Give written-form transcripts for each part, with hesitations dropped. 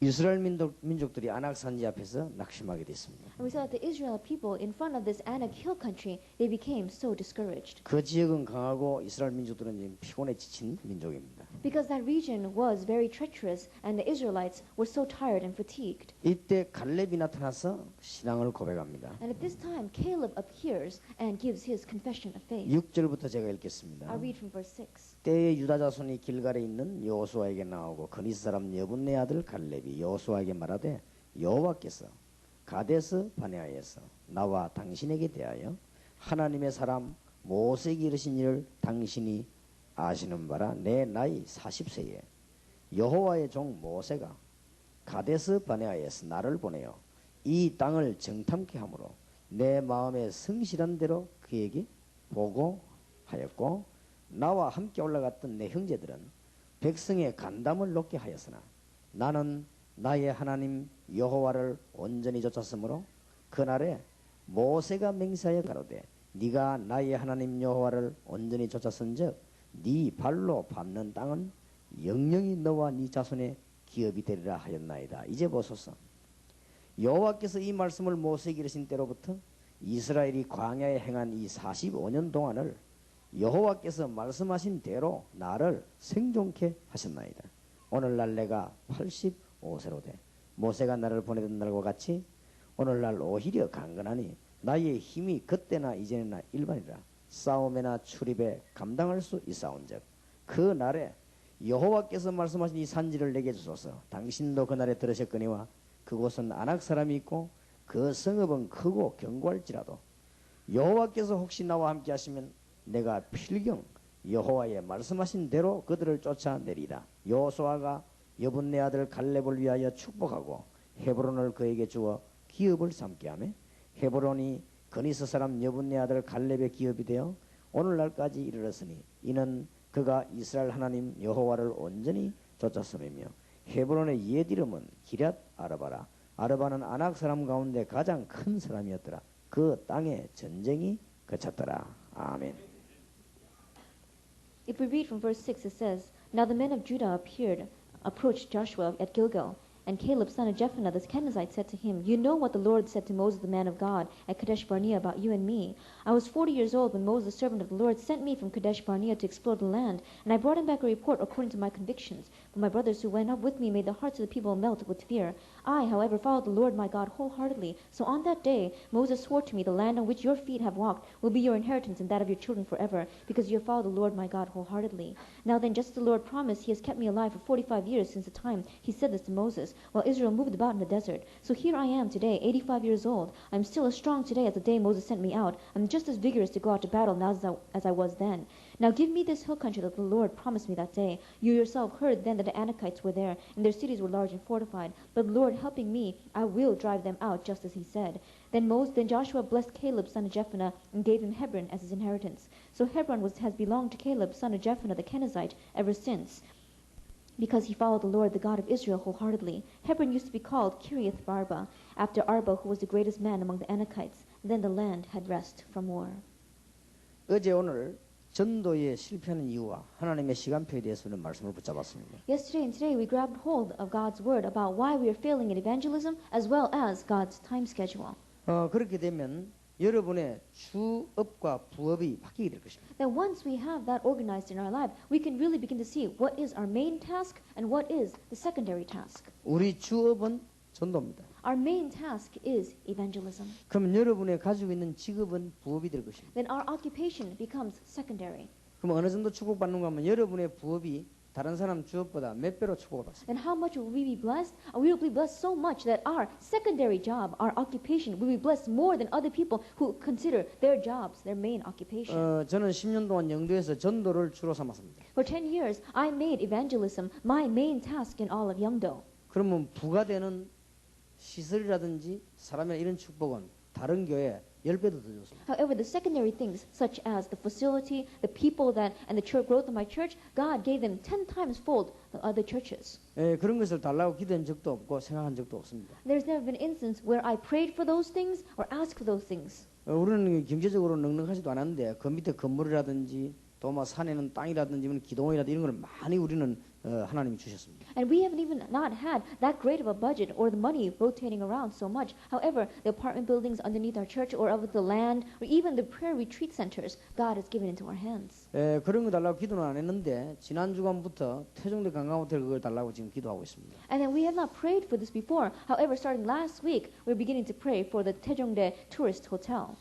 이스라엘 민족들이 아낙 산지 앞에서 낙심하게 됐습니다. And we saw that the Israel people in front of this Anak hill country, they became so discouraged. 그 지역은 강하고 이스라엘 민족들은 지금 피곤에 지친 민족입니다. Because that region was very treacherous and the Israelites were so tired and fatigued. 이때 갈렙이 나타나서 신앙을 고백합니다. And at this time, Caleb appears and gives his confession of faith. 6절부터 제가 읽겠습니다. I'll read from verse 6. 때에 유다 자손이 길갈에 있는 여호수아에게 나오고 그니스 사람 여분네 아들 갈렙이 여호수아에게 말하되 여호와께서 가데스 바네아에서 나와 당신에게 대하여 하나님의 사람 모세에게 이르신 일을 당신이 아시는 바라 내 나이 40세에 여호와의 종 모세가 가데스 바네아에서 나를 보내어 이 땅을 정탐케 하므로 내 마음에 성실한 대로 그에게 보고하였고 나와 함께 올라갔던 내 형제들은 백성의 간담을 높게 하였으나 나는 나의 하나님 여호와를 온전히 좇았으므로 그날에 모세가 맹세하여 가로되 네가 나의 하나님 여호와를 온전히 좇았은즉 네 발로 밟는 땅은 영영이 너와 네 자손의 기업이 되리라 하였나이다. 이제 보소서. 여호와께서 이 말씀을 모세에게 이르신 때로부터 이스라엘이 광야에 행한 이 45년 동안을 여호와께서 말씀하신 대로 나를 생존케 하셨나이다. 오늘날 내가 85세로 돼 모세가 나를 보내던 날과 같이 오늘날 오히려 강건하니 나의 힘이 그때나 이전이나 일반이라 싸움에나 출입에 감당할 수 있사온즉 그 날에 여호와께서 말씀하신 이 산지를 내게 주소서. 당신도 그날에 들으셨거니와 그곳은 아낙 사람이 있고 그 성읍은 크고 견고할지라도 여호와께서 혹시 나와 함께 하시면 내가 필경 여호와의 말씀하신 대로 그들을 쫓아내리라. 여호수아가 여분네 아들 갈렙을 위하여 축복하고 헤브론을 그에게 주어 기업을 삼게 하며 헤브론이 그니스 사람 여분네 아들 갈렙의 기업이 되어 오늘날까지 이르렀으니 이는 그가 이스라엘 하나님 여호와를 온전히 좇았음이며 헤브론의 옛 이름은 기럇 아르바라. 아르바는 아낙 사람 가운데 가장 큰 사람이었더라. 그 땅에 전쟁이 그쳤더라. 아멘. If we read from verse 6, it says, Now the men of Judah approached Joshua at Gilgal, and Caleb son of Jephunneh the Kenizzite said to him, You know what the Lord said to Moses the man of God at Kadesh Barnea about you and me. I was 40 years old when Moses the servant of the Lord sent me from Kadesh Barnea to explore the land, and I brought him back a report according to my convictions. But my brothers who went up with me made the hearts of the people melt with fear. I, however, followed the Lord my God wholeheartedly. So on that day Moses swore to me, The land on which your feet have walked will be your inheritance and that of your children forever, because you have followed the Lord my God wholeheartedly. Now then, just as the Lord promised, he has kept me alive for 45 years since the time he said this to Moses, while Israel moved about in the desert. So here I am today, 85 years old. I am still as strong today as the day Moses sent me out. I am just as vigorous to go out to battle now as I was then. Now give me this hill country that the Lord promised me that day. You yourself heard then that the Anakites were there, and their cities were large and fortified. But the Lord helping me, I will drive them out, just as he said. Then Joshua blessed Caleb son of Jephunneh, and gave him Hebron as his inheritance. So Hebron has belonged to Caleb son of Jephunneh the Kenizzite ever since, because he followed the Lord, the God of Israel, wholeheartedly. Hebron used to be called Kiriath Arba, after Arba, who was the greatest man among the Anakites. Then the land had rest from war. 어제 오늘 전도에 실패하는 이유와 하나님의 시간표에 대해서는 말씀을 붙잡았습니다. Yesterday and today we grabbed hold of God's word about why we are failing in evangelism, as well as God's time schedule. 그렇게 되면 여러분의 주업과 부업이 바뀌게 될 것입니다. That once we have that organized in our life, we can really begin to see what is our main task and what is the secondary task. 우리 주업은 전도입니다. Our main task is evangelism. 그러면 여러분의 가지고 있는 직업은 부업이 될 것입니다. Then our occupation becomes secondary. 그럼 어느 정도 축복받는가 하면 여러분의 부업이 다른 사람 주업보다 몇 배로 축복을 받습니다. Then how much will we be blessed? We will be blessed so much that our secondary job, our occupation, will be blessed more than other people who consider their jobs their main occupation. 저는 10년 동안 영도에서 전도를 주로 삼았습니다. For 10 years, I made evangelism my main task in all of Yeongdo. 그러면 부가되는 시설이라든지 사람의 이런 축복은 다른 교회 10배도 더 좋습니다. However, the secondary things, such as the facility, the people and the church growth of my church, God gave them 10 times fold the other churches. 그런 것을 달라고 기도한 적도 없고 생각한 적도 없습니다. There's never been an instance where I prayed for those things or asked for those things. 우리는 경제적으로 넉넉하지도 않은데 그 밑에 건물이라든지 또 뭐 산에는 땅이라든지 기도원이라든지 이런 걸 많이 우리는 하나님이 주셨습니다. And we haven't even not had that great of a budget or the money rotating around so much. However, the apartment buildings underneath our church or of the land or even the prayer retreat centers, God has given into our hands. 그런 거 달라고 기도는 안 했는데 지난 주간부터 태종대 관광호텔 그걸 달라고 지금 기도하고 있습니다. And then we have not prayed for this before. However, starting last week, we're beginning to pray for the Taejongdae Tourist Hotel.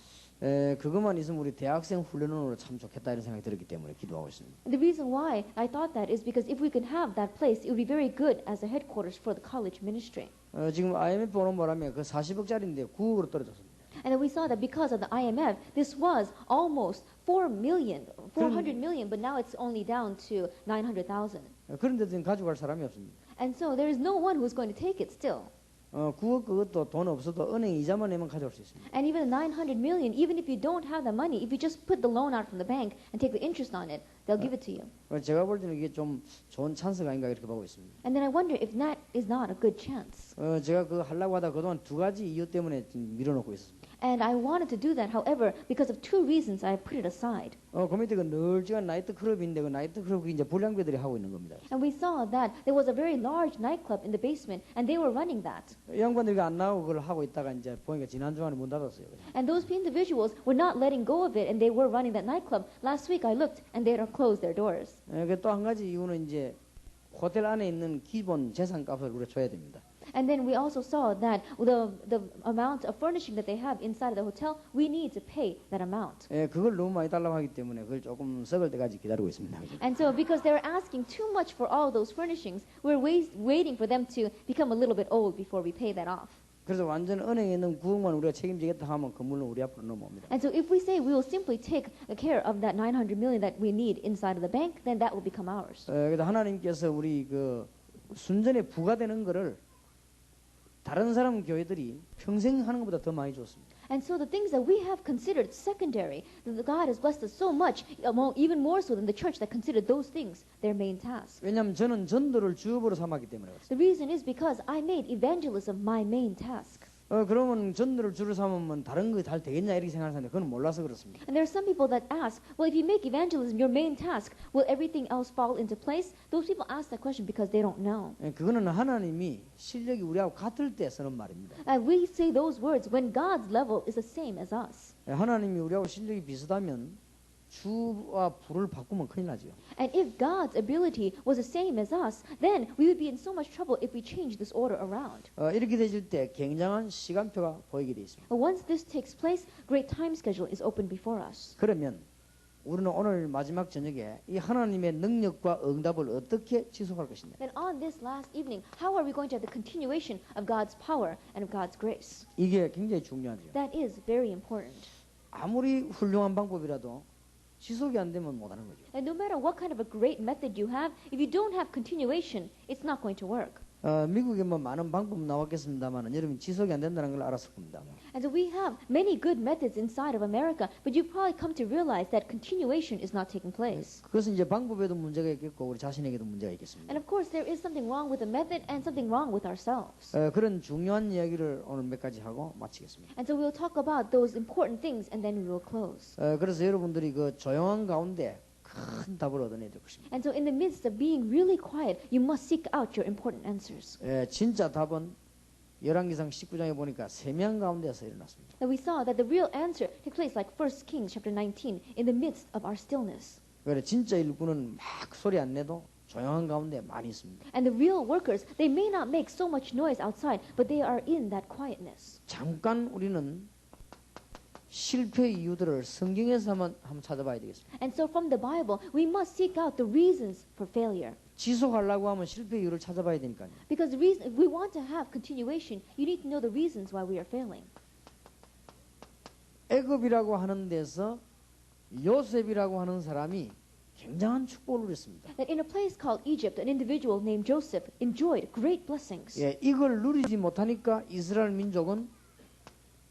그것만 있으면 우리 대학생 훈련원으로 참 좋겠다 이런 생각이 들었기 때문에 기도하고 있습니다. And the reason why I thought that is because if we could have that place, it would be very good as a headquarters for the college ministry. 지금 IMF 오는 바람에 그 40억짜리인데 9억으로 떨어졌습니다. And then we saw that because of the IMF, this was almost 400 million, but now it's only down to 900,000. 그런데도 지금 가져갈 사람이 없습니다. And so there is no one who's going to take it still. 9억 그것도 돈 없어도 은행 이자만 내면 가져올 수 있습니다. And even the 900 million, even if you don't have the money, if you just put the loan out from the bank and take the interest on it, they'll give it to you. 제가 볼 때는 이게 좀 좋은 찬스가 아닌가 이렇게 보고 있습니다. And then I wonder if that is not a good chance. 제가 그거 하려고 하다 그동안 두 가지 이유 때문에 지금 밀어놓고 있었습니다. And I wanted to do that, however, because of two reasons, I put it aside. 그 밑에 그 널찍한 나이트 클럽인데 그 나이트 클럽이 이제 불량배들이 하고 있는 겁니다. And we saw that there was a very large nightclub in the basement, and they were running that. 이 양반들이 안 나오고 그걸 하고 있다가 이제 보니까 지난 주간에 문 닫았어요. And those individuals were not letting go of it, and they were running that nightclub. Last week I looked, and they had closed their doors. 또 한 가지 이유는 이제 호텔 안에 있는 기본 재산값을 우리가 줘야 됩니다. And then we also saw that the amount of furnishing that they have inside of the hotel, we need to pay that amount. 그걸 너무 많이 달라고 하기 때문에 그걸 조금 썩을 때까지 기다리고 있습니다. And so because they're asking too much for all those furnishings, we're waiting for them to become a little bit old before we pay that off. 그래서 완전 은행에 있는 9억만 우리가 책임지겠다 하면 건물은 우리 앞으로 넘어옵니다. And so if we say we will simply take care of that 900 million that we need inside of the bank, then that will become ours. 그래서 하나님께서 우리 그 순전에 부과되는 거를 다른 사람 교회들이 평생 하는 것보다 더 많이 줬습니다. And so the things that we have considered secondary, that God has blessed us so much, even more so than the church that considered those things their main task. 왜냐하면 저는 전도를 주업으로 삼았기 때문에 그렇습니다. The reason is because I made evangelism my main task. 그러면 전도를 주로 삼으면 다른 거 잘 되겠냐 이렇게 생각하는 사람들 그건 몰라서 그렇습니다. And there are some people that ask, well, if you make evangelism your main task, will everything else fall into place? Those people ask that question because they don't know. 그거는 하나님이 실력이 우리하고 같을 때 쓰는 말입니다. And we say those words when God's level is the same as us. 하나님이 우리하고 실력이 비슷하면 주와 부를 바꾸면 큰일 나죠. And if God's ability was the same as us, then we would be in so much trouble if we changed this order around. 이렇게 되실 때 굉장한 시간표가 보이게 돼 있습니다. But once this takes place, great time schedule is open before us. 그러면 우리는 오늘 마지막 저녁에 이 하나님의 능력과 응답을 어떻게 지속할 것인가? Then on this last evening, how are we going to have the continuation of God's power and of God's grace? 이게 굉장히 중요하죠. That is very important. 아무리 훌륭한 방법이라도 지속이 안 되면 못 하는 거죠. And no matter what kind of a great method you have, if you don't have continuation, it's not going to work. 미국에 뭐 많은 방법 나왔겠습니다만 여러분 지속이 안 된다는 걸 알았을 겁니다. And so we have many good methods inside of America, but you probably come to realize that continuation is not taking place. 그것은 이제 방법에도 문제가 있겠고 우리 자신에게도 문제가 있겠습니다. And of course, there is something wrong with the method and something wrong with ourselves. 그런 중요한 이야기를 오늘 몇 가지 하고 마치겠습니다. And so we'll talk about those important things and then we will close. 그래서 여러분들이 그 조용한 가운데 큰 답을 얻어내야 될 것입니다. And so in the midst of being really quiet, you must seek out your important answers. 진짜 답은 열왕기상 19장에 보니까 세 명 가운데서 일어났습니다. And we saw that the real answer took place like 1 Kings chapter 19 in the midst of our stillness. 그래 진짜 일꾼은 막 소리 안 내도 조용한 가운데 많이 있습니다. And the real workers, they may not make so much noise outside, but they are in that quietness. 잠깐 우리는 실패 이유들을 성경에서 한번 찾아봐야 되겠습니다. And so from the Bible, we must seek out the reasons for failure. 지속하려고 하면 실패 이유를 찾아봐야 되니까요. Because the reason, if we want to have continuation, you need to know the reasons why we are failing. 애굽이라고 하는 데서 요셉이라고 하는 사람이 굉장한 축복을 누렸습니다. That in a place called Egypt, an individual named Joseph enjoyed great blessings. 이걸 누리지 못하니까 이스라엘 민족은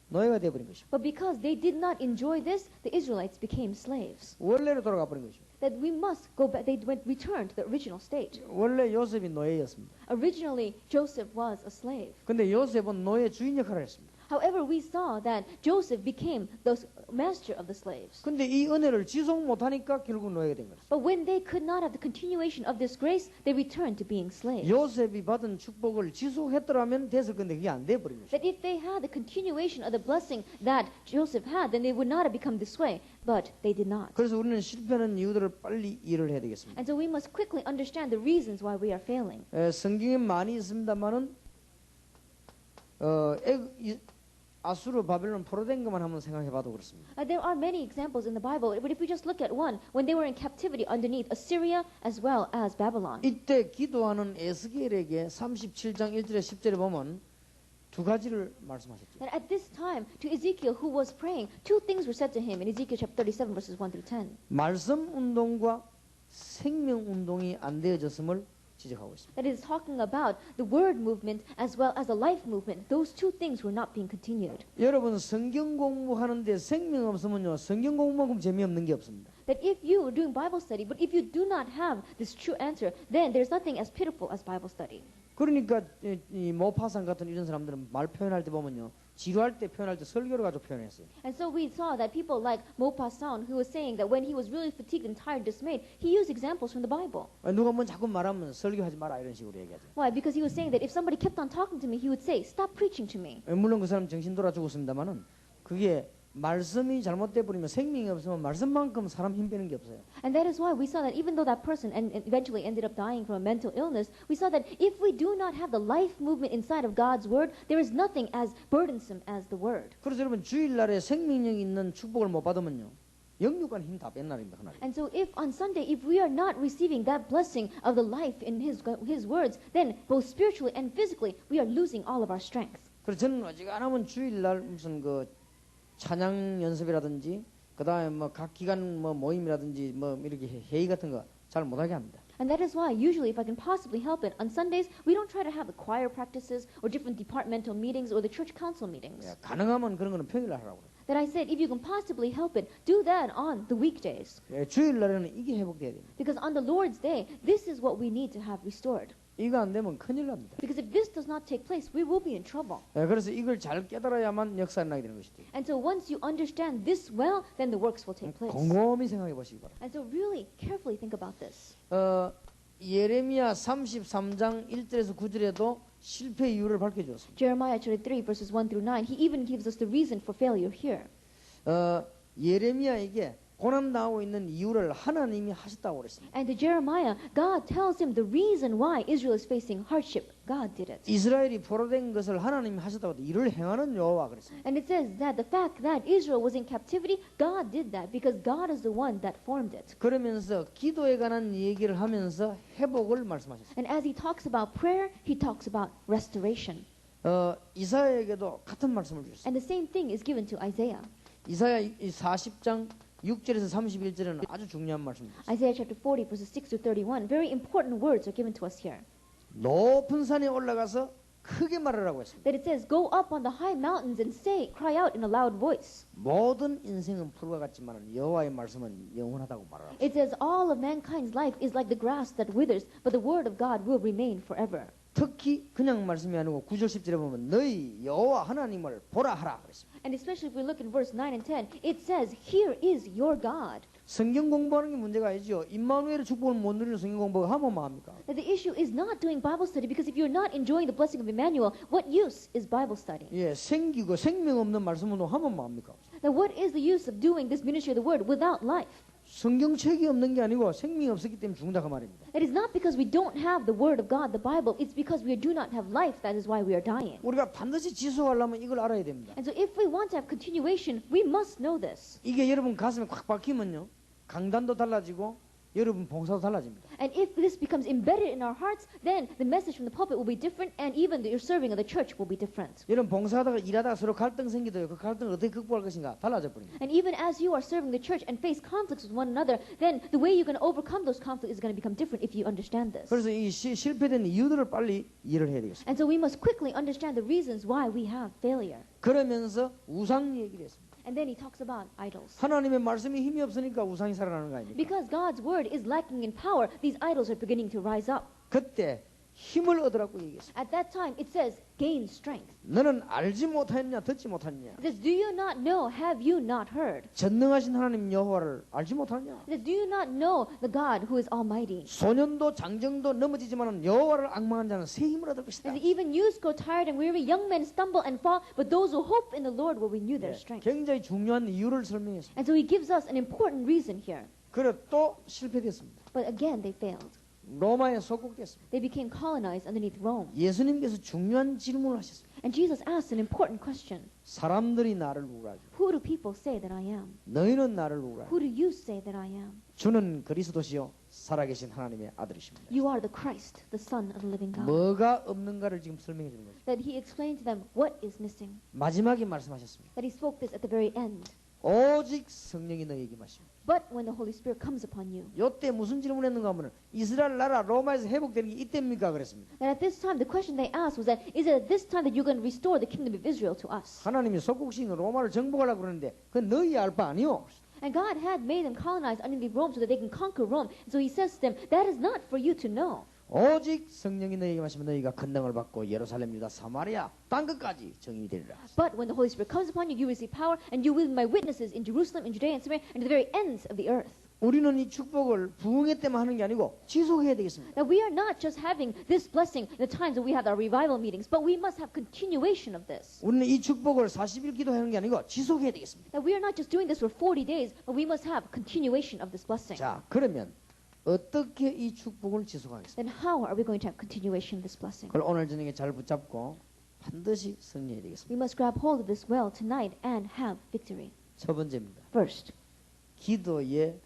노예가 되어버린 것입니다. But because they did not enjoy this, the Israelites became slaves. 원래로 돌아가 버린 것입니다. That we must go back, they went return to the original state. 원래 요셉이 노예였습니다. Originally, Joseph was a slave. 근데 요셉은 노예 주인 역할을 했습니다. However, we saw that Joseph became the master of the slaves. 근데 이 은혜를 지속 못하니까 결국 노예가 된 거죠. But when they could not have the continuation of this grace, they returned to being slaves. 요셉이 받은 축복을 지속했더라면 됐을 건데 그게 안 돼 버린 거죠. That if they had the continuation of the blessing that Joseph had, then they would not have become this way. But they did not. 그래서 우리는 실패하는 이유들을 빨리 이해를 해야 되겠습니다. And so we must quickly understand the reasons why we are failing. 성경에 많이 있습니다만은 아수르 바벨론 포로된 것만 한번 생각해봐도 그렇습니다. There are many examples in the Bible, but if we just look at one, when they were in captivity underneath Assyria as well as Babylon. 이때 기도하는 에스겔에게 37장 1절에 10절에 보면 두 가지를 말씀하셨죠. And at this time, to Ezekiel, who was praying, two things were said to him in Ezekiel chapter 37, verses 1 through 10. 말씀 운동과 생명 운동이 안 되어졌음을 지적하고 있습니다. That is talking about the word movement as well as the life movement. Those two things were not being continued. 여러분 성경 공부하는데 생명 없으면요 성경 공부만큼 재미없는 게 없습니다. That if you are doing Bible study, but if you do not have this true answer, then there's nothing as pitiful as Bible study. 그러니까 이 모파상 같은 이런 사람들은 말 표현할 때 보면요 지루할 때 표현할 때 설교를 가지고 표현했어요. And so we saw that people like Maupassant, who was saying that when he was really fatigued and tired, dismayed, he used examples from the Bible. 누가 뭐 자꾸 말하면 설교하지 마라 이런 식으로 얘기하죠. Why? Because he was saying that if somebody kept on talking to me, he would say, "Stop preaching to me." 물론 그 사람 정신 돌아 죽었습니다만은 그게 말씀이 잘못돼 버리면 생명이 없으면 말씀만큼 사람 힘 빼는 게 없어요. And that is why we saw that even though that person eventually ended up dying from a mental illness, we saw that if we do not have the life movement inside of God's word, there is nothing as burdensome as the word. 그래서 여러분 주일날에 생명력 있는 축복을 못 받으면요 영육간 힘 다 뺀 날입니다. 그날. And so if on Sunday, if we are not receiving that blessing of the life in his words, then both spiritually and physically, we are losing all of our strength. 그래서 저는 어지간하면 주일날 무슨 그 찬양 연습이라든지 그다음에 뭐 각 기관 뭐 모임이라든지 뭐 이렇게 회의 같은 거 잘 못하게 합니다. And that is why usually if I can possibly help it, on Sundays we don't try to have the choir practices or different departmental meetings or the church council meetings. 예, 가능하면 그런 거는 평일날 하라고 그래요. That I said if you can possibly help it, do that on the weekdays. 예, 주일날에는 이게 회복돼야 됩니다. Because on the Lord's day, this is what we need to have restored. 이거 안 되면 큰일 납니다. Because if this does not take place, we will be in trouble. 예, 그래서 이걸 잘 깨달아야만 역사가 나게 되는 것이죠. And so once you understand this well, then the works will take place. 곰곰이 생각해 보시기 바랍니다. And so really carefully think about this. 예레미야 33장 1절에서 9절에도 실패 이유를 밝혀주었습니다. Jeremiah chapter 3 verses 1 through 9, he even gives us the reason for failure here. 예레미야에게 고난당하고 있는 이유를 하나님이 하셨다고 그랬습니다. And to Jeremiah, God tells him the reason why Israel is facing hardship. God did it. 이스라엘이 포로된 것을 하나님이 하셨다고 이를 행하는 여호와 그랬습니다. And it says that the fact that Israel was in captivity, God did that because God is the one that formed it. 그러면서 기도에 관한 얘기를 하면서 회복을 말씀하셨습니다. And as he talks about prayer, he talks about restoration. 이사야에게도 같은 말씀을 주셨습니다. And the same thing is given to Isaiah. 이사야 40장 6절에서 31절에는 아주 중요한 말씀입니다. Isaiah chapter 40 verses 6 to 31. Very important words are given to us here. 높은 산에 올라가서 크게 말하라고 했습니다. That it says, go up on the high mountains and say, cry out in a loud voice. 모든 인생은 풀과 같지만 여호와의 말씀은 영원하다고 말하라. It says, all of mankind's life is like the grass that withers, but the word of God will remain forever. 특히 그냥 말씀이 아니고 9절 10절에 보면 너희 여호와 하나님을 보라 하라 그랬습니다. And especially if we look in verse 9 and 10, it says, here is your God. 성경 공부하는 게 문제가 아니죠. 임마누엘의 축복을 못 누리는 성경 공부가 하면 뭐합니까? That the issue is not doing Bible study because if you're not enjoying the blessing of Emmanuel, what use is Bible study? 예, 생기고 생명 없는 말씀 운동 하면 뭐합니까? Now what is the use of doing this ministry of the word without life? 성경책이 없는 게 아니고 생명이 없었기 때문에 죽는다 그 말입니다. It is not because we don't have the word of God, the Bible, it's because we do not have life that is why we are dying. 우리가 반드시 지속하려면 이걸 알아야 됩니다. And so if we want to have continuation, we must know this. 이게 여러분 가슴에 콱 박히면요. 강단도 달라지고 여러분 봉사도 달라집니다. And if this becomes embedded in our hearts, then the message from the pulpit will be different and even your serving of the church will be different. 여러분 봉사하다가 일하다가 서로 갈등 생기도요. 그 갈등을 어떻게 극복할 것인가 달라져 버립니다. And even as you are serving the church and face conflicts with one another, then the way you're going to overcome those conflicts is going to become different if you understand this. 그래서 이 실패된 이유들을 빨리 이해를 해야 되겠습니다. And so we must quickly understand the reasons why we have failure. 그러면서 우상 얘기를 했습니다. And then he talks about idols. 하나님의 말씀이 힘이 없으니까 우상이 살아나는 거 아닙니까? Because God's word is lacking in power, these idols are beginning to rise up. 그때 힘을 얻으라고 얘기했습니다. At that time, it says, gain strength. 너는 알지 못하였냐 듣지 못하였냐. It says, do you not know? Have you not heard? 전능하신 하나님 여호와를 알지 못하느냐. It says, do you not know the God who is almighty? 소년도 장정도 넘어지지만은 여호와를 앙망한 자는 새 힘을 얻을 것이다. It says, even youths grow tired and weary, young men stumble and fall, but those who hope in the Lord will renew their strength. 굉장히 중요한 이유를 설명했습니다. And so he gives us an important reason here. 그래 또 실패됐습니다. But again, they failed. 로마에 속국됐습니다. They became colonized underneath Rome. 예수님께서 중요한 질문을 하셨습니다. And Jesus asked an important question. 사람들이 나를 누구라 하죠? Who do people say that I am? 너희는 나를 누구라 하죠? Who do you say that I am? 주는 그리스도시요 살아계신 하나님의 아들이십니다. You are the Christ, the Son of the living God. 뭐가 없는가를 지금 설명해 주는 거죠. That he explained to them what is missing. 마지막에 말씀하셨습니다. That he spoke this at the very end. 오직 성령이 너희에게 마십니다. But when the Holy Spirit comes upon you. 요때 무슨 질문했는가 하면 이스라엘 나라 로마에서 회복되는 게 이때입니까 그랬습니다. And at this time, the question they asked was that, is it at this time that you're going to restore the kingdom of Israel to us? 하나님이 속국신 로마를 정복하려고 그러는데 그건 너희 알 바 아니오. And God had made them colonize underneath Rome so that they can conquer Rome. So he says to them, that is not for you to know. 오직 성령이 너희에게 마시면 너희가 권능을 받고 예루살렘 유다 사마리아 땅 끝까지 정인이 되리라. But when the Holy Spirit comes upon you, you receive power, and you will be my witnesses in Jerusalem, in Judea, and Samaria, and to the very ends of the earth. 우리는 이 축복을 부흥회 때만 하는 게 아니고 지속해야 되겠습니다. Now we are not just having this blessing in the times that we have our revival meetings, but we must have continuation of this. 우리는 이 축복을 40일 기도하는 게 아니고 지속해야 되겠습니다. Now we are not just doing this for 40 days, but we must have continuation of this blessing. 자, 그러면 어떻게 이 축복을 지속하겠습니까? Then how are we going to have continuation of this blessing? 그걸 오늘 저녁에 잘 붙잡고 반드시 승리해야 되겠습니다. We must grab hold of this well tonight and have victory. 첫 번째입니다. First, 기도의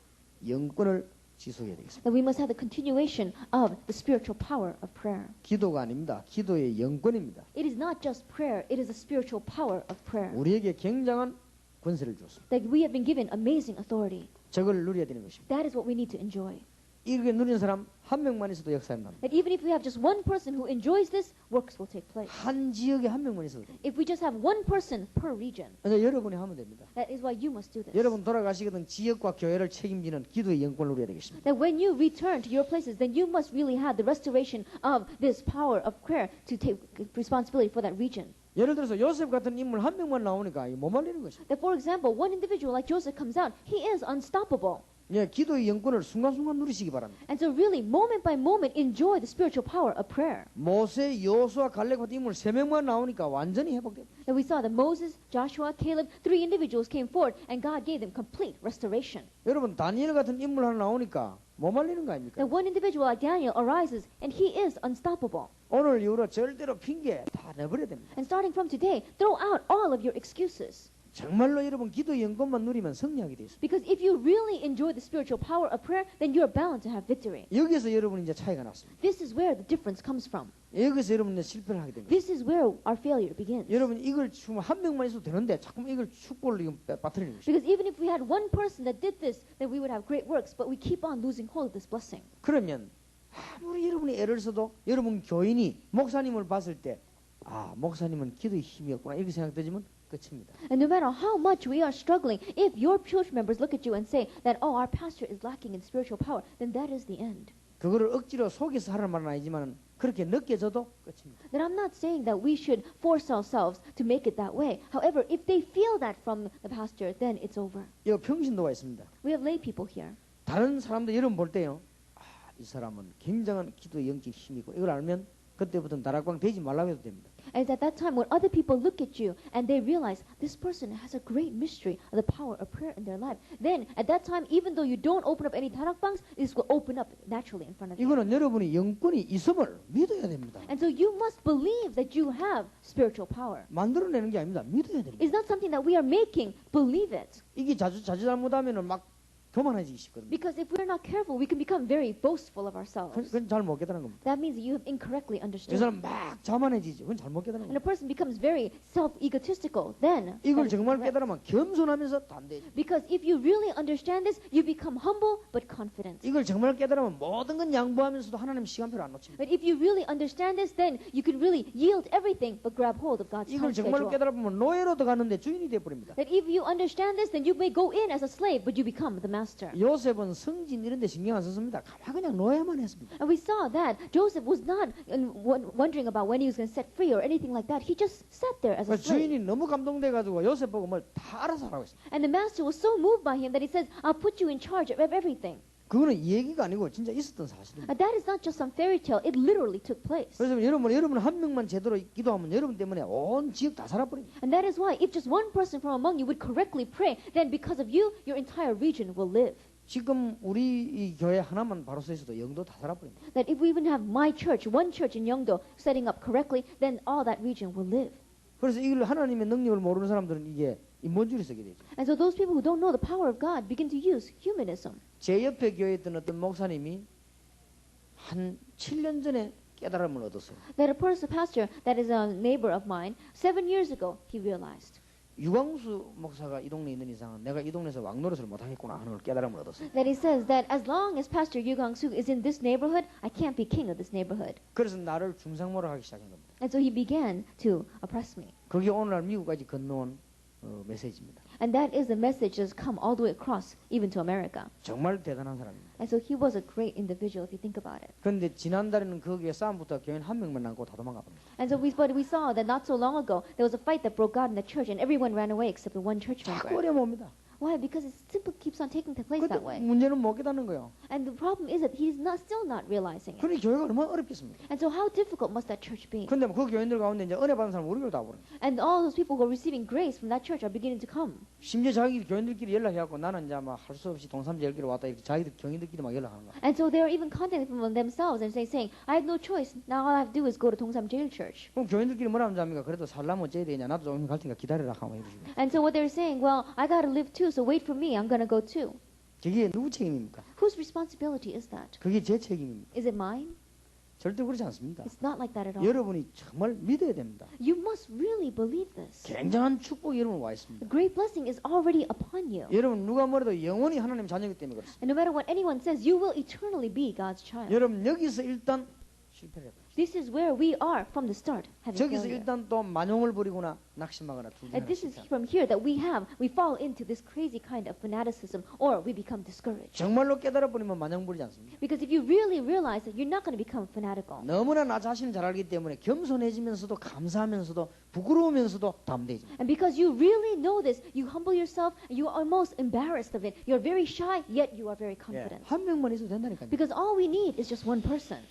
영권을 지속해야 되겠습니다. that we must have the continuation of the spiritual power of prayer. 기도가 아닙니다. 기도의 영권입니다. It is not just prayer, it is the spiritual power of prayer. 우리에게 굉장한 권세를 줬습니다. That we have been given amazing authority. 저걸 누려야 되는 것입니다. That is what we need to enjoy. 이렇게 누리는 사람 한 명만 있어도 역사는 납니다. That even if we have just one person who enjoys this, works will take place. 한 지역에 한 명만 있어도 됩니다. If we just have one person per region, 그래서 여러분이 하면 됩니다. that is why you must do this. 여러분 돌아가시거든 지역과 교회를 책임지는 기도의 영권을 누려야 되겠습니다. That when you return to your places, then you must really have the restoration of this power of prayer to take responsibility for that region. 예를 들어서 요셉 같은 인물 한 명만 나오니까 못 말리는 것입니다. That for example, one individual like Joseph comes out, he is unstoppable. 예, 기도의 영권을 순간순간 누리시기 바랍니다. And so really, moment by moment, enjoy the spiritual power of prayer. 모세, 여호수아, 갈렙 같은 인물 세 명만 나오니까 완전히 회복됩니다. That we saw that Moses, Joshua, Caleb, 3 individuals came forward, and God gave them complete restoration. 여러분 다니엘 같은 인물 하나 나오니까 못 말리는 거 아닙니까? That one individual like Daniel arises, and he is unstoppable. 오늘 이후로 절대로 핑계 다 내버려야 됩니다. And starting from today, throw out all of your excuses. 정말로 여러분 기도의 영권만 누리면 승리하게 되어 있습니다. Because if you really enjoy the spiritual power of prayer, then you're bound to have victory. 여기서 여러분 이제 차이가 났습니다. This is where the difference comes from. 여기서 여러분 이제 실패를 하게 됩니다. This is where our failure begins. 여러분 이걸 정말 한 명만 있어도 되는데 자꾸 이걸 축복을 지금 빠뜨리는 것입니다. Because even if we had one person that did this, then we would have great works, but we keep on losing hold of this blessing. 그러면 아무리 여러분이 애를 써도 여러분 교인이 목사님을 봤을 때 아, 목사님은 기도의 힘이 없구나 이렇게 생각되지만 끝입니다. And no matter how much we are struggling, if your church members look at you and say that, oh, our pastor is lacking in spiritual power, then that is the end. 그거를 억지로 속여서 하라는 말은 아니지만 그렇게 느껴져도 끝입니다. Then I'm not saying that we should force ourselves to make it that way. However, if they feel that from the pastor, then it's over. 이 평신도가 있습니다. We have lay people here. 다른 사람들 여러분 볼 때요. 아, 이 사람은 굉장한 기도의 영적 힘이 있고 이걸 알면 그때부터는 다락방 되지 말라고 해도 됩니다. And it's at that time when other people look at you and they realize this person has a great mystery of the power of prayer in their life. Then at that time, even though you don't open up any darakbangs, this will open up naturally in front of you. 이거는 여러분이 영권이 있음을 믿어야 됩니다. And so you must believe that you have spiritual power. 만들어내는 게 아닙니다. 믿어야 됩니다. It's not something that we are making. Believe it. 이게 자주 잘못하면은 막 교만해지기 쉽거든요. Because if we're not careful, we can become very boastful of ourselves. 그건 잘 못 깨달은 겁니다. That means that you have incorrectly 이 understood. 사람 막 자만해지지. 그건 잘 못 깨달은 And a 겁니다. person becomes very self-egotistical, then 이걸 that is 정말 incorrect. 깨달으면 겸손하면서 안 되죠. Because if you really understand this, you become humble but confident. 이걸 정말 깨달으면 모든 건 양보하면서도 하나님 시간표를 안 놓칩니다. But if you really understand this, then you can really yield everything but grab hold of God's time 이걸 정말 schedule. 깨달으면 노예로 들어가는데 주인이 되어버립니다. That if you understand this, then you may go in as a slave, but you become the master. 요셉은 성진 이런 데 신경 안 썼습니다. 가만 그냥 놓아야만 했습니다. And we saw that Joseph was not wondering about when he was going to set free or anything like that. He just sat there as a slave. 주인이 너무 감동돼 가지고 요셉 보고 뭘 다 알아서 하라고 했습니다. And the master was so moved by him that he says, I'll put you in charge of everything. 그거는 얘기가 아니고 진짜 있었던 사실입니다. And that is not just some fairy tale. It literally took place. 그래서 여러분 한 명만 제대로 기도하면 여러분 때문에 온 지역 다 살아버립니다. And that is why if just one person from among you would correctly pray, then because of you, your entire region will live. 지금 우리 이 교회 하나만 바로 서 있어도 영도 다 살아버립니다. That if we even have my church, one church in Yeongdo, setting up correctly, then all that region will live. 그래서 이걸 하나님의 능력을 모르는 사람들은 이게 인본주의를 쓰게 되죠. And so those people who don't know the power of God begin to use humanism. 제 옆에 교회에 있던 어떤 목사님이 한 7년 전에 깨달음을 얻었어요. That a pastor that is a neighbor of mine, 7 years ago, he realized. 유광수 목사가 이 동네에 있는 이상은 내가 이 동네에서 왕노릇을 못하겠구나 하는 걸 깨달음을 얻었어요. That he says that as long as Pastor Yu Gang-soo is in this neighborhood, I can't be king of this neighborhood. 그래서 나를 중상모를 하기 시작한 겁니다. And so he began to oppress me. 그게 오늘날 미국까지 건너온 메시지입니다. And that is the message that's come all the way across, even to America. 정말 대단한 사람입니다. And so he was a great individual, if you think about it. 그런데 지난달에는 거기에 싸움부터 교인 한 명만 남고 다 도망가 버립니다. And so we saw that not so long ago, there was a fight that broke out in the church, and everyone ran away except the one church 자꾸 member. 어려봅니다. Why? Because it simply keeps on taking place 근데 that way. 문제는 못 깨닫는 거예요. And the problem is that he's still not realizing it. 그러니 교회가 얼마나 어렵겠습니까? And so how difficult must that church be? 근데 그 교인들 가운데 이제 은혜 받은 사람 우리 교회 다 오버려. And all those people who are receiving grace from that church are beginning to come. 심지어 자기 교인들끼리 연락해갖고 나는 이제 막 할 수 없이 동삼지 열기로 왔다 이렇게 자기들 경인들끼리 막 연락하는 거야. And so they are even contacting from themselves and saying, I have no choice. Now all I have to do is go to Dongsam Jail Church. 그럼 교인들끼리 뭐라 하면 합니까? 그래도 살라면 어째야 되냐? 나도 조금 갈 테니까 기다려라 하고 이러시고. And so what they're saying, well, I got to live too, so wait for me. I'm going to go too. 그게 누구 책임입니까? Whose responsibility is that? 그게 제 책임입니다. Is it mine? 절대 그렇지 않습니다. It's not like that at all. 여러분이 정말 믿어야 됩니다. You must really believe this. 굉장한 축복이 여러분 와 있습니다. The great blessing is already upon you. 여러분 누가 뭐래도 영원히 하나님 자녀이기 때문에 그렇습니다. And no matter what anyone says, you will eternally be God's child. 여러분 여기서 일단 실패를 해요. This is where we are from the start, having 저기서 failure. 일단 또 만용을 부리거나 낙심하거나 두 And this is 개나 from here that we fall into this crazy kind of fanaticism, or we become discouraged. 정말로 깨달아 버리면 만용 부리지 않습니다. Because if you really realize that you're not going to become fanatical, 너무나 나 자신을 잘 알기 때문에 겸손해지면서도 감사하면서도 부끄러우면서도 담대해집니다. and because you really know this, you humble yourself, and you are almost embarrassed of it. You're very shy, yet you are very confident. 한 명만 있어도 된다니까요. Because all we need is just one person.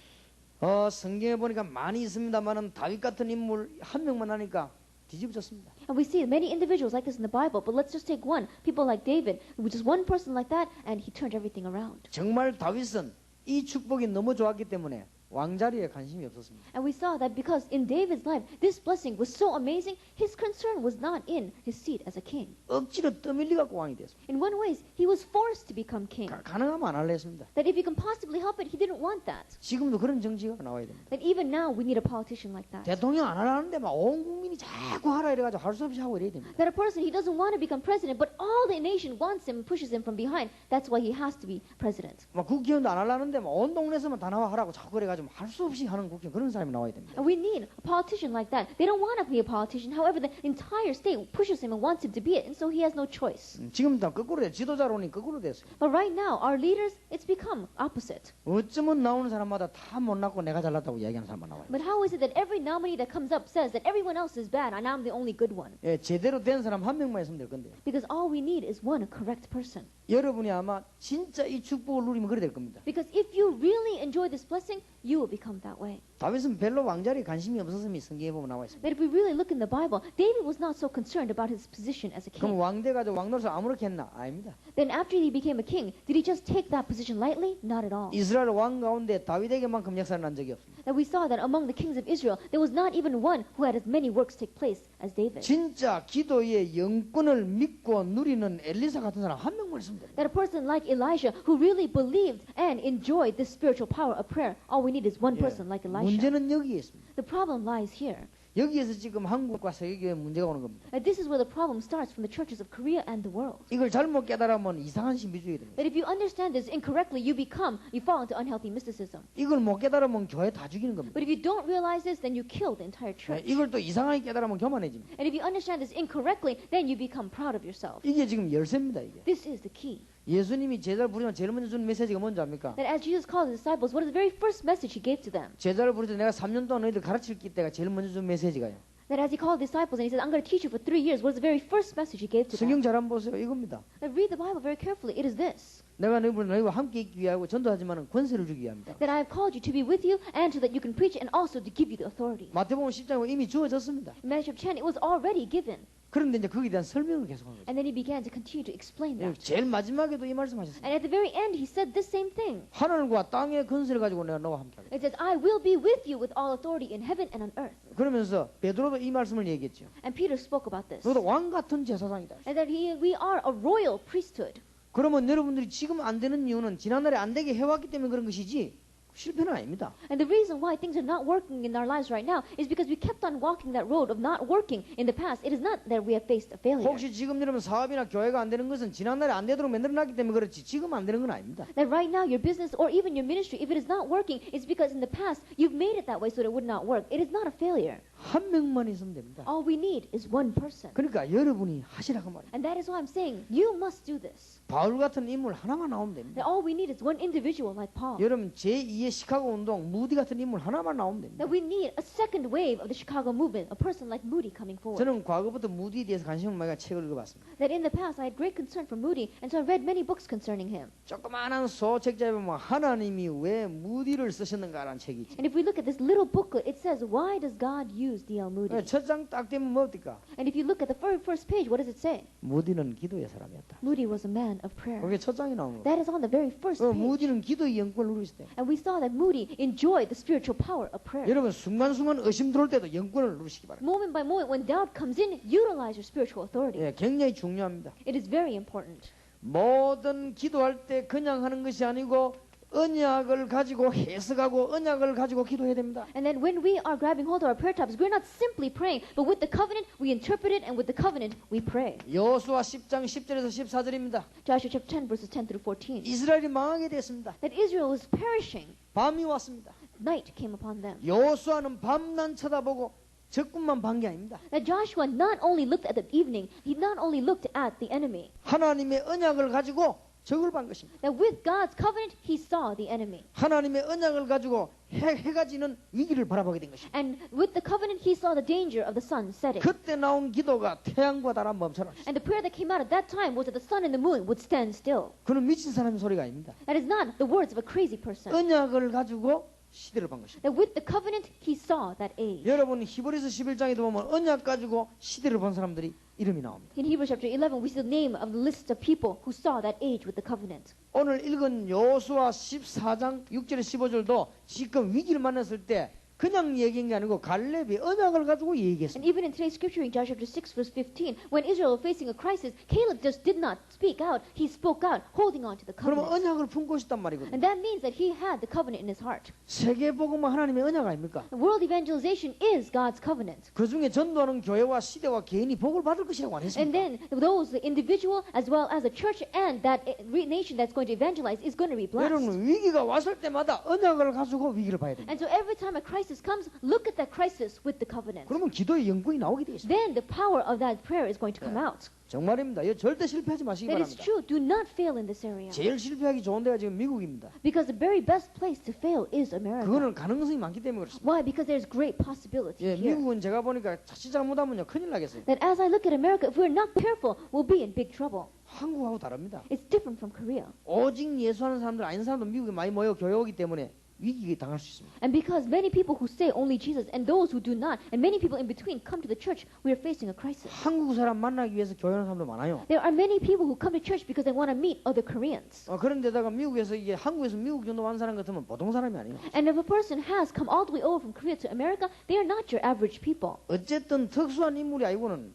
성경에 보니까 많이 있습니다만은 다윗 같은 인물 한 명만 하니까 뒤집어졌습니다. And we see many individuals like this in the Bible, but let's just take one. People like David, who just one person like that, and he turned everything around. 정말 다윗은 이 축복이 너무 좋았기 때문에 왕자리에 관심이 없었습니다. And we saw that because in David's life, this blessing was so amazing, his concern was not in his seat as a king. 억지로 떠밀려 갖고 왕이 됐습니다. In one way, he was forced to become king. 가능하면 안 할래 했습니다. That if he can possibly help it, he didn't want that. 지금도 그런 정치가 나와야 됩니다. That even now, we need a politician like that. 대통령 안 하라는데 막 온 국민이 자꾸 하라 이래가지고 할 수 없이 하고 이래야 됩니다. That a person, he doesn't want to become president, but all the nation wants him and pushes him from behind. That's why he has to be president. 막 국회의원도 안 하려는데 막 온 동네에서만 다 나와 하라고 자꾸 그래가지고 할 수 없이 하는 국회의원 그런 사람이 나와야 됩니다. And we need a politician like that. They don't want to be a politician. However, the entire state pushes him and wants him to be it, and so he has no choice. 지금 다 거꾸로 돼. 지도자론이 거꾸로 됐어요. But right now, our leaders, it's become opposite. 어쩌면 나오는 사람마다 다 못났고 내가 잘났다고 이야기하는 사람만 나와요. But how is it that every nominee that comes up says that everyone else is bad and I'm the only good one? 예, 제대로 된 사람 한 명만 있으면 될 건데요. Because all we need is one correct person. 여러분이 아마 진짜 이 축복을 누리면 그래 될 겁니다. Because if you really enjoy this blessing, you will become that way. 다윗은 별로 왕자리에 관심이 없었음이 성경에 보면 나와 있습니다. That if we really look in the Bible, David was not so concerned about his position as a 그럼 king. 왕 돼가지고 왕노릇을 아무렇게 했나? 아닙니다. Then after he became a king, did he just take that position lightly? Not at all. 이스라엘 왕 가운데 다윗에게만큼 역사를 난 적이 없습니다. That we saw that among the kings of Israel, there was not even one who had as many works take place as David. 진짜 기도의 영권을 믿고 누리는 엘리사 같은 사람 한 명만 있으면 됩니다. That a person like Elijah who really believed and enjoyed this spiritual power of prayer, all we need is one person like Elisha. 문제는 여기에 있습니다. The problem lies here. 여기에서 지금 한국과 세계교회 문제가 오는 겁니다. This is where the problem starts from the churches of Korea and the world. 이걸 잘못 깨달으면 이상한 신비주의 됩니다. That if you understand this incorrectly, you fall into unhealthy mysticism. 이걸 못 깨달으면 교회 다 죽이는 겁니다. But if you don't realize this, then you kill the entire church. 이걸 또 이상하게 깨달으면 교만해집니다. And if you understand this incorrectly, then you become proud of yourself. 이게 지금 열쇠입니다. 이게. This is the key. 예수님이 제자를 부르면 제일 먼저 준 메시지가 뭔지 압니까? That as Jesus called his disciples, what is the very first message he gave to them? 제자를 부를 때 내가 3년 동안 너희들 가르칠 때가 제일 먼저 준 메시지가요. That as he called disciples and he said, I'm going to teach you for 3 years, what is the very first message he gave to them? 성경 잘 한번 보세요. 이겁니다. Now read the Bible very carefully. It is this. 내가 너희와 함께 있기 위하고 전도하지만 권세를 주기 위함이다. That I have called you to be with you and so that you can preach and also to give you the authority. 마태복음 10장에 이미 주어졌습니다. In Matthew chapter 10, it was already given. 그런데 이제 거기에 대한 설명을 계속하는 거죠. And then he began to continue to explain that. 제일 마지막에도 이 말씀하셨습니다. And at the very end, he said this same thing. 하늘과 땅의 권세를 가지고 내가 너와 함께 하겠다. It says, I will be with you with all authority in heaven and on earth. 그러면서 베드로도 이 말씀을 얘기했죠. And Peter spoke about this. 너도 왕 같은 제사장이다. And that we are a royal priesthood. 그러면 여러분들이 지금 안 되는 이유는 지난날에 안 되게 해왔기 때문에 그런 것이지 실패는 아닙니다. And the reason why things are not working in our lives right now is because we kept on walking that road of not working in the past. It is not that we have faced a failure. 혹시 지금 여러분 사업이나 교회가 안 되는 것은 지난날에 안 되도록 만들어놨기 때문에 그렇지 지금 안 되는 건 아닙니다. That right now your business or even your ministry, if it is not working, it's because in the past you've made it that way so that it would not work. It is not a failure. 한 명만 있으면 됩니다. All we need is one person. 그러니까 여러분이 하시라고 말이에요. And that is why I'm saying you must do this. 바울 같은 인물 하나만 나오면 됩니다. That all we need is one individual like Paul. 여러분 제2의 시카고 운동 무디 같은 인물 하나만 나오면 됩니다. That we need a second wave of the Chicago movement, a person like Moody coming forward. 저는 과거부터 무디에 대해서 관심을 많이 책을 읽어봤습니다. That in the past I had great concern for Moody, and so I read many books concerning him. 조그마한 소책자에 보면 하나님이 왜 무디를 쓰셨는가라는 책이 있죠. And if we look at this little booklet, it says, why does God use D.L. Moody? 첫 장 딱 되면 뭡니까? And if you look at the very first page, what does it say? 무디는 기도의 사람이었다. Moody was a man of prayer. 그게 첫 장이 나오는 거예요. That is on the very first page. 무디는 기도의 영권을 누리실 때. And we saw that Moody enjoyed the spiritual power of prayer. 여러분 순간순간 의심 들어올 때도 영권을 누리시기 바랍니다. Moment by moment, when doubt comes in, utilize your spiritual authority. 예, 굉장히 중요합니다. It is very important. 모든 기도할 때 그냥 하는 것이 아니고 언약을 가지고 해석하고 언약을 가지고 기도해야 됩니다. And then when we are grabbing hold of our prayer topics, we're not simply praying, but with the covenant, we interpret it, and with the covenant, we pray. 여호수아 10장 10절에서 14절입니다. Joshua chapter 10, verses 10 through 14. 이스라엘이 망하게 됐습니다. That Israel was perishing. 밤이 왔습니다. Night came upon them. 여호수아는 밤낮 쳐다보고 적군만 본 게 아닙니다. That Joshua not only looked at the evening, he not only looked at the enemy. 하나님의 언약을 가지고 적을 본 것입니다. That with God's covenant, he saw the enemy. 하나님의 언약을 가지고 해가 지는 위기를 바라보게 된 것입니다. And with the covenant, he saw the danger of the sun setting. 그때 나온 기도가 태양과 달아 멈춰라. And the prayer that came out at that time was that the sun and the moon would stand still. 그는 미친 사람의 소리가 아닙니다. That is not the words of a crazy person. 언약을 가지고 시대를 본 것입니다. That with the covenant, he saw that age. 여러분 히브리서 11장에도 보면 언약 가지고 시대를 본 사람들이 이름이 나옵니다. In Hebrews chapter 11, we see the name of the list of people who saw that age with the covenant. 오늘 읽은 여호수아 14장 6절 15절도 지금 위기를 만났을 때 그냥 얘기한 게 아니고 갈렙이 언약을 가지고 And 얘기했습니다. even in today's scripture in Joshua chapter 6 verse 15, when Israel was facing a crisis, Caleb just did not speak out. He spoke out, holding on to the 그러면 covenant. 언약을 품고 있단 말이거든요. And that means that he had the covenant in his heart. 세계복음은 하나님의 언약 아닙니까? World evangelization is God's covenant. 그 중에 전도하는 교회와 시대와 개인이 복을 받을 것이라고 안 And 했습니까? then those, the individual as well as the church and that nation that's going to evangelize is going to be blessed. 여러분 위기가 왔을 때마다 언약을 가지고 위기를 봐야 됩니다. And so every time a crisis comes, look at that crisis with the covenant. 그러면 기도의 영광이 나오게 되어 있습니다. Then the power of that prayer is going to come out. 정말입니다. 이거 절대 실패하지 마시기 That is 바랍니다. true. Do not fail in this area. 제일 실패하기 좋은 데가 지금 미국입니다. Because the very best place to fail is America. 그거는 가능성이 많기 때문에 그렇습니다. Why? Because there's great possibility 예, here. 미국은 제가 보니까 자칫 잘못하면요 큰일 나겠어요. That as I look at America, if we're not careful, we'll be in big trouble. 한국하고 다릅니다. It's different from Korea. 오직 예수하는 사람들 아닌 사람도 미국에 많이 모여 교회 오기 때문에 위기에 당할 수 있습니다. And because many people who say only Jesus and those who do not, and many people in between come to the church, we are facing a crisis. 한국 사람 만나기 위해서 교회 오는 사람도 많아요. There are many people who come to church because they want to meet other Koreans. 그런데다가 미국에서 이게 한국에서 미국 정도 온 사람 같으면 보통 사람이 아니에요. And if a person has come all the way over from Korea to America, they are not your average people. 어쨌든 특수한 인물이 아니고는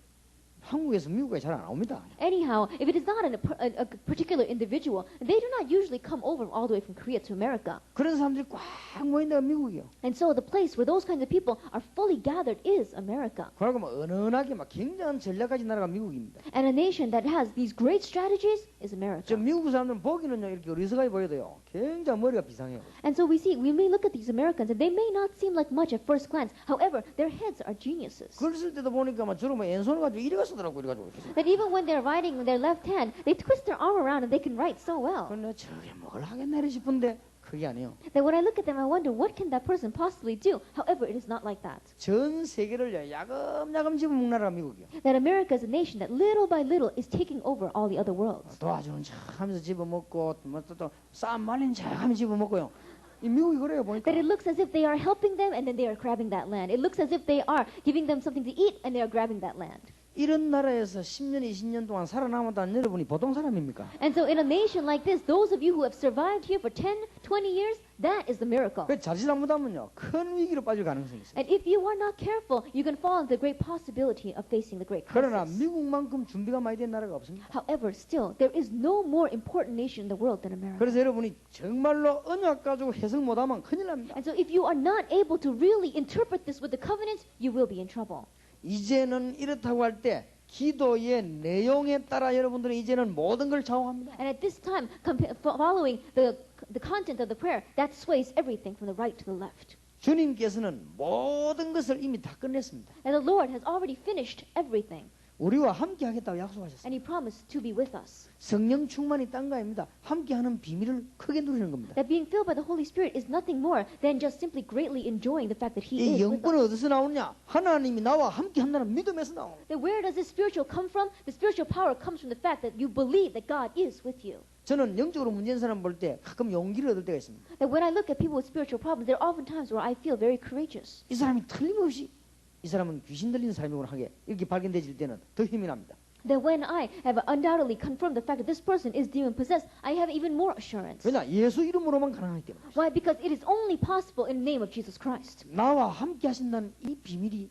한국에서 미국에 잘 안 옵니다. Anyhow, if it is not a particular individual, they do not usually come over all the way from Korea to America. 그런 사람들이 꽉 모인다가 미국이요. And so the place where those kinds of people are fully gathered is America. 그러고 막 은은하게 막 굉장한 전략 가진 나라가 미국입니다. And a nation that has these great strategies is 저 America. 미국 사람들은 보기는요 이렇게 어리석하게 보여도요 굉장히 머리가 비상해요. And so we see, we may look at these Americans and they may not seem like much at first glance. However, their heads are geniuses. 그랬을 때도 보니까 막 주로 뭐 왼손을 가지고 이래 가서도 하더라고 이래가지고. That even when they're writing with their left hand, they twist their arm around and they can write so well. 그런데 저게 뭘 하겠나 싶은데 그게 아니에요. That when I look at them, I wonder what can that person possibly do. However, it is not like that. 전 세계를 야금야금 집어먹는 나라가 미국이요. That America is a nation that little by little is taking over all the other worlds. 도와주는 척 하면서 집어먹고 뭐또쌈 말린 척 하면서 집어먹고요. 이 미국이 그래요 보니까. That it looks as if they are helping them and then they are grabbing that land. It looks as if they are giving them something to eat and they are grabbing that land. 이런 나라에서 10년, 20년 동안 살아남았다는 여러분이 보통 사람입니까? And so in a nation like this, those of you who have survived here for 10, 20 years, that is the miracle. 그 자칫 잘못하면요 큰 위기로 빠질 가능성이 있어요. And if you are not careful, you can fall into the great possibility of facing the great 그러나 crisis. 미국만큼 준비가 많이 된 나라가 없습니다. However, still, there is no more important nation in the world than America. 그래서 여러분이 정말로 언약 가지고 해석 못하면 큰일 납니다. And so if you are not able to really interpret this with the covenants, you will be in trouble. 이제는 이렇다고 할 때 기도의 내용에 따라 여러분들은 이제는 모든 걸 좌우합니다. And at this time, following the content of the prayer, that sways everything from the right to the left. 주님께서는 모든 것을 이미 다 끝냈습니다. And the Lord has already finished everything. 우리와 함께 하겠다고 약속하셨습니다. And He promised to be with us. 성령 충만이 딴 거입니다. 함께하는 비밀을 크게 누리는 겁니다. That being filled by the Holy Spirit is nothing more than just simply greatly enjoying the fact that He 이 is with 영권은 us. 어디서 나오느냐? 하나님이 나와 함께 한다는 믿음에서 나옵니다. That where does this spiritual come from? The spiritual power comes from the fact that you believe that God is with you. 저는 영적으로 문제인 사람 볼 때 가끔 용기를 얻을 때가 있습니다. That when I look at people with spiritual problems, there are often times where I feel very courageous. 이 사람이 틀림없이 이 사람은 귀신 들리는 사람이구나 하게 이렇게 발견되질 때는 더 힘이 납니다. That when I have undoubtedly confirmed the fact that this person is demon possessed, I have even more assurance. 왜냐? 예수 이름으로만 가능하기 때문에. Why? Because it is only possible in the name of Jesus Christ. 나와 함께 하신다는 이 비밀이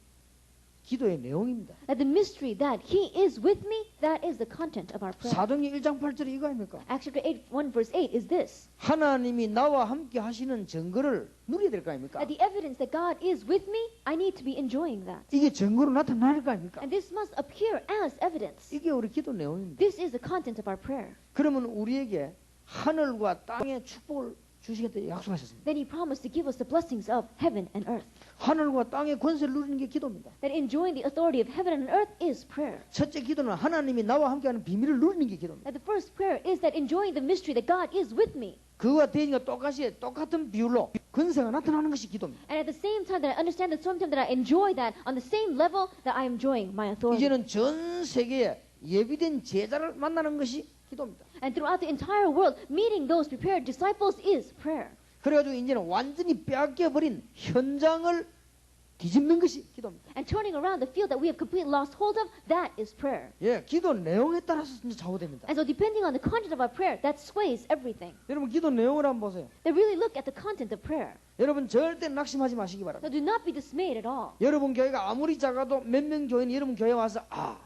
기도의 내용입니다. That the mystery that He is with me, that is the content of our prayer. 사도행전 1장 8절이 이거 아닙니까? Acts chapter 8, 1 verse 8 is this. 하나님이 나와 함께 하시는 증거를 누려야 될 거 아닙니까? That the evidence that God is with me, I need to be enjoying that. 이게 증거로 나타날 거 아닙니까? And this must appear as evidence. 이게 우리 기도 내용입니다. This is the content of our prayer. 그러면 우리에게 하늘과 땅의 축복을 주시겠다 약속하셨습니다. Then He promised to give us the blessings of heaven and earth. 하늘과 땅의 권세를 누리는 게 기도입니다. That enjoying the authority of heaven and earth is prayer. 첫째 기도는 하나님이 나와 함께하는 비밀을 누리는 게 기도입니다. That the first prayer is that enjoying the mystery that God is with me. 그와 대인과 똑같은 비율로 권세가 나타나는 것이 기도입니다. And at the same time that I understand the same time that I enjoy that on the same level that I am enjoying my authority. 이제는 전 세계에 예비된 제자를 만나는 것이 기도입니다. And throughout the entire world, meeting those prepared disciples is prayer. 그래가지고 이제는 완전히 빼앗겨버린 현장을 뒤집는 것이 기도입니다. And turning around the field that we have completely lost hold of, that is prayer. 예, 기도 내용에 따라서 이제 좌우됩니다. And so depending on the content of our prayer, that sways everything. 여러분 기도 내용을 한번 보세요. They really look at the content of prayer. 여러분 절대 낙심하지 마시기 Now 바랍니다. do not be dismayed at all. 여러분 교회가 아무리 작아도 몇 명 교인이 여러분 교회에 와서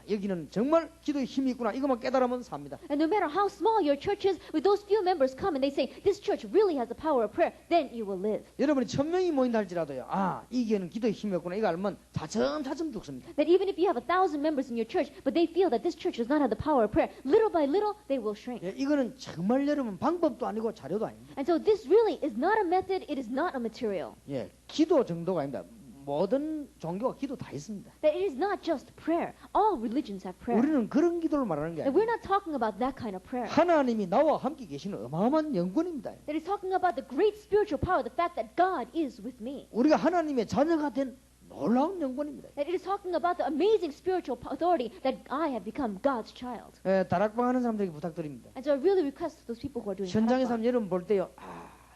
여기는 정말 기도에 힘이 있구나 이것만 깨달으면 삽니다. And no matter how small your church is, with those few members come and they say, this church really has the power of prayer, then you will live. 여러분이 1000명이 모인다 할지라도요. 이 교회는 기도에 힘이 없구나 이거 알면 차츰차츰 죽습니다. That even if you have 1,000 members in your church, but they feel that this church does not have the power of prayer, little by little, they will shrink. 예, 이거는 정말 여러분 방법도 아니고 자료도 아닙니다. And so this really is not a method, it is not a material. 예, 기도 정도가 아닙니다. 모든 종교가 기도 다 있습니다. That it is not just prayer. All religions have prayer. 우리는 그런 기도를 말하는 게 That we're 아니에요. not talking about that kind of prayer. 하나님이 나와 함께 계시는 어마어마한 영권입니다. That is talking about the great spiritual power, the fact that God is with me. 우리가 하나님의 자녀가 된 놀라운 영권입니다. That it is talking about the amazing spiritual authority that I have become God's child. 예, 다락방 하는 사람들에게 부탁드립니다. And so I really request those people who are doing 현장에서 다락방, 여러분 볼 때요.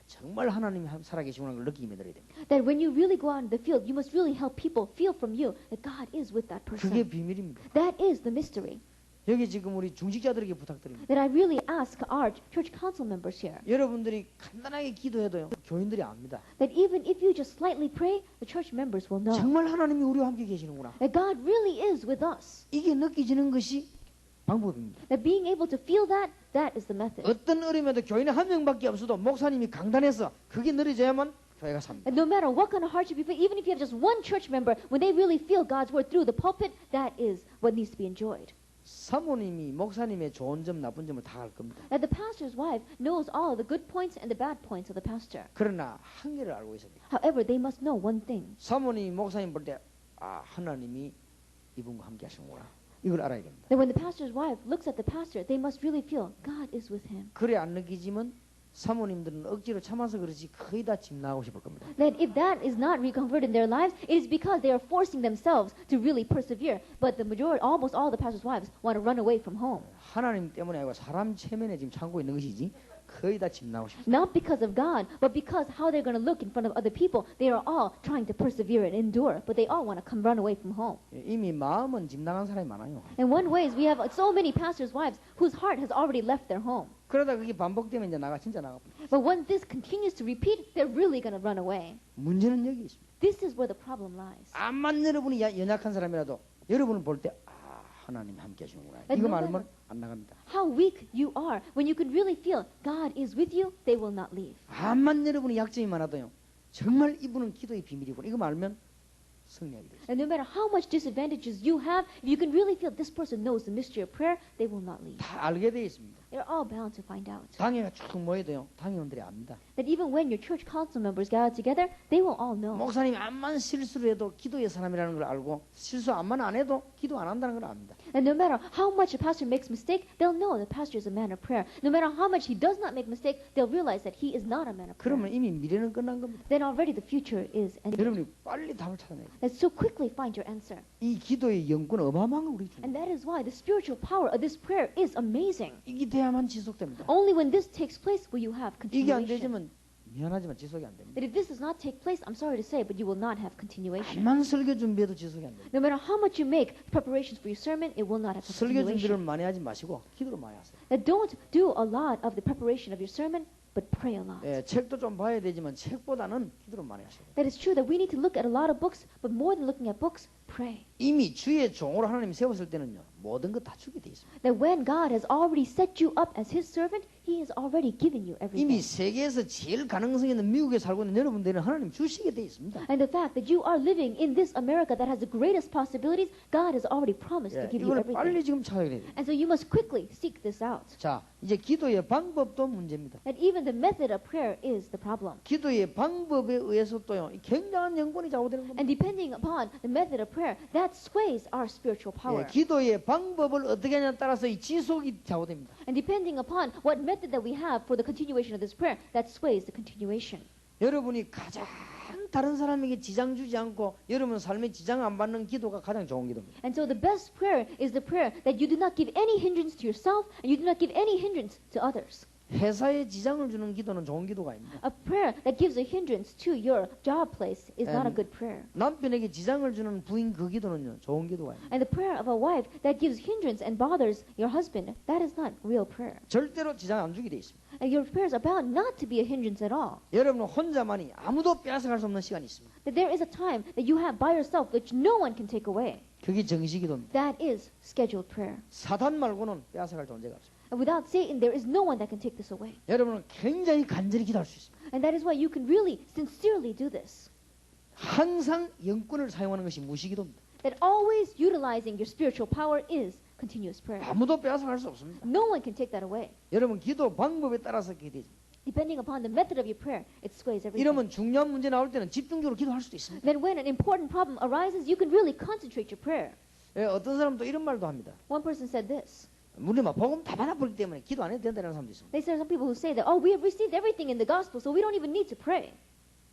정말 하나님이 살아계시구나 걸 느끼게 들어야 됩니다. that when you really go out in the field, you must really help people feel from you that God is with that 그게 person. 비밀입니다. That is the mystery. 여기 지금 우리 중직자들에게 부탁드립니다. That I really ask our church council members here. 여러분들이 간단하게 기도해도요. 교인들이 압니다. That even if you just slightly pray, the church members will know. 정말 하나님이 우리와 함께 계시는구나. That God really is with us. 이게 느껴지는 것이 방법입니다. That being able to feel that, that is the method. 어떤 어려움에도 교인이 한 명밖에 없어도 목사님이 강단해서 그게 느려져야만 교회가 삽니다. And no matter what kind of hardship you face, even if you have just one church member, when they really feel God's word through the pulpit, that is what needs to be enjoyed. 사모님이 목사님의 좋은 점 나쁜 점을 다 알 겁니다. That the pastor's wife knows all the good points and the bad points of the pastor. 그러나 한계를 알고 있습니다. However, they must know one thing. 사모님이 목사님 볼 때 하나님이 이분과 함께 하시는구나. 이걸 알아야 됩니다. That when the pastor's wife looks at the pastor, they must really feel God is with him. 그래 안 느끼지만 사모님들은 억지로 참아서 그렇지 거의 다 집 나가고 싶을 겁니다. That if that is not reconverted in their lives, it is because they are forcing themselves to really persevere. But the majority, almost all the pastor's wives, want to run away from home. 하나님 때문에 아니고 사람 체면에 지금 참고 있는 것이지 거의 다 집 나가고 싶습니다. Not because of God, but because how they're going to look in front of other people. They are all trying to persevere and endure, but they all want to come run away from home. 이미 마음은 집 나간 사람이 많아요. In one ways, we have so many pastors' wives whose heart has already left their home. 그러다 그게 반복되면 이제 진짜 나갑니다. But when this continues to repeat, they're really going to run away. 문제는 여기 있습니다. This is where the problem lies. 암만 여러분이 연약한 사람이라도 여러분을 볼 때 하나님이 함께 하시는구나. 이거 말면 안 나갑니다. How weak you are, when you can really feel God is with you, they will not leave. 암만 여러분이 약점이 많아도요. 정말 이분은 기도의 비밀이구나. 이거 말면 승리하게 됩니다. And no matter how much disadvantages you have, if you can really feel this person knows the mystery of prayer, they will not leave. 다 알게 돼 있습니다. They're all bound to find out. 당회가 쭉 모여도요. 당회원들이 압니다. That even when your church council members gather together, they will all know. 목사님이 암만 실수를 해도 기도의 사람이라는 걸 알고 실수 암만 안 해도 기도 안 한다는 걸 압니다. And no matter how much a pastor makes mistake, they'll know the pastor is a man of prayer. No matter how much he does not make mistake, they'll realize that he is not a man of prayer. 그러면 이미 미래는 끝난 겁니다. Then already the future is ended. 여러분이 빨리 답을 찾아내야 돼요. Let's so quickly find your answer. 이 기도의 영권 어마어마한 거 우리 And 중. that is why the spiritual power of this prayer is amazing. 이게 돼야만 지속됩니다. Only when this takes place will you have 이게 안 continuation. 되지만 미안하지만 지속이 안 됩니다. That if this does not take place, I'm sorry to say, but you will not have continuation. 암만 설교 준비해도 지속이 안 됩니다. No matter how much you make preparations for your sermon, it will not have 설교 준비를 continuation. 많이 하지 마시고 기도를 많이 하세요. That don't do a lot of the preparation of your sermon, but pray a lot. 예, 책도 좀 봐야 되지만 책보다는 기도를 많이 하셔야 돼요. That it's true that we need to look at a lot of books, but more than looking at books, pray. 이미 주의 종으로 하나님 세웠을 때는요. 모든 것 다 주게 돼 있습니다. That when God has already set you up as His servant, He has already given you 이미 everything. 세계에서 제일 가능성 있는 미국에 살고 있는 여러분들은 하나님 주시게 돼 있습니다. And the fact that you are living in this America that has the greatest possibilities, God has already promised to 예, give you 이걸 everything. 빨리 지금 찾아야 돼요. And so you must quickly seek this out. 자, 이제 기도의 방법도 문제입니다. That even the method of prayer is the problem. 기도의 방법에 의해서 또요. 굉장한 영권이 좌우되는 겁니다. And depending upon the method of prayer, that sways our spiritual power. 예, 기도의 방법을 어떻게 하냐에 따라서 이 지속이 좌우됩니다. And depending upon what method that we have for the continuation of this prayer, that sways the continuation. 여러분이 가장 다른 사람에게 지장 주지 않고 여러분 삶에 지장 안 받는 기도가 가장 좋은 기도입니다. And so the best prayer is the prayer that you do not give any hindrance to yourself and you do not give any hindrance to others. 회사에 지장을 주는 기도는 좋은 기도가 아닙니다. A prayer that gives a hindrance to your job place is not a good prayer. 남편에게 지장을 주는 부인 그 기도는요. 좋은 기도가 아닙니다. And the prayer of a wife that gives hindrance and bothers your husband, that is not real prayer. 절대로 지장 안 주게 돼 있습니다. And your prayers are bound not to be a hindrance at all. 여러분은 혼자만이 아무도 빼앗아갈 수 없는 시간이 있습니다. That there is a time that you have by yourself which no one can take away. 그게 정시기도입니다. That is scheduled prayer. 사단 말고는 빼앗아갈 존재가 없습니다. And without Satan, there is no one that can take this away. 여러분은 굉장히 간절히 기도할 수 있습니다. And that is why you can really sincerely do this. 항상 영권을 사용하는 것이 무시기도입니다. That always utilizing your spiritual power is continuous prayer. 아무도 빼앗아갈 수 없습니다. No one can take that away. 여러분 기도 방법에 따라서 그게 되죠. Depending upon the method of your prayer, it sways everything. 이러면 중요한 문제 나올 때는 집중적으로 기도할 수도 있습니다. Then when an important problem arises, you can really concentrate your prayer. 예, 어떤 사람도 이런 말도 합니다. One person said this. 우리 막 복음 다 받아버리기 때문에 기도 안 해도 된다는 사람도 있습니다. They said some people who say that, oh, we have received everything in the gospel, so we don't even need to pray.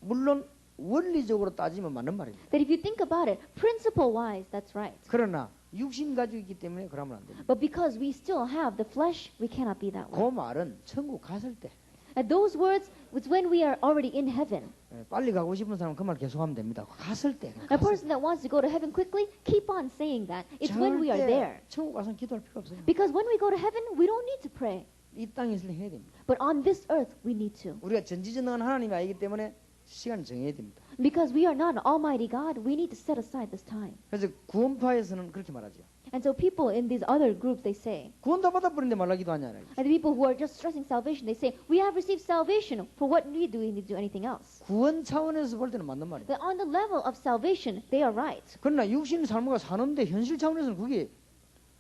물론 원리적으로 따지면 맞는 말입니다. That if you think about it, principle-wise, that's right. 그러나 육신 가지고 있기 때문에 그러면 안 됩니다. But because we still have the flesh, we cannot be that way. 그 말은 천국 갔을 때 And those words, it's when we are already in heaven. 예, 빨리 가고 싶은 사람은 그 말 계속하면 됩니다. 갔을 때. A person that wants to go to heaven quickly, keep on saying that. It's when we are there. 천국 가서는 기도할 필요 없어요. Because when we go to heaven, we don't need to pray. 이 땅에 있을 때 해야 됩니다. But on this earth, we need to. 우리가 전지전능한 하나님이 아니기 때문에 시간을 정해야 됩니다. Because we are not an almighty God, we need to set aside this time. 그래서 구원파에서는 그렇게 말하죠. And so people in these other groups, they say, 구원 다 받아버린데 말라 기도하냐. and the people who are just stressing salvation, they say, we have received salvation. For what need do we need to do anything else? 구원 차원에서 볼 때는 맞는 말이에요. That on the level of salvation, they are right. 그러나 육신 삶과 사는데 현실 차원에서는 그게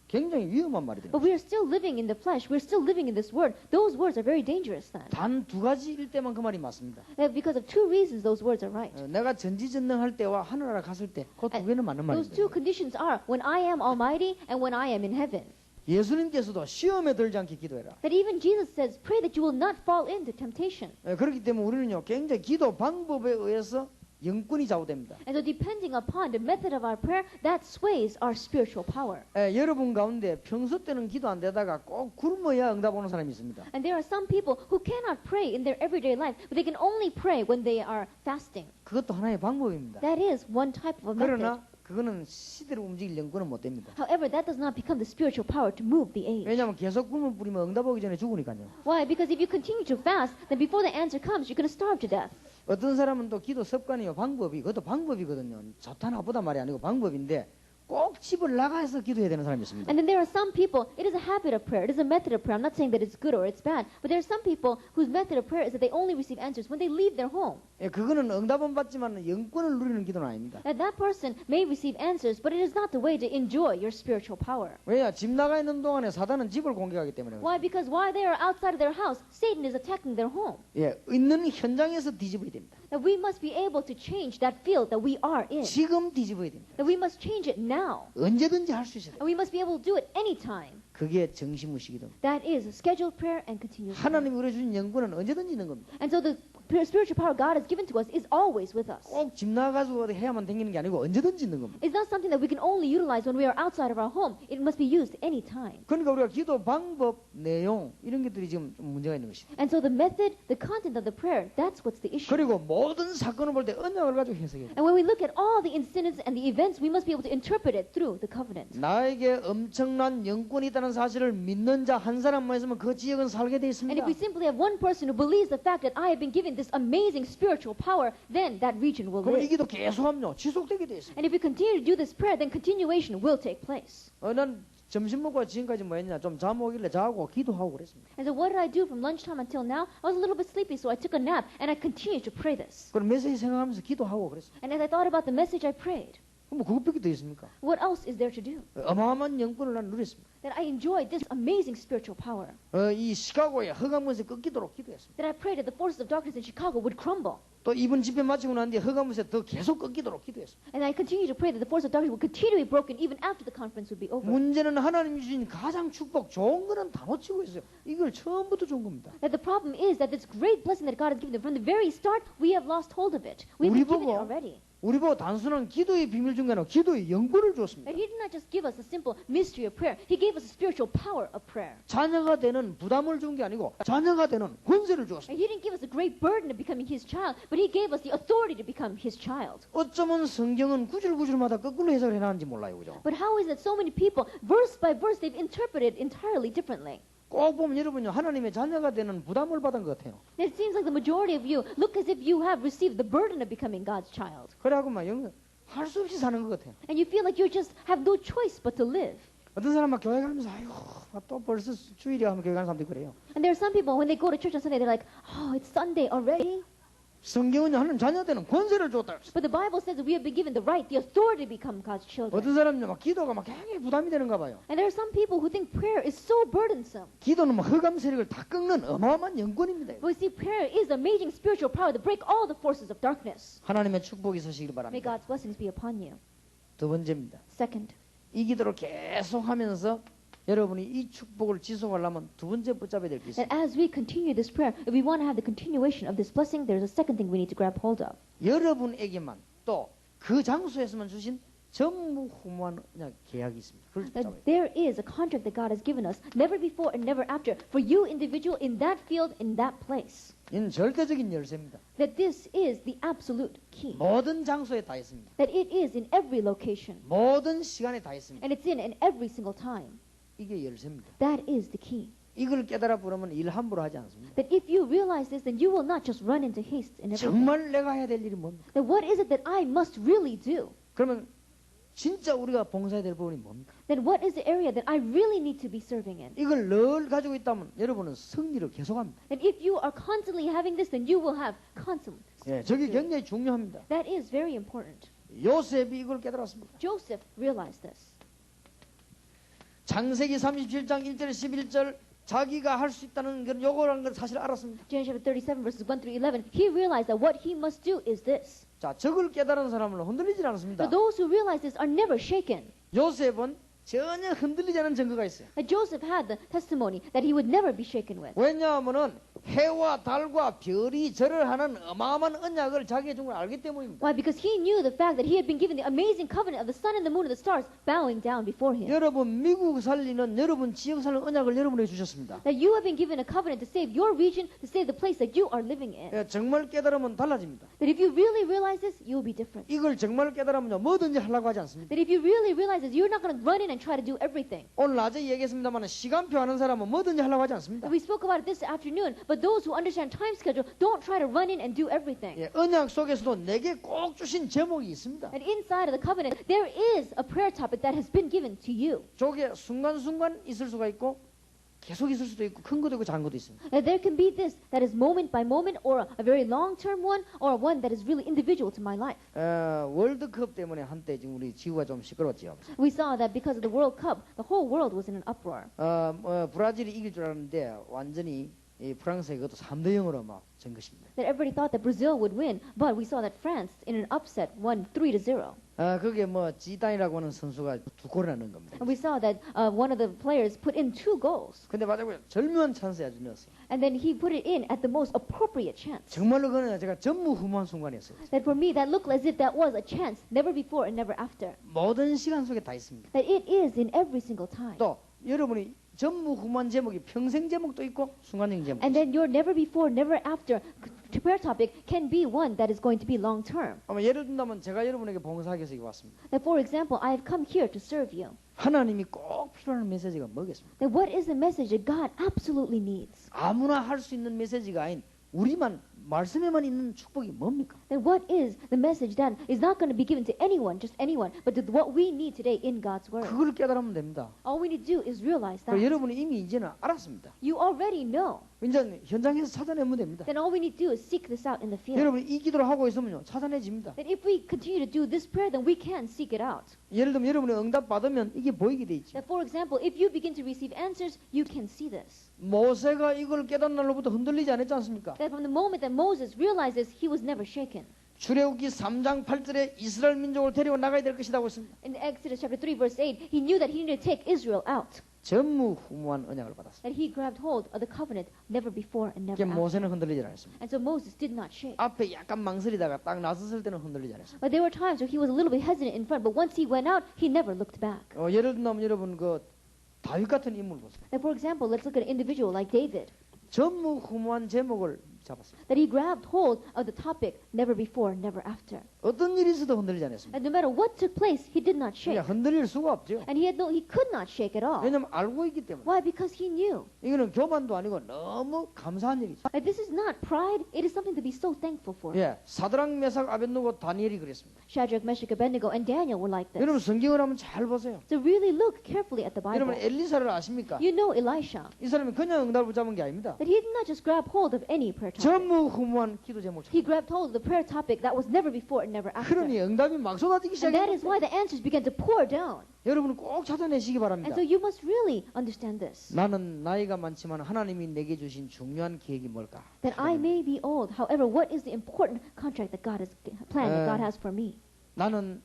굉장히 위험한 말이 But 됩니다. we are still living in the flesh. We're still living in this world. Those words are very dangerous then. 단 두 가지일 때만 그 말이 맞습니다. Because of two reasons, those words are right. 내가 전지전능할 때와 하늘나라 갔을 때 그 두 개는 맞는 Those two 말입니다. conditions are when I am almighty and when I am in heaven. 예수님께서도 시험에 들지 않게 기도해라. That even Jesus says, pray that you will not fall into temptation. 그렇기 때문에 우리는요 굉장히 기도 방법에 의해서 영권이 좌우됩니다. And so depending upon the method of our prayer, that sways our spiritual power. 여러분 가운데 평소 때는 기도 안 되다가 꼭 굶어야 응답 오는 사람이 있습니다. And there are some people who cannot pray in their everyday life, but they can only pray when they are fasting. 그것도 하나의 방법입니다. That is one type of a method. 그러나 그거는 시대를 움직일 영권은 못 됩니다. However, that does not become the spiritual power to move the age. 왜냐하면 계속 굶을 뿌리면 응답 오기 전에 죽으니까요. Why? Because if you continue to fast, then before the answer comes, you're going to starve to death. 어떤 사람은 또 기도 습관이요 방법이 그것도 방법이거든요. 좋다 나쁘다 말이 아니고 방법인데 꼭 집을 나가서 기도해야 되는 사람이 있습니다. And then there are some people, it is a habit of prayer, it is a method of prayer. I'm not saying that it's good or it's bad, but there are some people whose method of prayer is that they only receive answers when they leave their home. 그거는 응답은 받지만 영권을 누리는 기도는 아닙니다. That that person may receive answers, but it is not the way to enjoy your spiritual power. 왜냐 집 나가 있는 동안에 사단은 집을 공격하기 때문에. Why? Because while they are outside of their house, Satan is attacking their home. 있는 현장에서 뒤집어야 됩니다. That we must be able to change that field that we are in. 지금 뒤집어야 됩니다. That we must change it now. 언제든지 할 수 있어야 돼요. And we must be able to do it anytime. 그게 정시무식이든. That is scheduled prayer and continuous prayer. 하나님이 우리 주신 영권은 언제든지 있는 겁니다. And so the spiritual power God has given to us is always with us. 꼭 집 나가서 해야만 되는 게 아니고 언제든지 있는 겁니다. It's not something that we can only utilize when we are outside of our home. It must be used anytime. 그러니까 우리가 기도 방법, 내용 이런 것들이 지금 좀 문제가 있는 것이죠. And so the method, the content of the prayer, that's what's the issue. 그리고 모든 사건을 볼 때 언약을 가지고 해석해야 돼요. And when we look at all the incidents and the events, we must be able to interpret it through the covenant. 나에게 엄청난 영권이 있다는 사실을 믿는 자 한 사람만 있으면 그 지역은 살게 돼 And 있습니다. if we simply have one person who believes the fact that I have been given this amazing spiritual power, then that region will 그럼 이 live. 기도 계속하면요 지속되게 돼 있습니다. And if we continue to do this prayer, then continuation will take place. 난 점심 먹고 지금까지 뭐 했냐 좀 잠 오길래 자고 기도하고 그랬습니다. And so what did I do from lunchtime until now? I was a little bit sleepy, so I took a nap and I continued to pray this. 그럼 메시지 생각하면서 기도하고 그랬습니다. And as I thought about the message, I prayed. 그럼 뭐 그것밖에 더 있습니까? What else is there to do? 어마어마한 영권을 난 누렸습니다. That I enjoyed this amazing spiritual power. 이 시카고의 흑암문세 꺾이도록 기도했습니다. That I prayed that the forces of darkness in Chicago would crumble. 또 이번 집회 마치고 난 뒤에 흑암문세 더 계속 꺾이도록 기도했습니다. And I continue to pray that the forces of darkness will continue to be broken even after the conference would be over. 문제는 하나님이 주신 가장 축복 좋은 거는 다 놓치고 있어요. 이걸 처음부터 준 겁니다. That the problem is that this great blessing that God has given them from the very start, we have lost hold of it. We've been given it already. 우리 보고 단순한 기도의 비밀 중에 하나 기도의 영권을 줬습니다. That He did not just give us a simple mystery of prayer. He gave us a spiritual power of prayer. 자녀가 되는 부담을 준 게 아니고 자녀가 되는 권세를 주었습니다. And He didn't give us a great burden of becoming His child, but He gave us the authority to become His child. 어쩌면 성경은 구절구절마다 거꾸로 해석을 해놨는지 몰라요. 그죠? But how is it so many people, verse by verse, they've interpreted entirely differently? 꼭 보면 여러분요 하나님의 자녀가 되는 부담을 받은 것 같아요. And it seems like the majority of you look as if you have received the burden of becoming God's child. 그래갖고 막 할 수 없이 사는 것 같아요. And you feel like you just have no choice but to live. 어떤 사람 막 교회 가면서 아이고 또 벌써 주일이야 하면 교회 가는 사람도 그래요. And there are some people, when they go to church on Sunday, they're like, oh, it's Sunday already? 성경은 하나님 자녀 되는 권세를 줬다. But the Bible says that we have been given the right, the authority to become God's children. 어떤 사람은요 막 기도가 막 굉장히 부담이 되는가 봐요. And there are some people who think prayer is so burdensome. 기도는 막 흑암 세력을 다 꺾는 어마어마한 영권입니다. But we see prayer is amazing spiritual power to break all the forces of darkness. 하나님의 축복이 있으시길 May 바랍니다. God's blessings be upon you. 두 번째입니다. Second, 이 기도를 계속하면서 여러분이 이 축복을 지속하려면 두 번째 붙잡아야 될 게 that 있습니다. as we continue this prayer, if we want to have the continuation of this blessing, there's a second thing we need to grab hold of. 여러분에게만 또 그 장소에서만 주신 전무후무한 그냥 계약이 있습니다. 그걸 붙잡아야 돼요. That there is a contract that God has given us, never before and never after, for you individual in that field, in that place. 이는 절대적인 열쇠입니다. That this is the absolute key. 모든 장소에 다 있습니다. That it is in every location. 모든 시간에 다 있습니다. And it's in every single time. 이게 열쇠입니다. That is the key. 이걸 깨달아 보려면 일 함부로 하지 않습니다. That if you realize this, then you will not just run into haste in everything. 정말 내가 해야 될 일이 뭡니까? That what is it that I must really do? 그러면 진짜 우리가 봉사해야 될 부분이 뭡니까? Then what is the area that I really need to be serving in? 이걸 늘 가지고 있다면 여러분은 승리를 계속합니다. That if you are constantly having this, then you will have constant. 예, 저게 굉장히 중요합니다. That is very important. 요셉이 이걸 깨달았습니다. Joseph realized this. 창세기 37장 1절 11절 자기가 할 수 있다는 그런 요구라는 걸 사실 알았습니다. Genesis chapter 37 verses 1 through 11, he realized that what he must do is this. 자, 적을 깨달은 사람은 흔들리지 않습니다. So those who realize this are never shaken. 요셉은 전혀 흔들리지 않은 증거가 있어요. That Joseph had the testimony that he would never be shaken with. 왜냐하면은 해와 달과 별이 절을 하는 어마어마한 언약을 자기의 준 걸 알기 때문입니다. Why? Because he knew the fact that he had been given the amazing covenant of the sun and the moon and the stars bowing down before him. 여러분 미국 살리는 여러분 지역 살리는 언약을 여러분에게 주셨습니다. That you have been given a covenant to save your region, to save the place that you are living in. 예, 정말 깨달으면 달라집니다. That if you really realize this, you will be different. 이걸 정말 깨달으면요 뭐든지 하려고 하지 않습니다. That if you really realize this, you're not going to run in and try to do everything. 오늘 낮에 얘기했습니다만 시간표 아는 사람은 뭐든지 하려고 하지 않습니다. We spoke about it this afternoon, but those who understand time schedule don't try to run in and do everything. 예, 언약 속에서도 내게 꼭 주신 제목이 있습니다. And inside of the covenant, there is a prayer topic that has been given to you. 저게 순간순간 있을 수가 있고 계속 있을 수도 있고 큰 것도 있고 작은 것도 있습니다. And there can be this that is moment by moment, or a very long-term one, or one that is really individual to my life. 월드컵 때문에 한때 지금 우리 지구가 좀 시끄러웠죠. We saw that because of the World Cup, the whole world was in an uproar. 브라질이 이길 줄 알았는데 완전히 이 프랑스에 그것도 3대 0으로 막 진 것입니다. That everybody thought that Brazil would win, but we saw that France, in an upset, won 3-0. 그게 뭐 지단이라고 하는 선수가 2골을 넣은 겁니다. And we saw that one of the players put in 2 goals. 근데 맞아요. 절묘한 찬스에 아주 넣었어요. And then he put it in at the most appropriate chance. 정말로 그는 제가 전무후무한 순간이었어요. That for me, that looked as if that was a chance, never before and never after. 모든 시간 속에 다 있습니다. That it is in every single time. 또 여러분이 전무후무한 제목이 평생 제목도 있고 순간적인 제목도 And 있어요. then your never before, never after prayer topic can be one that is going to be long term. 예를 든다면 제가 여러분에게 봉사하기 위해서 여기 왔습니다. That for example, I have come here to serve you. 하나님이 꼭 필요한 메시지가 뭐겠습니까? That what is the message that God absolutely needs? 아무나 할 수 있는 메시지가 아닌 우리만 말씀에만 있는 축복이 뭡니까? Then what is the message that is not going to be given to anyone, just anyone, but to what we need today in God's Word? 그걸 깨달으면 됩니다. All we need to do is realize that. 여러분이 이미 이제는 알았습니다. You already know. 이제 현장에서 찾아내면 됩니다. Then all we need to do is seek this out in the field. 여러분이 이 기도를 하고 있으면요 찾아내집니다. That if we continue to do this prayer, then we can seek it out. 예를 들면 여러분이 응답 받으면 이게 보이게 돼 있죠. That for example, if you begin to receive answers, you can see this. 모세가 이걸 깨닫는 날로부터 흔들리지 않았지 않습니까? That from the moment that Moses realizes, he was never shaken. 출애굽기 3장 8절에 이스라엘 민족을 데리고 나가야 될 것이라고 했습니다. In Exodus chapter 3 verse 8, he knew that he needed to take Israel out. 전무후무한 언약을 받았습니다. That he grabbed hold of the covenant never before and never 이게 after. 모세는 흔들리지 않았습니다. And so Moses did not shake. 앞에 약간 망설이다가 딱 나섰을 때는 흔들리지 않았습니다. But there were times where he was a little bit hesitant in front, but once he went out, he never looked back. 예를 들면 여러분 그 다윗 같은 인물 보세요. And for example, let's look at an individual like David. 전무후무한 제목을 잡았습니다. That he grabbed hold of the topic never before, never after. 어떤 일이 있어도 흔들리지 않았습니다. And no matter what took place, he did not shake. 그냥 흔들릴 수가 없죠. And he could not shake at all. 왜냐하면 알고 있기 때문에. Why? Because he knew. 이거는 교만도 아니고 너무 감사한 일이죠. That this is not pride, it is something to be so thankful for. 예, 사드락 메삭 아벳느고 다니엘이 그랬습니다. Shadrach, Meshach, Abednego, and Daniel were like this. 여러분 성경을 한번 잘 보세요. So really look carefully at the Bible. 여러분 엘리사를 아십니까? You know Elisha. 이 사람이 그냥 응답을 잡은 게 아닙니다. That he did not just grab hold of any prayer topic. 전무후무한 기도 제목. He grabbed hold of the prayer topic that was never before and never after. 그러니 응답이 막 쏟아지기 And that is 시작합니다. why the answers began to pour down. 여러분은 꼭 찾아내시기 바랍니다. And so you must really understand this. 나는 나이가 많지만 하나님이 내게 주신 중요한 계획이 뭘까? That I may be old, however, what is the important contract that God has planned, that God has for me? 나는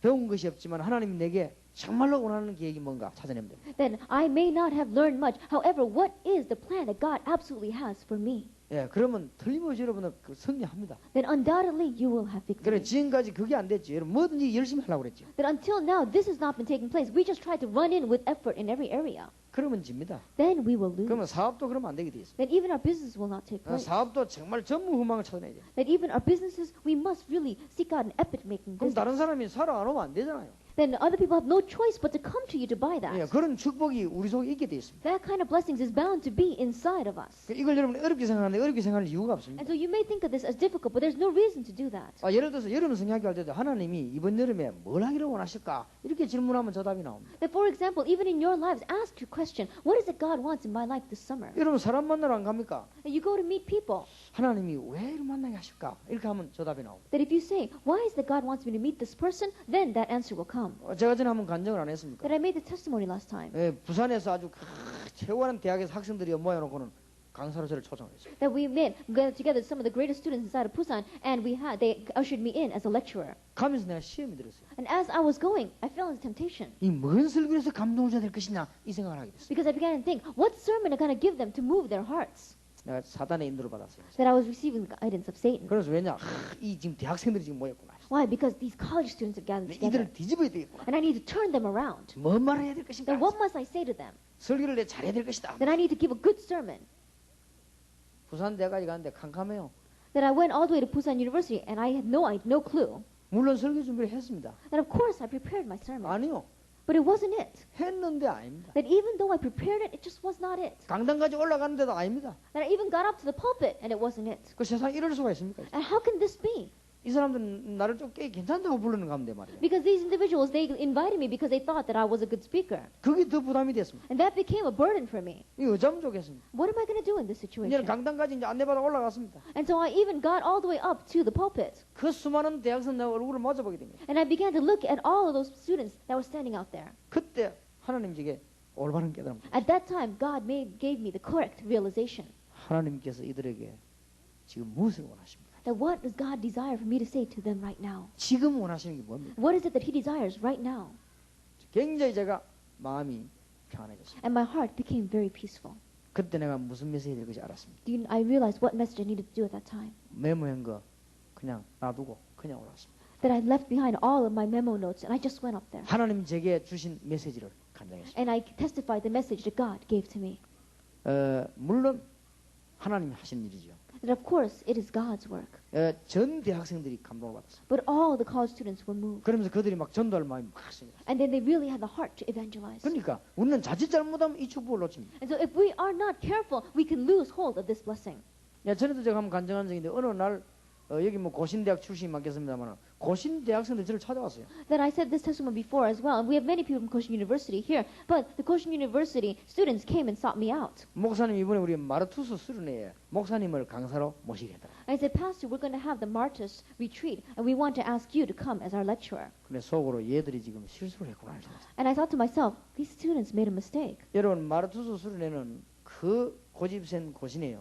배운 것이 없지만 하나님이 내게 정말로 원하는 계획이 뭔가 찾아내면 됩니다. Then I may not have learned much, however, what is the plan that God absolutely has for me? 예, 그러면 틀림없이 여러분은 그 승리합니다. Then undoubtedly you will have 그래 victory. 지금까지 그게 안 됐지. 여러분 뭐든지 열심히 하려고 그랬죠. That until now this has not been taking place. We just tried to run in with effort in every area. 그러면 집니다. Then we will lose. 그러면 사업도 그러면 안 되게 돼 있어요. That even our business will not take place. 사업도 정말 전무후무한 걸 찾아내야 돼요. That even our businesses, we must really seek out an epic making 그럼 business. 다른 사람이 사러 안 오면 안 되잖아요. Then other people have no choice but to come to you to buy 예, that. 그런 축복이 우리 속에 있게 돼 있습니다. That kind of blessings is bound to be inside of us. 이걸 여러분이 어렵게 생각하는데 어렵게 생각할 이유가 없습니다. And so you may think of this as difficult, but there's no reason to do that. 예를 들어서 여름 성경학교 할 때도 하나님이 이번 여름에 뭘 하기를 원하실까? 이렇게 질문하면 저답이 나옵니다. That for example, even in your lives, ask your question, what is it God wants in my life this summer? 여러분 사람 만나러 안 갑니까? And you go to meet people. 하나님이 왜 이를 만나게 하실까? 이렇게 하면 저답이 나옵니다. That if you say, why is it God wants me to meet this person? Then that answer will come. come. 제가 전에 한번 간증을 안 했습니까? That I made the testimony last time. 예, 부산에서 아주 최고한 대학에서 학생들이 모여놓고는 강사로 저를 초청했어요. That we got together some of the greatest students inside of Busan, and they ushered me in as a lecturer. 가면서 내가 시험이 들었어요. And as I was going, I fell into temptation. 이 뭔 설교를 해서 감동을 줘야 될 것이냐 이 생각을 하게 됐어요. Because I began to think, what sermon am I going to give them to move their hearts? 내가 사단의 인도를 받았어요. That I was receiving guidance of Satan. 그래서 왜냐? 이 지금 대학생들이 지금 모였구나. Why? Because these college students have gathered together. 이들을 뒤집어야 되겠구나. And I need to turn them around. 뭔 말을 해야 될 것인가? Then what must I say to them? 설교를 내 잘해야 될 것이다. That I need to give a good sermon. 부산 대학까지 갔는데 캄캄해요. That I went all the way to Busan University, and I had no clue. 물론 설교 준비를 했습니다. That of course I prepared my sermon. 아니요. But it wasn't it. 했는데 아닙니다. That even though I prepared it, it just was not it. 강당까지 올라가는데도 아닙니다. That I even got up to the pulpit, and it wasn't it. 그 세상에 이럴 수가 있습니까? And how can this be? 이 사람들은 나를 좀 꽤 괜찮다고 부르는 가운데 말이에요. Because these individuals, they invited me because they thought that I was a good speaker. 그게 더 부담이 됐습니다. And that became a burden for me. 이거 어쩌면 좋겠습니다. What am I going to do in this 이제는 situation? 강당까지 이제 안내받아 올라갔습니다. And so I even got all the way up to the pulpit. 그 수많은 대학생 내 얼굴을 마주보게 됩니다. And I began to look at all of those students that were standing out there. 그때 하나님 제게 올바른 깨달음. At that time, God gave me the correct realization. 하나님께서 이들에게 지금 무엇을 원하십니까? That what does God desire for me to say to them right now? 지금 원하시는 게 뭡니까? What is it that He desires right now? 굉장히 제가 마음이 평안해졌습니다. And my heart became very peaceful. 그때 내가 무슨 메시지 될 것이 알았습니다. I realized what message I needed to do at that time. 메모한 거 그냥 놔두고 그냥 올라왔습니다. That I left behind all of my memo notes and I just went up there. 하나님 제게 주신 메시지를 간증했습니다. And I testified the message that God gave to me. 물론 하나님이 하신 일이죠. That of course it is God's work. 전 대학생들이 감동을 받았습니다. But all the college students were moved. 그러면서 그들이 막 전도할 마음이 막 생겼어요. And then they really had the heart to evangelize. 그러니까 우리는 자칫 잘못하면 이 축복을 놓칩니다. And so if we are not careful, we can lose hold of this blessing. 전에도 제가 한번 간증한 적이 있는데 어느 날 여기 뭐 고신대학 출신이 많겠습니다만 고신대 학생들이 저를 찾아왔어요. That I said this testimony before as well. And we have many people from Koshin University here, but the Koshin University students came and sought me out. 목사님 이번에 우리 마르투스 수련회에 목사님을 강사로 모시겠다. I said, Pastor, we're going to have the Martyrs retreat, and we want to ask you to come as our lecturer. 근데 속으로 얘들이 지금 실수를 했구나. And I thought to myself, these students made a mistake. 여러분 마르투스 수련회는 그 고집센 고신이에요.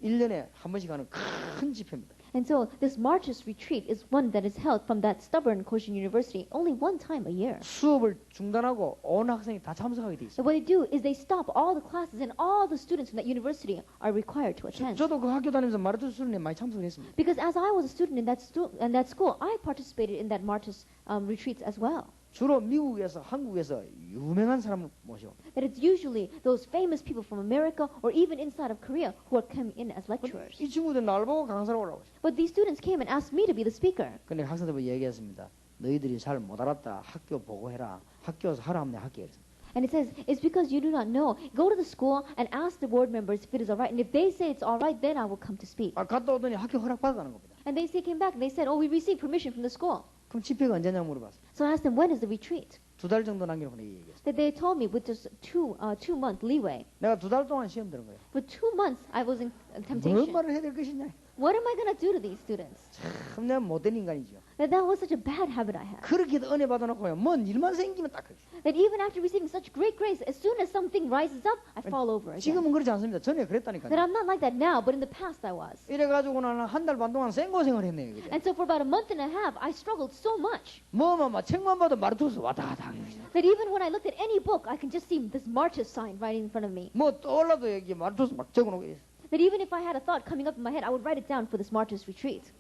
1년에 한 번씩 하는 큰 집회입니다. And so this Martyrs retreat is one that is held from that stubborn Koshin University only one time a year. 수업을 중단하고 온 학생이 다 참석하게 돼 So 있어요. what they do is they stop all the classes and all the students from that university are required to attend. 저도 그 학교 다니면서 마르투스 수련회에 많이 참석을 했습니다. Because as I was a student in that school, I participated in that Martyrs retreats as well. 주로 미국에서 한국에서 유명한 사람을 모셔옵니다. That it's usually those famous people from America or even inside of Korea who are coming in as lecturers. 이 친구들 날 보고 강사로 오라고 했어요. But these students came and asked me to be the speaker. 근데 학생들 얘기했습니다. 너희들이 잘 못 알았다. 학교 보고해라. 학교에서 하라 하면 학교에 있어. And it says, it's because you do not know. Go to the school and ask the board members if it is all right. And if they say it's all right, then I will come to speak. 갔다 오더니 학교 허락 받아가는 겁니다. And they came back and they said, oh, we received permission from the school. 그럼 집회가 언제냐고 물어봤어요. So I asked them, when is the retreat? 2달 정도 남겨놓고 내가 얘기했어요. That they told me with just two month leeway. 내가 2달 동안 시험 들은 거예요. For 2 months, I was in 뭔 temptation. 말을 해야 될 것이냐. What am I going to do to these students? 참 내가 못된 인간이죠. That was such a bad habit I had. 그렇게도 은혜 받아놓고요. 뭔 일만 생기면 딱 그렇죠. That even after receiving such great grace, as soon as something rises up, I fall over again. 지금은 그렇지 않습니다. 전에 That 그랬다니까요. I'm not like that now, but in the past I was. 이래가지고 나는 한 달 반 동안 생고생을 했네요. 그죠? And so for about a month and a half, I struggled so much 막 책만 봐도 마르투스 왔다 갔다 하는 거죠. that even when I looked at any book, I can just see this martyr sign right in front of me. 뭐 떠올라도 여기 마르투스 막 적어놓고 있어요. That even if I had a thought coming up in my head, I would write it down for this martyr's retreat.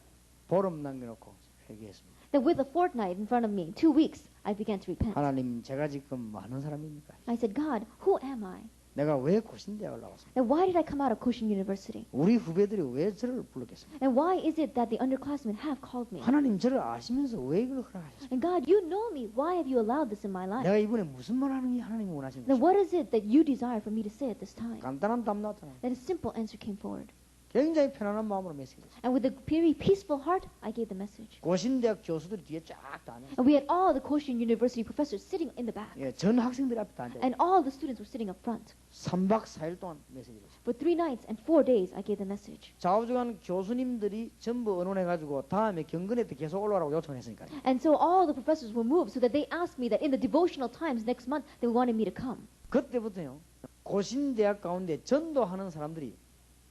보름 남겨놓고 회개했습니다. That with a fortnight in front of me, 2 weeks, I began to repent. 하나님 제가 지금 뭐 하는 사람입니까? I said, God, who am I? 내가 왜 고신대에 올라왔습니까? And why did I come out of Koshin University? 우리 후배들이 왜 저를 불렀겠습니까? And why is it that the underclassmen have called me? 하나님 저를 아시면서 왜 이걸 허락하셨습니까? And God, you know me. Why have you allowed this in my life? 내가 이번에 무슨 말 하는 게 하나님이 원하시는 Then 것입니까? what is it that you desire for me to say at this time? 간단한 답 나왔잖아요. Then a simple answer came forward. 굉장히 편안한 마음으로 메시지를 했어요. And with a very peaceful heart, I gave the message. 고신대학 교수들이 뒤에 쫙 다 앉았어요. And we had all the Koshin University professors sitting in the back. 예, 전 학생들이 앞에 다 앉아요. And all the students were sitting up front. 3박 4일 동안 메시지를 했어요. For 3 nights and 4 days, I gave the message. 좌우중간 교수님들이 전부 의논해가지고 다음에 경건회 때 계속 올라오라고 요청했으니까요. And so all the professors were moved so that they asked me that in the devotional times next month, they wanted me to come. 그때부터요. 고신대학 가운데 전도하는 사람들이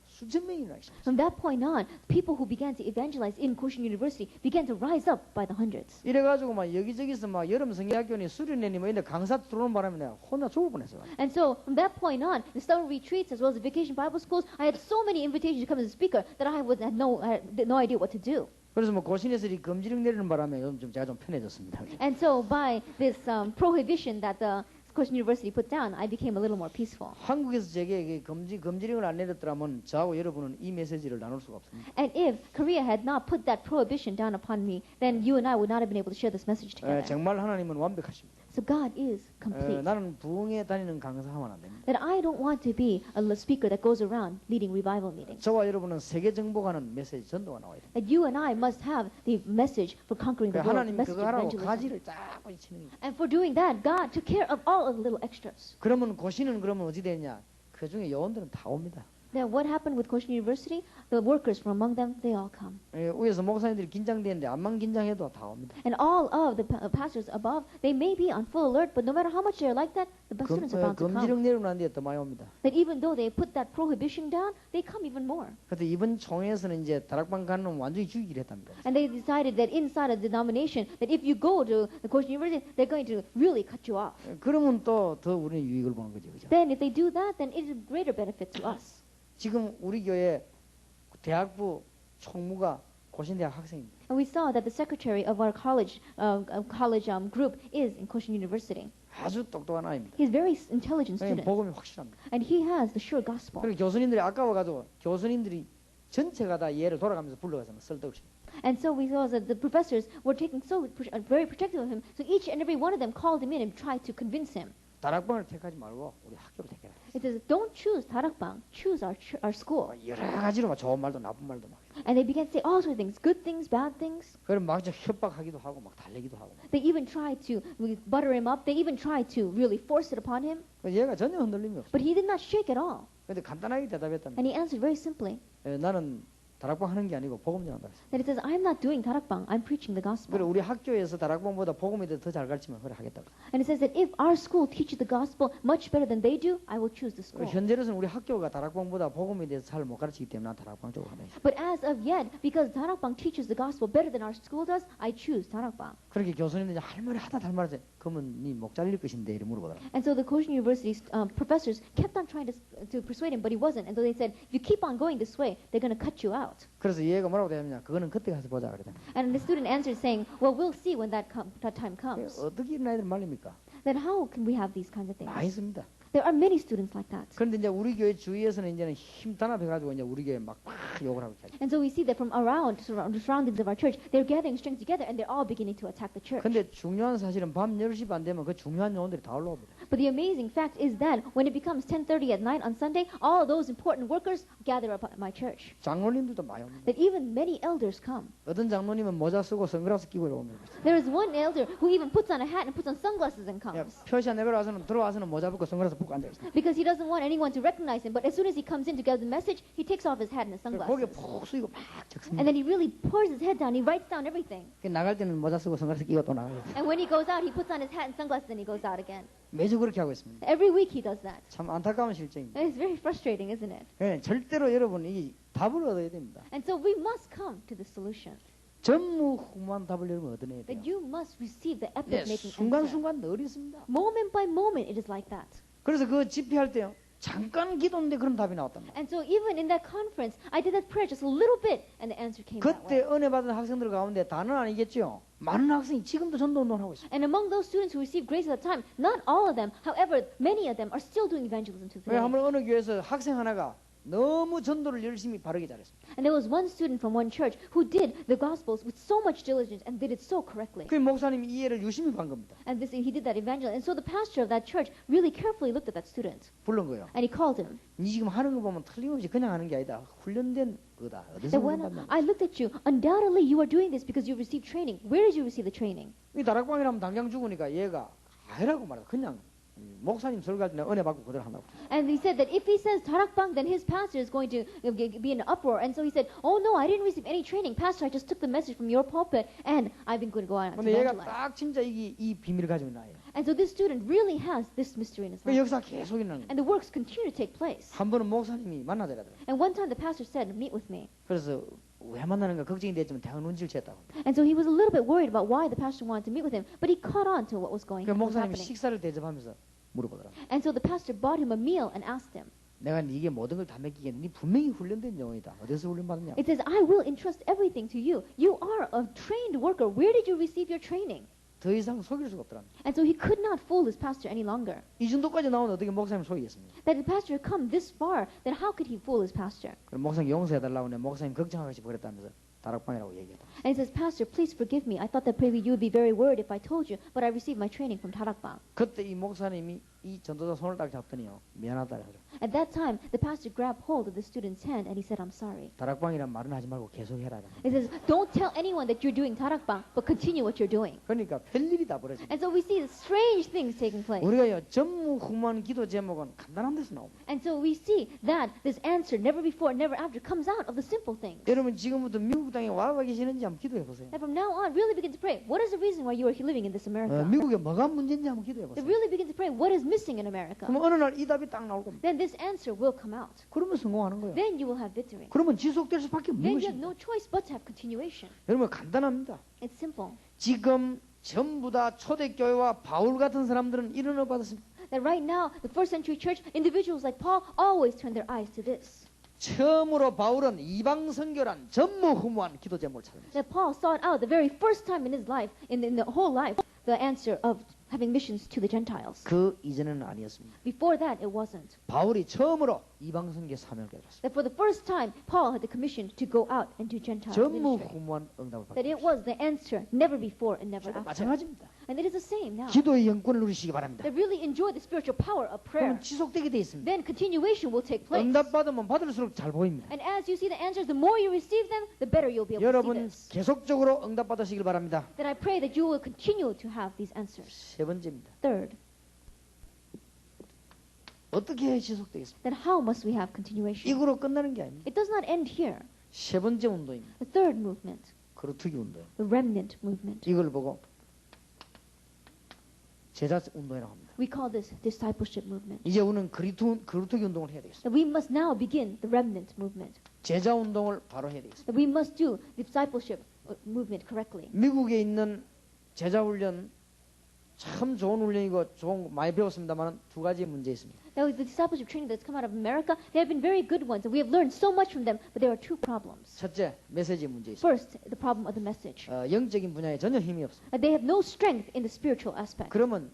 수천 명이나 있었어요. From that point on, people who began to evangelize in Koshin University began to rise up by the hundreds. 이래가지고 막 여기저기서 막 여름 성경학교니 수련회니 뭐 이런 강사 들어오는 바람에 내가 혼자 죽을 뻔했어요. And so from that point on, the summer retreats as well as the vacation Bible schools, I had so many invitations to come as a speaker that I had no idea what to do. 그래서 뭐 고신에서 이 금지령 내리는 바람에 좀 제가 좀 편해졌습니다. And so by this prohibition that the Koshin University put down, I became a little more peaceful. 한국에서 제게 금지령을 안 내렸더라면 저하고 여러분은 이 메시지를 나눌 수가 없습니다. And if Korea had not put that prohibition down upon me, then you and I would not have been able to share this message together. 정말 하나님은 완벽하십니다. So God is complete. 나는 부흥에 다니는 강사하면 안 됩니다. That I don't want to be a speaker that goes around leading revival meetings. 저와 여러분은 세계 정복하는 메시지 전도가 나와야 돼요. That you and I must have the message for conquering the world, the 하나님 message 그거 of 하라고 evangelism. 가지를 쫙 치는 거예요. And for doing that, God took care of all of the little extras. 그러면 고신은 그러면 어찌 되냐? 그 중에 요원들은 다 옵니다. Then what happened with Koshin University? The workers from among them, they all come. 위에서 목사님들이 긴장되는데 암만 긴장해도 다 옵니다. And all of the pastors above, they may be on full alert, but no matter how much they're like that, the students are bound to come. 금지령 내리고 난 뒤에 더 많이 옵니다. That even though they put that prohibition down, they come even more. 그런데 이번 총회에서는 이제 다락방 가는 놈 완전히 죽이기로 했답니다. And they decided that inside of the denomination, that if you go to the Koshin University, they're going to really cut you off. 그러면 또 더 우리는 유익을 보는 거죠, 그죠? Then if they do that, then it is greater benefit to us. 지금 우리 교회 대학부 총무가 고신대학 학생입니다. And we saw that the secretary of our college group is in Koshin University. 아주 똑똑한 아이입니다. He's a very intelligent student. 복음이 확실합니다. And he has the sure gospel. 그리고 교수님들이 아까워가지고 교수님들이 전체가 다 얘를 돌아가면서 불러가서 쓸데없이. And so we saw that the professors were taking very protective of him. So each and every one of them called him in and tried to convince him. 다락방을 택하지 말고 우리 학교를 택해라. It says, don't choose Tarakbang, choose our school. 여러 가지로 막 좋은 말도 나쁜 말도 막. And they began to say all sorts of things, good things, bad things. 그럼 막 협박하기도 하고 막 달래기도 하고. They even tried to butter him up. They even tried to really force it upon him. 얘가 전혀 흔들림이 없어. But he did not shake at all. 근데 간단하게 대답했답니다. And he answered very simply. 나는 다락방 하는 게 아니고 복음 전한다. That it says, I'm not doing Tarakbang, I'm preaching the gospel. 그리고 우리 학교에서 다락방보다 복음에 대해 더 잘 가르치면 그래 하겠다고. And it says that if our school teaches the gospel much better than they do, I will choose the school. 현재로서는 우리 학교가 다락방보다 복음에 대해서 잘 못 가르치기 때문에 난 다락방 쪽으로 한다. But as of yet, because Tarakbang teaches the gospel better than our school does, I choose Tarakbang. 그렇게 교수님들이 할 말이 하다 할 말을 그러면 네 목 잘릴 것인데 이렇게 물어보더라. And so the Koshin University's professors kept on trying to persuade him, but he wasn't. And so they said, if you keep on going this way, they're going to cut you out. 그래서 얘가 뭐라고 대하냐? 그거는 그때 가서 보자 그러더니. And the student answered saying, well, we'll see when that time comes. 어떻게 이런 아이들 말립니까? Then how can we have these kinds of 많이 things? 있습니다. There are many students like that. 그런데 이제 우리 교회 주위에서는 이제는 힘 단합해가지고 이제 우리 교회 막 욕을 하고 있죠. And so we see that from around the surroundings of our church, they're gathering strength together and they're all beginning to attack the church. 근데 중요한 사실은 밤 10시 반 되면 그 중요한 요원들이 다 올라옵니다. But the amazing fact is that when it becomes 10:30 at night on Sunday, all those important workers gather up at my church. 장로님들도 많이 옵니다. That even many elders come. 어떤 장로님은 모자 쓰고 선글라스 끼고 옵니다. There is one elder who even puts on a hat and puts on sunglasses and comes. 표시안 내려와서는 들어와서는 모자 벗고 선글라스 벗고 앉아 있어요. Because he doesn't want anyone to recognize him. But as soon as he comes in to give the message, he takes off his hat and his 거기에 sunglasses. 푹 쓰이고 막 적습니다. And then he really pours his head down. He writes down everything. 나갈 때는 모자 쓰고 선글라스 끼고 또 나가요. And when he goes out, he puts on his hat and sunglasses and he goes out again. 매주 그렇게 하고 있습니다. Every week he does that. 참 안타까운 실정입니다. And it's very frustrating, isn't it? 절대로 여러분 이 답을 얻어야 됩니다. And so we must come to the solution. 전무후무한 답을 여러분 얻어내야 돼요. That you must receive the 네, epic making answer. 순간순간 늘 있습니다. Moment by moment, it is like that. 그래서 그 집회할 때요. 잠깐 기도인데 그런 답이 나왔단 말이에요. And so even in that conference, I did that prayer just a little bit, and the answer came that 그때 way. 은혜 받은 학생들 가운데 다는 아니겠죠. 많은 학생이 지금도 전도운동을 하고 있어요. And among those students who received grace at that time, not all of them, however, many of them are still doing evangelism to 왜 today. 한번 어느 교회에서 학생 하나가 너무 전도를 열심히 바르게 잘했습니다. And there was one student from one church who did the Gospels with so much diligence and did it so correctly. 그 목사님이 이해를 유심히 반 겁니다. And he did that evangelism. And so the pastor of that church really carefully looked at that student. 부른 거예요. And he called him. 니 지금 하는 거 보면 틀림없이 그냥 하는 게 아니다. 훈련된 거다. 어디서 And when 훈련받나? I looked at you, undoubtedly you are doing this because you received training. Where did you receive the training? 이 다락방이라면 당장 죽으니까 얘가 아니라고 말해. 그냥 목사님 설교할 때 은혜 받고 그대로 한다고. And he said that if he says tarakbang, then his pastor is going to be in an uproar. And so he said, oh no, I didn't receive any training. Pastor, I just took the message from your pulpit and I've been going to go out and 근데 얘가 evangelize. 딱 진짜 이 비밀을 가지고 있는 아이예요. And so this student really has this mystery in his 그 life. 역사 계속 일어나는 거예요. And the works continue to take place. 한 번은 목사님이 만나더라고요. And one time the pastor said, meet with me. 그래서 왜 만나는가 걱정이 됐지만 대학 눈치를 챘다고. And so he was a little bit worried about why the pastor wanted to meet with him. But he caught on to what was going 그 on. 목사님이 Happening. 식사를 대접하면서 물어보더라고요. And so the pastor bought him a meal and asked him. 내가 네게 모든 걸 다 맡기겠는데 네 분명히 훈련된 영혼이다. 어디서 훈련받느냐? It says, I will entrust everything to you. You are a trained worker. Where did you receive your training? 더 이상 속일 수가 없더랍니다. And so he could not fool his pastor any longer. 이 정도까지 나오면 어떻게 목사님 속이겠습니까? That the pastor had come this far, then how could he fool his pastor? 그럼 목사님 용서해달라고 내 목사님 걱정하겠지 그랬다면서 다락방이라고 얘기했다. And he says, Pastor, please forgive me. I thought that maybe you would be very worried if I told you, but I received my training from Tarakbang. 그때 이 목사님이 이 전도자 손을 딱 잡더니요. 미안하다 그래. At that time, the pastor grabbed hold of the student's hand and he said, I'm sorry. 다락방이란 말은 하지 말고 계속 해라. He says, don't tell anyone that you're doing Tarakbang, but continue what you're doing. 그러니까 별일이 다 벌어져. And so we see the strange things taking place. 우리가요 전무후무한 기도 제목은 간단한 데서 나옵니다. And so we see that this answer, never before, never after, comes out of the simple things. 여러분 지금부터 미국 땅에 와가 계시는지 한번 기도해 보세요. And from now on, really begin to pray. What is the reason why you are living in this America? 미국에 뭐가 문제인지 한번 기도해 To 보세요. really begin to pray, what is missing in America? 그럼 어느 날 이 답이 딱 나올 겁니다. Then this answer will come out. 그러면 성공하는 거예요. Then you will have victory. 그러면 지속될 수밖에 없는 Then you have 것입니다. no choice but to have continuation. 여러분 간단합니다. It's simple. 지금 전부 다 초대교회와 바울 같은 사람들은 이런 을 받았습니다. That right now, the first century church, individuals like Paul always turn their eyes to this. 처음으로 바울은 이방 선교란 전무후무한 기도 제목을 찾습니다. That Paul sought out the very first time in his life, in the whole life, the answer of having missions to the Gentiles. 그 이전에는 아니었습니다. Before that, it wasn't. 바울이 처음으로 이방 선교 사명을 받았습니다. That for the first time, Paul had the commission to go out and do Gentile ministry. 전무후무한 응답을 That it 받았습니다. was the answer, never before and never after. 마찬가지입니다. And it is the same now. 기도의 영권을 누리시기 바랍니다. That really enjoy the spiritual power of prayer. 그러면 지속되게 돼 있습니다. Then continuation will take place. 응답 받으면 받을수록 잘 보입니다. And as you see the answers, the more you receive them, the better you'll be able to see 여러분 this. 계속적으로 응답 받으시길 바랍니다. Then I pray that you will continue to have these answers. 세 번째입니다. Third, 어떻게 해야 지속되겠습니까? then how must we have continuation? 이거로 끝나는 게 아닙니다. It does not end here. 세 번째 운동입니다. The third movement, 거루투기 운동. the remnant movement. 이걸 보고 제자 운동이라고 합니다. We call this discipleship movement. 이제 우리는 거루투기 운동을 해야 되겠습니다. That we must now begin the remnant movement. 제자 운동을 바로 해야 되겠습니다. That we must do discipleship movement correctly. 미국에 있는 제자 훈련 참 좋은 훈련이고 좋은 거 많이 배웠습니다만 두 가지 문제 있습니다. Now, the discipleship training that's come out of America, they have been very good ones, and we have learned so much from them, but there are two problems. 첫째, 메시지 문제 있습니다. First, the problem of the message. 영적인 분야에 전혀 힘이 없습니다. They have no strength in the spiritual aspect. 그러면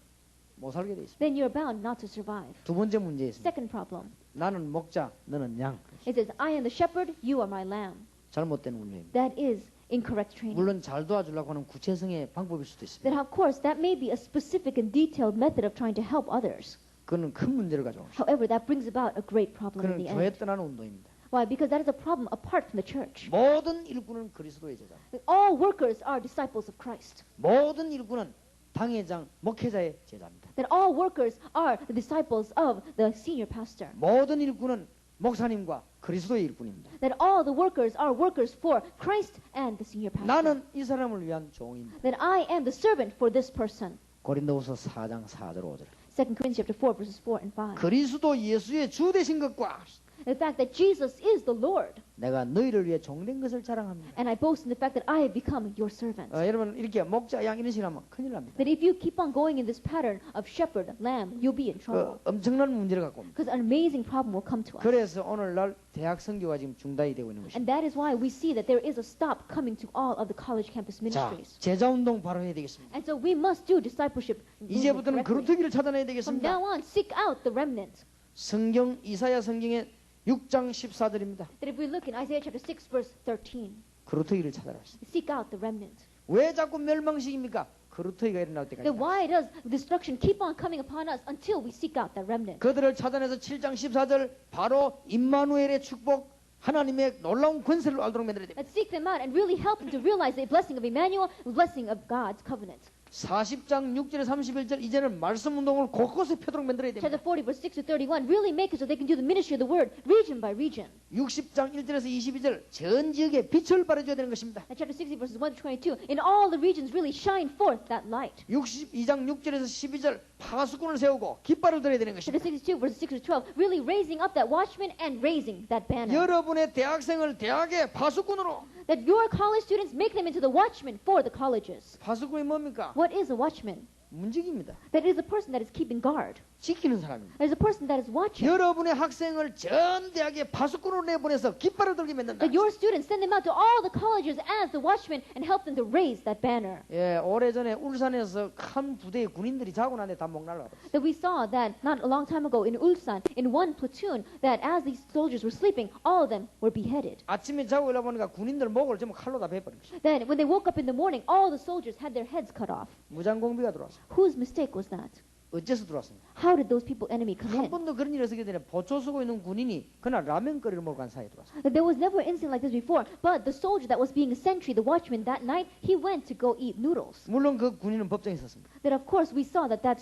못 살게 돼 있습니다. Then you're bound not to survive. 두 번째 문제 있습니다. Second problem, 나는 목자, 너는 양. it says, I am the shepherd, you are my lamb. 잘못된 훈련입니다. That is incorrect training. 물론 잘 도와주려고 하는 구체성의 방법일 수도 That 있습니다. of course, that may be a specific and detailed method of trying to help others. 그거는 큰 문제를 가져옵니다. However, that brings about a great problem in 그는 the 교회 end. 떠나는 운동입니다. Why? Because that is a problem apart from the church. 모든 일꾼은 그리스도의 제자. All workers are disciples of Christ. 모든 일꾼은 당회장, 목회자의 제자입니다. That all workers are the disciples of the senior pastor. 모든 일꾼은 목사님과 그리스도의 일꾼입니다. That all the workers are workers for Christ and the senior pastor. 나는 이 사람을 위한 종입니다. That I am the servant for this person. 고린도후서 4장 4절 5절. 2 Corinthians chapter 4 verses 4 and 5. 그리스도 예수의 주 되신 것과 The fact that Jesus is the Lord. 내가 너희를 위해 종된 것을 자랑합니다. And I boast in the fact that I have become your servant. 여러분 이렇게 목자 양 이런 식으로 하면 큰일 납니다. That if you keep on going in this pattern of shepherd, lamb, you'll be in trouble. 엄청난 문제를 갖고 옵니다. Because an amazing problem will come to us. 그래서 오늘날 대학 선교가 지금 중단이 되고 있는 And 것입니다. that is why we see that there is a stop coming to all of the college campus 자, ministries. 제자 운동 바로 해야 되겠습니다. And so we must do discipleship movement 이제부터는 correctly. 거루투기를 찾아내야 From 되겠습니다. now on, seek out the remnant. 성경 이사야 성경에 6장 14절입니다. That if we look in Isaiah chapter 6 verse 13, 그루터기를 찾아라. seek out the remnant. 왜 자꾸 멸망식입니까? 그루터기가 일어날 때까지. Then why does destruction keep on coming upon us until we seek out that remnant? 그들을 찾아내서 7장 14절 바로 임마누엘의 축복 하나님의 놀라운 권세를 알도록 만들어야 됩니다. Let's seek them out and really help them to realize the blessing of Emmanuel, the blessing of God's covenant. 40장 6절에 31절 이제는 말씀 운동을 곳곳에 펴도록 만들어야 Chapter 됩니다. 40 verse 6 to 31 really make it so they can do the ministry of the word region by region. 60장 1절에서 22절 전 지역에 빛을 발해줘야 되는 것입니다. And chapter 60 verses 1 to 22, in all the regions really shine forth that light. 62장 6절에서 12절 파수꾼을 세우고 깃발을 들어야 되는 Chapter 것입니다. 62 verses 6 to 12, really raising up that watchman and raising that banner. 여러분의 대학생을 대학의 파수꾼으로. That your college students make them into the watchmen for the colleges. 파수꾼이 뭡니까? What is a watchman? 문직입니다. That is a person that is keeping guard. 지키는 사람입니다. That is a person that is watching. 여러분의 학생을 전 대학의 파수꾼으로 내보내서 깃발을 들게 만든다. That your students send them out to all the colleges as the watchmen and help them to raise that banner. 예, 오래전에 울산에서 큰 부대의 군인들이 자고 난데 다 목 날라갔어요. That we saw that not a long time ago in Ulsan, in one platoon, that as these soldiers were sleeping, all of them were beheaded. 아침에 자고 일어 보니까 군인들 목을 전부 칼로 다 베버린 거예요. Then when they woke up in the morning, all the soldiers had their heads cut off. 무장공비가 들어왔어요. Whose mistake was that? 어째서 들어왔습니까? How did those people enemy come 한 in? 번도 그런 일이 없었기 때문에 보초 쓰고 있는 군인이 그날 라면거리를 먹고 간 사이에 들어왔어요. That there was never an incident like this before, but the soldier that was being a sentry, the watchman that night, he went to go eat noodles. 물론 그 군인은 법정에 있었습니다. That of course we saw that that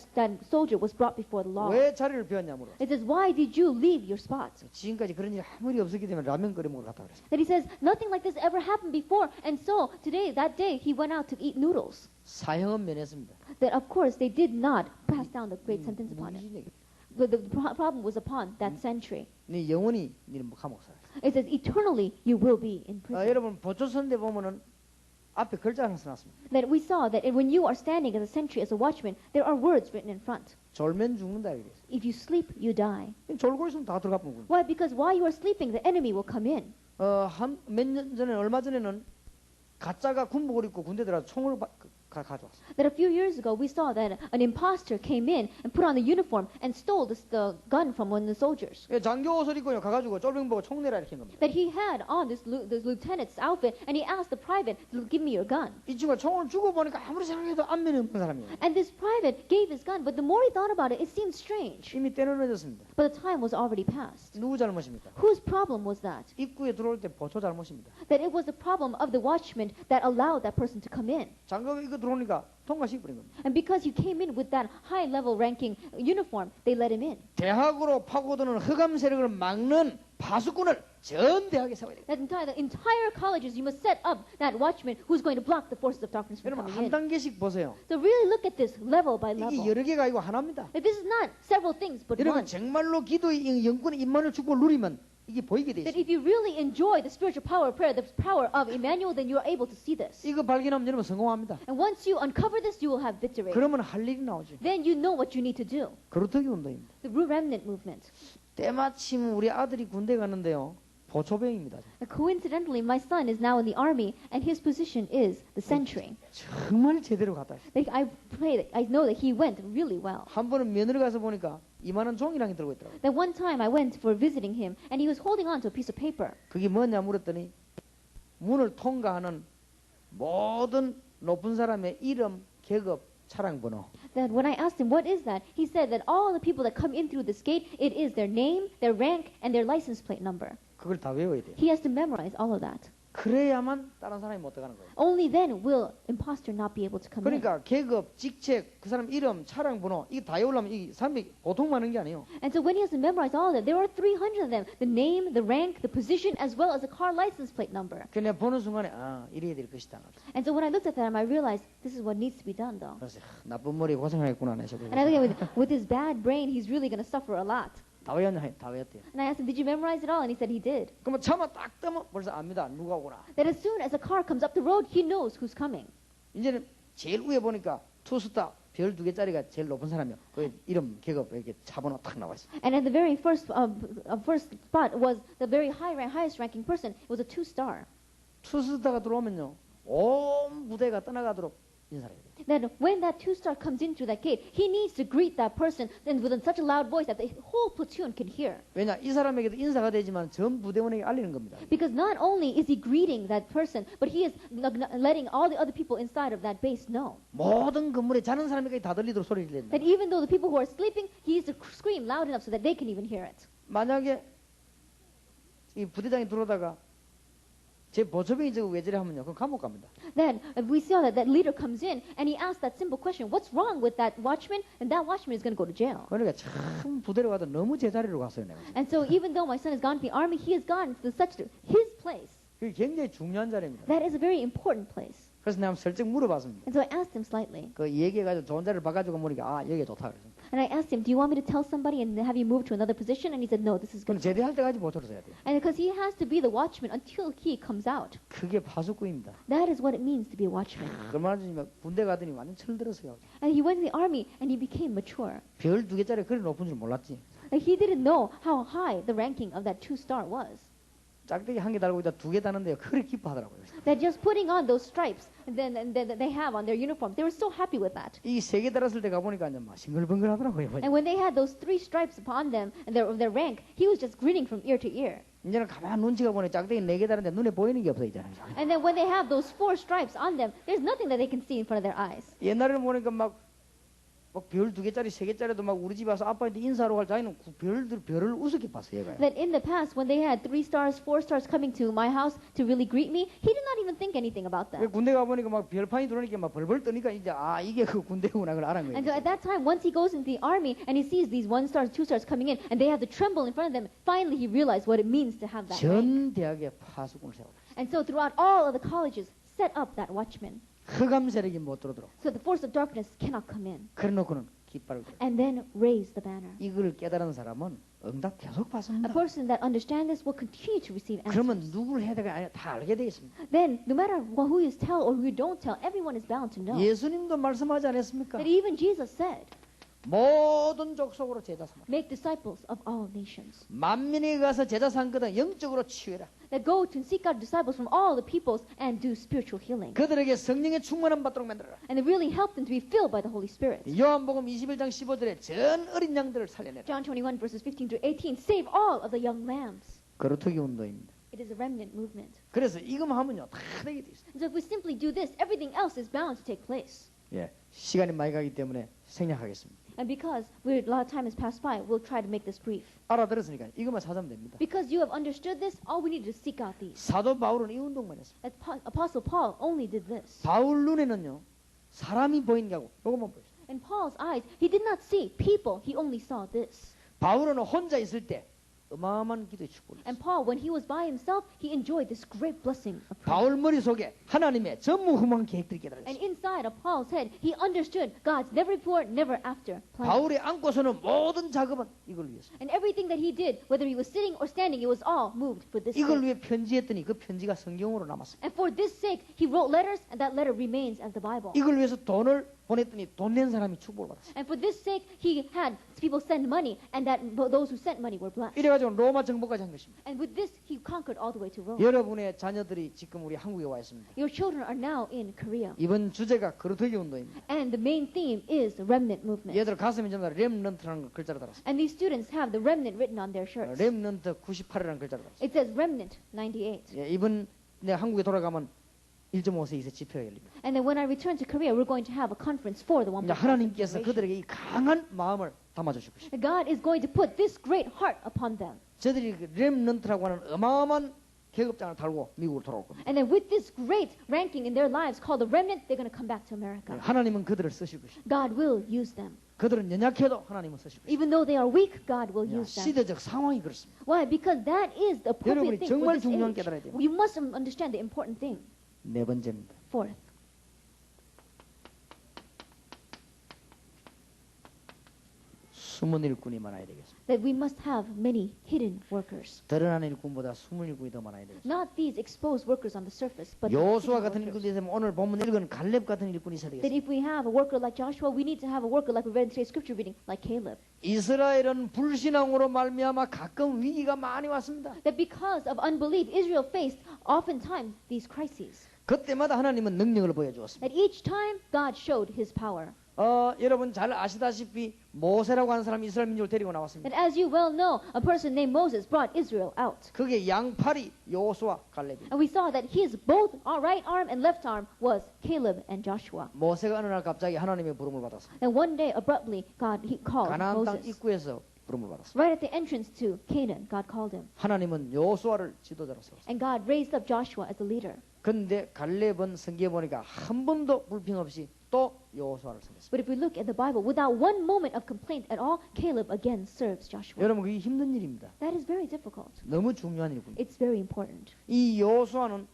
soldier was brought before the law. 왜 자리를 비웠냐 물어. It says, why did you leave your spot? 지금까지 그런 일이 아무리 없었기 때문에 라면거리 먹으러 갔다 그랬어요. That he says, nothing like this ever happened before, and so today, that day, he went out to eat noodles. 사형은 면했습니다. That of course they did not pass down the great sentence upon him. 무기징역. The problem was upon that sentry. 네 영원히 니는 감옥 살아. It says, eternally you will be in prison. 여러분 보초 선대 보면은 앞에 글자 하나 써놨습니다. That we saw that when you are standing as a sentry, as a watchman, there are words written in front. 졸면 죽는다 이랬어요. If you sleep, you die. 졸고 있으면 다 들어가 보는 거예요. Why? Because while you are sleeping, the enemy will come in. 몇 년 전에 얼마 전에는 가짜가 군복을 입고 군대 들어가서 총을 가져왔어요. That a few years ago we saw that an imposter came in and put on the uniform and stole the gun from one of the soldiers. 예, 장교 옷을 입고 가가지고 쫄병 보고 총 내라 이렇게 한 겁니다. That he had on this lieutenant's outfit and he asked the private to give me your gun. 이 친구가 총을 주고 보니까 아무리 생각해도 안면이 없는 사람이에요. And this private gave his gun, but the more he thought about it, it seemed strange. 이미 때는 늦었습니다. But the time was already past. 누구 잘못입니까? Whose problem was that? 입구에 들어올 때 보초 잘못입니다. That it was the problem of the watchman that allowed that person to come in. 장교가 이거 들어오니까 통과시켜버린 겁니다. And because you came in with that high level ranking uniform, they let him in. 대학으로 파고드는 흑암 세력을 막는 파수꾼을 전 대학에 세워야 돼요. That the entire colleges, you must set up that watchman who's going to block the forces of darkness from 여러분 coming 한 in. 단계씩 보세요. So really look at this level by 이게 level. 여러 개가 아니고 하나입니다. That this is not several things, but 여러분 one. 정말로 기도의 영권의 임만을 축복을 누리면 이게 보이게 돼 That 있어요. if you really enjoy the spiritual power of prayer, the power of Emmanuel, then you are able to see this. 이거 발견하면 여러분 성공합니다. And once you uncover this, you will have victory. 그러면 할 일이 나오죠. Then you know what you need to do. 그루터기 운동입니다. The remnant movement. 때마침 우리 아들이 군대 가는데요. 보초병입니다. Coincidentally, my son is now in the army, and his position is the sentry. 정말 제대로 갔다 왔어요. Like, I know that he went really well. 한 번은 면회를 가서 보니까 이만한 종이랑이 들고 있더라고요. That one time I went for visiting him, and he was holding on to a piece of paper. 그게 뭐냐 물었더니 문을 통과하는 모든 높은 사람의 이름, 계급, 차량 번호. That when I asked him, what is that? He said that all the people that come in through this gate, it is their name, their rank, and their license plate number. 그걸 다 외워야 돼요. He has to memorize all of that. 그래야만 다른 사람이 못 들어가는 거예요. Only then will imposter not be able to come in. 그러니까 계급, 직책, 그 사람 이름, 차량 번호 이게 다 외우려면 이 사람이 보통 많은 게 아니에요. And so when he has to memorize all of that, there are 300 of them. The name, the rank, the position, as well as the car license plate number. 그 내가 보는 순간에 이래야 될 것이다. And so when I looked at them, I realized this is what needs to be done, though. 그래서 나쁜 머리 고생하겠구나 내셔. And I think with his bad brain, he's really going to suffer a lot. 다 외웠냐? 다 외웠대요. And I asked him, did you memorize it all? And he said he did. 그러면 차만 딱 뜨면 벌써 압니다. 누가 오구나. That as soon as a car comes up the road, he knows who's coming. 이제는 제일 위에 보니까 투스타 별 2개짜리가 제일 높은 사람이요. 그 이름, 계급 이렇게 차번호 딱 나와 있어. And at the very first spot was the very highest ranking person. It was a 2-star. 투스타가 들어오면요, 온 무대가 떠나가도록 인사를 해야 돼요. That when that two-star comes into that gate, he needs to greet that person then with such a loud voice that the whole platoon can hear. 왜냐 이 사람에게도 인사가 되지만 전 부대원에게 알리는 겁니다. Because not only is he greeting that person, but he is letting all the other people inside of that base know. 모든 건물에 자는 사람에게 다 들리도록 소리를 낸다. That even though the people who are sleeping, he is to scream loud enough so that they can even hear it. 만약에 이 부대장이 들어오다가 제 보초병이 저거 왜 저래 하면요. 그럼 감옥 갑니다. Then if we saw that that leader comes in and he asks that simple question, what's wrong with that watchman? And that watchman is going to go to jail. 그러니까 참 부대로 가도 너무 제자리로 갔어요. 내가. And so even though my son has gone to the army, he has gone to such his place. 그게 굉장히 중요한 자리입니다. That is a very important place. 그래서 내가 슬쩍 물어봤습니다. And so I asked him slightly. 그 얘기해가지고 좋은 자리를 봐가지고 보니까 아 여기가 좋다 그래서. And I asked him, do you want me to tell somebody and have you move to another position? And he said, no, this is 그럼 good. 제대할 때까지 보초를 써야 돼요. And because he has to be the watchman until he comes out. 그게 파수꾼입니다. That is what it means to be a watchman. 얼마나 전에 군대 가더니 완전 철들었어요. And he went to the army and he became mature. 별 2개짜리 그리 높은 줄 몰랐지. Like he didn't know how high the ranking of that two-star was. 짝대기 한 개 달고 있다 2개 다는데요. 그리 기뻐하더라고요. That just putting on those stripes and then they have on their uniform, they were so happy with that. 이 3개 달았을 때 가보니까 막 싱글벙글 하더라고요. And when they had those 3 stripes upon them and their rank, he was just grinning from ear to ear. 이제는 가만 눈치가 보니 짝대기 4개 다는데 눈에 보이는 게 없어 이제는. And then when they have those 4 stripes on them, there's nothing that they can see in front of their eyes. 옛날에는 보니까 막 별 2개짜리 3개짜리도 막 우리 집 와서 아빠한테 인사하러 갈 자기는 별을 우습게 봤어 얘가. That in the past, when they had 3 stars, 4 stars coming to my house to really greet me, he did not even think anything about that. 군대 가보니까 막 별판이 들어오니까 막 벌벌 떠니까 이제 아 이게 그 군대구나 그걸 알은 And so 거예요. at that time, once he goes into the army and he sees these 1 stars, 2 stars coming in, and they have to tremble in front of them, finally he realized what it means to have that rank. 전 대학에 파수꾼을 세워. And so throughout all of the colleges, set up that watchman. 흑암 세력이 못 들어들어. So the force of darkness cannot come in. 그래놓고는 깃발을 들어. And then raise the banner. 이걸 깨달은 사람은 응답 계속 A 받습니다. person that understands this will continue to receive 그러면 answers. 누구를 해야 될까 아니, 다 알게 돼 있습니다. Then, no matter who you tell or who you don't tell, everyone is bound to know. 예수님도 말씀하지 않았습니까? That even Jesus said, 모든 족속으로 제자 삼아. make disciples of all nations. 만민이 가서 제자 삼거든 영적으로 치유해라. That go to seek out disciples from all the peoples and do spiritual healing. 그들에게 성령의 충만함 받도록 만들어라. And really help them to be filled by the Holy Spirit. 요한복음 21장 15절에 전 어린 양들을 살려내라. John 21 verses 15 to 18, save all of the young lambs. 거루터기 운동입니다. It is a remnant movement. 그래서 이것만 하면요 다 되게 돼 있어요. And so if we simply do this, everything else is bound to take place. 예, 시간이 많이 가기 때문에 생략하겠습니다. And because a lot of time has passed by, we'll try to make this brief. 알아들었으니까 이것만 찾으면 됩니다. Because you have understood this, all we need to seek out these. 사도 바울은 이 운동만 했습니다. Apostle Paul only did this. 바울 눈에는요 사람이 보이는 게 아니고 이것만 보였어요. In Paul's eyes, he did not see people, he only saw this. 바울은 혼자 있을 때 어마어마한 기도의 축복을 And 했어요. Paul, when he was by himself, he enjoyed this great blessing of prayer. 바울 머릿속에 하나님의 전무후무한 계획들이 And 깨달았어요. inside of Paul's head, he understood God's never before, never after plan. 바울이 안고서는 모든 작업은 이걸 위해서. And everything that he did, whether he was sitting or standing, it was all moved for this 이걸 sake. 위해 편지했더니 그 편지가 성경으로 남았습니다. And for this sake, he wrote letters, and that letter remains as the Bible. 이걸 위해서 돈을 보냈더니 돈 낸 사람이 축복을 받았어요. And for this sake, he had people send money, and that those who sent money were blessed. 이래가지고 로마 정복까지 한 것입니다. And with this, he conquered all the way to Rome. 여러분의 자녀들이 지금 우리 한국에 와 있습니다. Your children are now in Korea. 이번 주제가 거루터기 운동입니다. And the main theme is the remnant movement. 얘들 가슴에 전부 다 렘넌트라는 글자를 달았습니다. And these students have the remnant written on their shirts. 렘넌트 98이라는 글자를 달았습니다. It says remnant 98. 예, 이번 내 한국에 돌아가면 1.5세 이세 집회가 열립니다. And then when I return to Korea, we're going to have a conference for the 1.5 이제 하나님께서 generation. 그들에게 이 강한 마음을 담아주실 것입니다. God is going to put this great heart upon them. 저들이 그 렘넌트라고 하는 어마어마한 계급장을 달고 미국으로 돌아올 겁니다. And then with this great ranking in their lives called the remnant, they're going to come back to 예, America. 하나님은 그들을 쓰실 것입니다. God will use them. 그들은 연약해도 하나님은 쓰실 것입니다. Even though they are weak, God will 야, use them. 시대적 상황이 그렇습니다. Why? Because that is the 여러분이 appropriate thing for 정말 this 중요한 age. 깨달아야 돼요. You must understand the important thing. 네 번째입니다. Fourth, 숨은 일꾼이 많아야 되겠습니다. that we must have many hidden workers. 드러나는 일꾼보다 숨은 일꾼이 더 많아야 되죠. Not these exposed workers on the surface, but the 여호수아 hidden 같은 workers. 일꾼이 되면 오늘 본문 읽은 갈렙 같은 일꾼이 있어야 That 되겠어요. if we have a worker like Joshua, we need to have a worker like we read in today's scripture reading, like Caleb. 이스라엘은 불신앙으로 말미암아 가끔 위기가 많이 왔습니다. That because of unbelief, Israel faced oftentimes these crises. 그때마다 하나님은 능력을 보여주었습니다. That each time God showed His power. 여러분 잘 아시다시피 모세라고 하는 사람이 이스라엘 민족을 데리고 나왔습니다. And as you well know, a person named Moses brought Israel out. 그게 양팔이 여호수아 갈렙입니다. And we saw that his both right arm and left arm was Caleb and Joshua. 모세가 어느 날 갑자기 하나님의 부름을 받았습니다. And one day, abruptly, he called 가나안 땅 Moses. 입구에서 부름을 받았습니다. Right at the entrance to Canaan, God called him. 하나님은 여호수아를 지도자로 세웠습니다. And God raised up Joshua as the leader. 근데 갈렙은 성경에 보니까 한 번도 불평 없이 또 여호수아를 섬겼습니다. But if we look at the Bible, without one moment of complaint at all, Caleb again serves Joshua. 여러분 그게 힘든 일입니다. That is very difficult. 너무 중요한 일입니다. It's very important. 이 여호수아는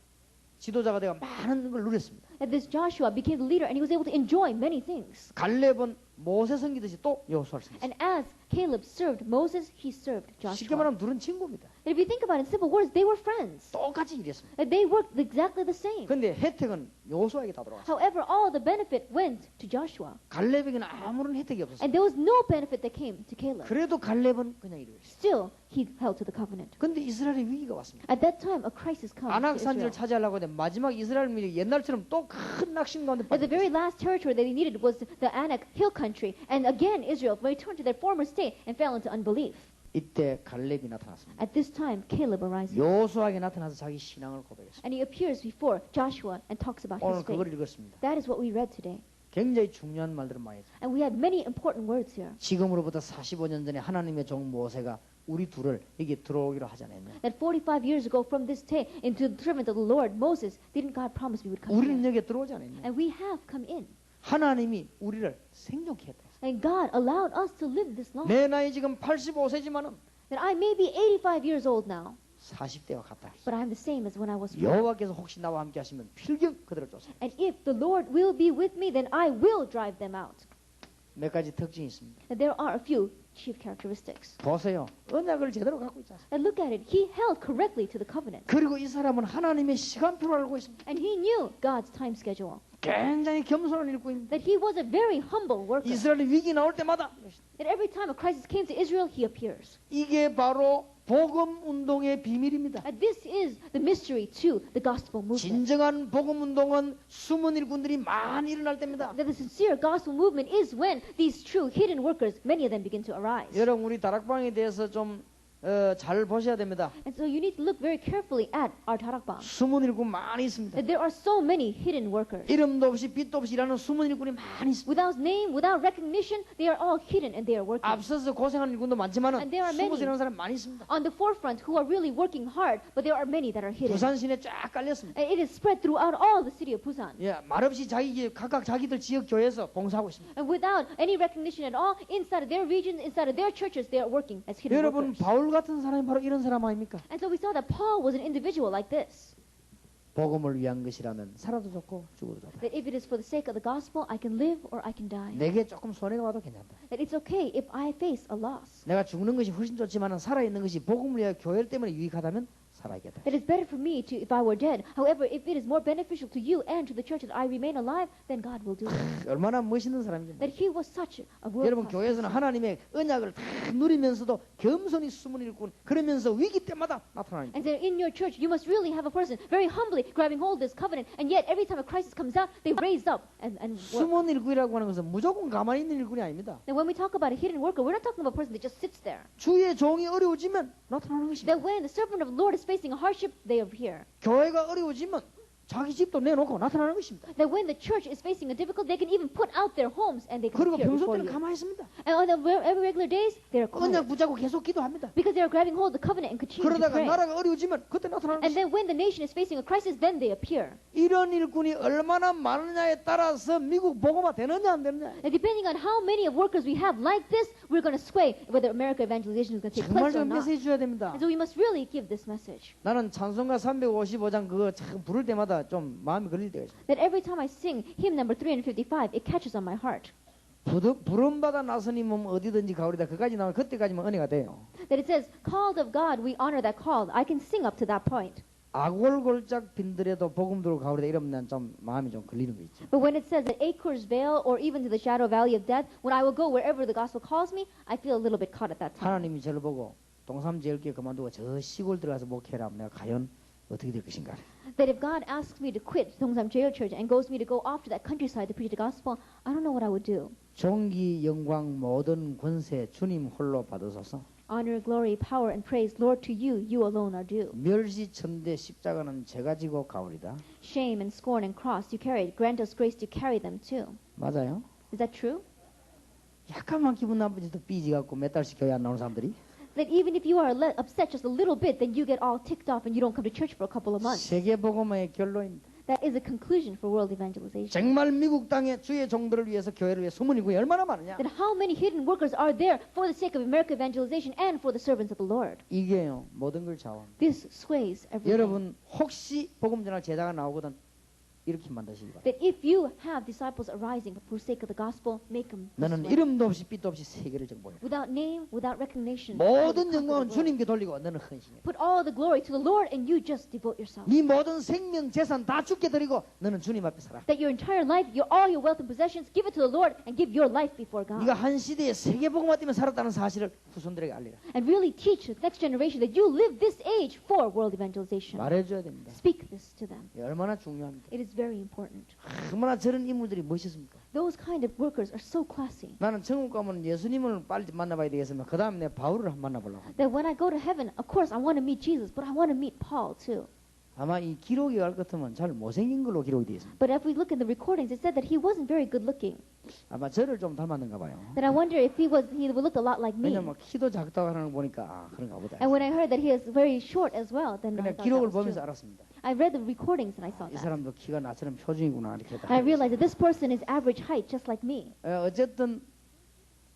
지도자가 되어 많은 걸 누렸습니다. And this Joshua became the leader and he was able to enjoy many things. 갈렙은 모세 섬기듯이 또 여호수아를 섬겼습니다. And as Caleb served Moses, he served 쉽게 Joshua. 말하면 둘은 친구입니다. And if you think about it in simple words, they were friends. 똑같이 일했습니다. And they worked exactly the same. 근데 혜택은 여호수아에게 다 돌아갔어요. However, all the benefit went to Joshua. 갈렙에게는 아무런 혜택이 없었어요. And there was no benefit that came to Caleb. 그래도 갈렙은 그냥 이루었어요. Still, he held to the covenant. 근데 이스라엘의 위기가 왔습니다. At that time, a crisis comes to 아낙산지를 Israel. 차지하려고 했는데 마지막 이스라엘 민족이 옛날처럼 또 큰 낙심 가운데 But the very 빠졌어요. last territory that they needed was the Anak hill country. And again, Israel returned to their former state and fell into unbelief. 이때 갈렙이 나타났습니다. At this time, Caleb arises. 여호수아에게 나타나서 자기 신앙을 고백했습니다. And he appears before Joshua and talks about his 오늘 그걸 faith. 읽었습니다. That is what we read today. 굉장히 중요한 말들을 많이 했습니다. And we had many important words here. 지금으로부터 45년 전에 하나님의 종 모세가 우리 둘을 여기 들어오기로 하지 않았냐. That 45 years ago from this day into the servant of the Lord, Moses, didn't God promise we would come 우리는 in? 여기 들어오지 않았냐. And we have come in. 하나님이 우리를 생존케 했다. And God allowed us to live this long. 내 나이 지금 85세지만은 That I may be 85 years old now, 40대와 같다. but I'm the same as when I was 4. 여호와께서 혹시 나와 함께 하시면 필경 그들을 쫓아내. And if the Lord will be with me, then I will drive them out. 몇 가지 특징이 있습니다. And there are a few chief characteristics. 보세요. 언약을 제대로 갖고 있지 않습니까? And look at it. He held correctly to the covenant. 그리고 이 사람은 하나님의 시간표를 알고 있습니다. And he knew God's time schedule. 굉장히 겸손한 일꾼입니다. That he was a very humble worker. 이스라엘의 위기 나올 때마다 That every time a crisis came to Israel, he appears. 이게 바로 복음 운동의 비밀입니다. And this is the mystery to the gospel movement. 진정한 복음 운동은 숨은 일꾼들이 많이 일어날 때입니다. That the sincere gospel movement is when these true hidden workers, many of them begin to arise. 여러분 우리 다락방에 대해서 좀 잘 보셔야 됩니다. And so you need to look very carefully at our darakbang. 숨은 일꾼 많이 있습니다. That there are so many hidden workers. 이름도 없이 빛도 없이 일하는 숨은 일꾼이 많이 있습니다. Without name, without recognition, they are all hidden and they are working. 앞서서 고생하는 일꾼도 많지만 And there are many. 숨어서 일하는 사람 많이 있습니다. On the forefront who are really working hard, but there are many that are hidden. 부산 시내 쫙 깔렸습니다. And it is spread throughout all the city of Busan. 예, 말없이 각각 자기들 지역 교회에서 봉사하고 있습니다. And without any recognition at all, inside of their regions, inside of their churches, they are working as hidden 여러분 workers. 바울 같은 사람이 바로 이런 사람 아닙니까? And so we saw that Paul was an individual like this. 복음을 위한 것이라면 살아도 좋고 죽어도 좋다. That if it is for the sake of the gospel, I can live or I can die. 내게 조금 손해가 와도 괜찮다. That it's okay if I face a loss. 내가 죽는 것이 훨씬 좋지만 살아있는 것이 복음을 위하여 교회 때문에 유익하다면 살아야겠다. That it's better for me to if I were dead. However, if it is more beneficial to you and to the church that I remain alive, then God will do it. 얼마나 멋있는 사람인지. That he was such a 여러분 world-class 교회에서는 person. 하나님의 언약을 다 누리면서도 겸손히 숨은 일꾼 그러면서 위기 때마다 나타나는 And then in your church, you must really have a person very humbly grabbing hold of this covenant. And yet, every time a crisis comes out, they raise up and work. 숨은 일꾼이라고 하는 것은 무조건 가만히 있는 일꾼이 아닙니다. Now, when we talk about a hidden worker, we're not talking about a person that just sits there. 주의 종이 어려워지면 나타나는 것입니다. That when the servant of the Lord is facing a hardship, they appear. 교회가 어려워지면 자기 집도 내놓고 나타나는 것입니다. That when the church is facing a difficulty, they can even put out their homes and they can 그리고 appear 평소 before 때는 you. 가만히 있습니다. And on the every regular days, they are 언약 quiet. 붙잡고 계속 기도합니다. Because they are grabbing hold of the covenant and continue to 그러다가 pray. 나라가 어려워지면 그때 나타나는 And 것입니다. then when the nation is facing a crisis, then they appear. 이런 일꾼이 얼마나 많으냐에 따라서 미국 복음화 되느냐 안 되느냐. And depending on how many of workers we have like this, we're going to sway whether America evangelization is going to take 정말 place or 좀 not. 메시지 줘야 됩니다. And so we must really give this message. 나는 찬송가 355장 그거 참 부를 때마다 좀 마음이 걸릴 때가 있어요. That every time I sing hymn number 355, it catches on my heart. 부름받아 나서님은 어디든지 가오리다. 그까지 나오면 그때까지만 은혜가 돼요. That it says, called of God, we honor that called. I can sing up to that point. 아골골짝 빈들에도 복음 들고 가오리다 이러면 난 좀 마음이 좀 걸리는 거 있죠. But when it says that Acres Vale or even to the shadow valley of death, when I will go wherever the gospel calls me, I feel a little bit caught at that time. 하나님이 저를 보고 동삼제일교회 그만두고 저 시골 들어가서 목회라 하면 내가 과연 어떻게 될 것인가. That if God asks me to quit Dongsan Jail Church and goes me to go off to that countryside to preach the gospel, I don't know what I would do. 존귀 영광 모든 권세 주님 홀로 받으소서. Honor, glory, power, and praise, Lord, to you, you alone are due. 멸시천대 십자가는 제가 지고 가오리다. Shame and scorn and cross you carried. Grant us grace to carry them too. 맞아요? Is that true? 약간만 기분 나쁘지도 삐지 갖고 몇 달씩 교회 안 나오는 사람들이 That even if you are upset just a little bit, then you get all ticked off and you don't come to church for a couple of months. 세계복음의 결론입니다. That is a conclusion for world evangelization. 정말 미국 땅에 주의 종들을 위해서 교회를 위해 소문이 구이 얼마나 많으냐. That how many hidden workers are there for the sake of American evangelization and for the servants of the Lord. 이게요 모든 걸 좌우합니다. This sways everything. 여러분 혹시 복음 전할 제자가 나오거든 이렇게 만드시기 바랍니다. That if you have disciples arising for sake of the gospel, make them this 너는 way. 이름도 없이 빛도 없이 세계를 정복해. Without name, without recognition. 모든 conquer the 영광은 world. 주님께 돌리고 너는 헌신해. Put all the glory to the Lord and you just devote yourself. 네 모든 생명 재산 다 죽게 드리고 너는 주님 앞에 살아. That your entire life, all your wealth and possessions, give it to the Lord and give your life before God. 네가 한 시대에 세계복음화 때문에 살았다는 사실을 후손들에게 알리라. And really teach the next generation that you live this age for world evangelization. 말해줘야 됩니다. Speak this to them. 얼마나 중요합니다. It is very important. 얼마나 저런 인물들이 멋있습니까? Those kind of workers are so classy. 나는 천국 가면 예수님을 빨리 만나봐야 되겠으면 그 다음에 내 바울을 한번 만나보려고 합니다. That when I go to heaven, of course I want to meet Jesus, but I want to meet Paul too. 아마 이 기록이 갈 것 같으면 잘 못생긴 걸로 기록이 되어 있습니다. But if we look in the recordings, it said that he wasn't very good looking. 아마 저를 좀 닮았는가 봐요. That I wonder if he looked a lot like me. 왜냐면 키도 작다고 하는 거 보니까 아 그런가 보다. And when I heard that he is very short as well, then 그냥 I thought that 기록을 was 보면서 true. 알았습니다. I read the recordings and I saw 이 that. 사람도 키가 나처럼 표준이구나 이렇게. And I realized that this person is average height, just like me. 어쨌든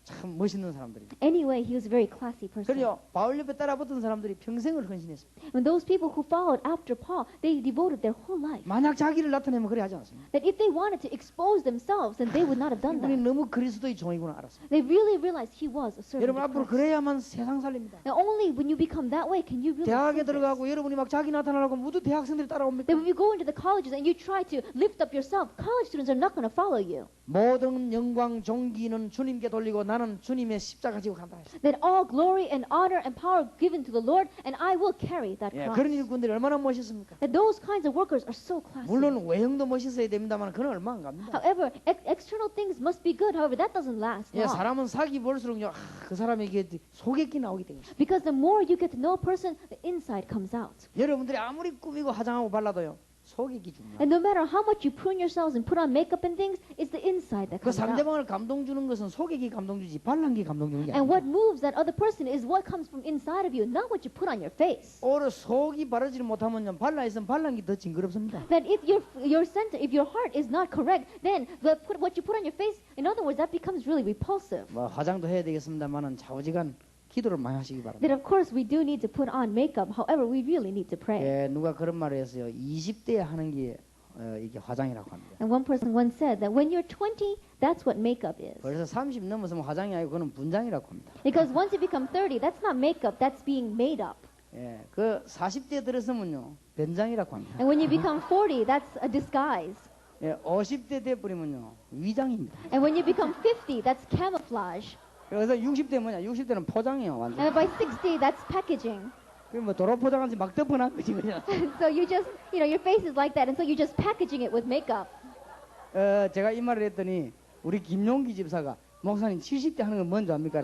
참 멋있는 사람들이. Anyway, he was a very classy person. 그래요. 바울 옆에 따라붙은 사람들이 평생을 헌신했습니다. And those people who followed after Paul, they devoted their whole life. 만약 자기를 나타내면 그래 하지 않습니다. That if they wanted to expose themselves, then they would not have done 이분이 that. 너무 그리스도의 종이구나 알았습니다. They really realized he was a servant 여러분 of 앞으로 Christ. 그래야만 세상 살립니다. Now only when you become that way can you really 대학에 see this. 들어가고 여러분이 막 자기 나타나려고 모두 대학생들이 따라옵니까? That when you go into the colleges and you try to lift up yourself, college students are not going to follow you. 모든 영광 존귀는 주님께 돌리고 나는 주님의 십자가 지고 간다 했어요. That all glory and honor and power given to the Lord, and I will carry that 예, cross. 그런 일꾼들이 얼마나 멋있습니까? That those kinds of workers are so classy. 물론 외형도 멋있어야 됩니다만 그건 얼마 안 갑니다. However, external things must be good. However, that doesn't last 예, long. 사람은 사기 볼수록요 그 사람에게 속액이 나오기 때문에 Because the more you get to know a person, the inside comes out. 여러분들이 아무리 꾸미고 화장하고 발라도요 속액이 중요해요. And no matter how much you prune yourselves and put on makeup and things, it's the inside that 그 comes out. 상대방을 감동 주는 것은 속액이 감동 주지 발란 게 감동 주는 게 And what 아니에요. moves that other person is what comes from inside of you, not what you put on your face. 오히려 속이 바르지 못하면요 발라 있으면 발란 게 더 징그럽습니다. That if your center, if your heart is not correct, then what you put on your face, in other words, that becomes really repulsive. 뭐 화장도 해야 되겠습니다만은 좌우지간 기도를 많이 하시기 바랍니다. That of course we do need to put on makeup. However, we really need to pray. 예, 누가 그런 말을 했어요. 20대에 하는 게 이게 화장이라고 합니다. And one person once said that when you're 20, that's what makeup is. 그래서 30 넘어서면 화장이 아니고 그거는 분장이라고 합니다. Because once you become 30, that's not makeup, that's being made up. 예, 그 40대 들어서면요 변장이라고 합니다. And when you become 40, that's a disguise. 예, 50대 돼버리면요 위장입니다. And when you become 50, that's camouflage. 그래서 60대 뭐냐? 60대는 포장이에요 완전. And by 60, that's packaging. 그뭐 도로 포장한지 막 덮어놔 그지 그냥. So you just, your face is like that, and so you're just packaging it with makeup. 제가 이 말을 했더니 우리 김용기 집사가 목사님 70대 하는 건 뭔지 압니까?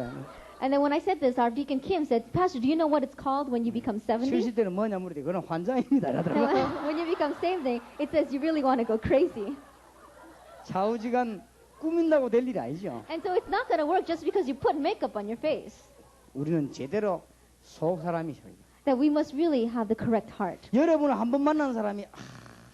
And then when I said this, our deacon Kim said, Pastor, do you know what it's called when you become 70? 70대는 뭐냐 물으더니 그건 환장입니다. 라더라고요. When you become same thing, it says you really want to go crazy. 좌우지간 꾸민다고 될 일이 아니죠. And so it's not going to work just because you put makeup on your face. 우리는 제대로 속 사람이셔야 돼요. That we must really have the correct heart. 여러분을 한 번 만난 사람이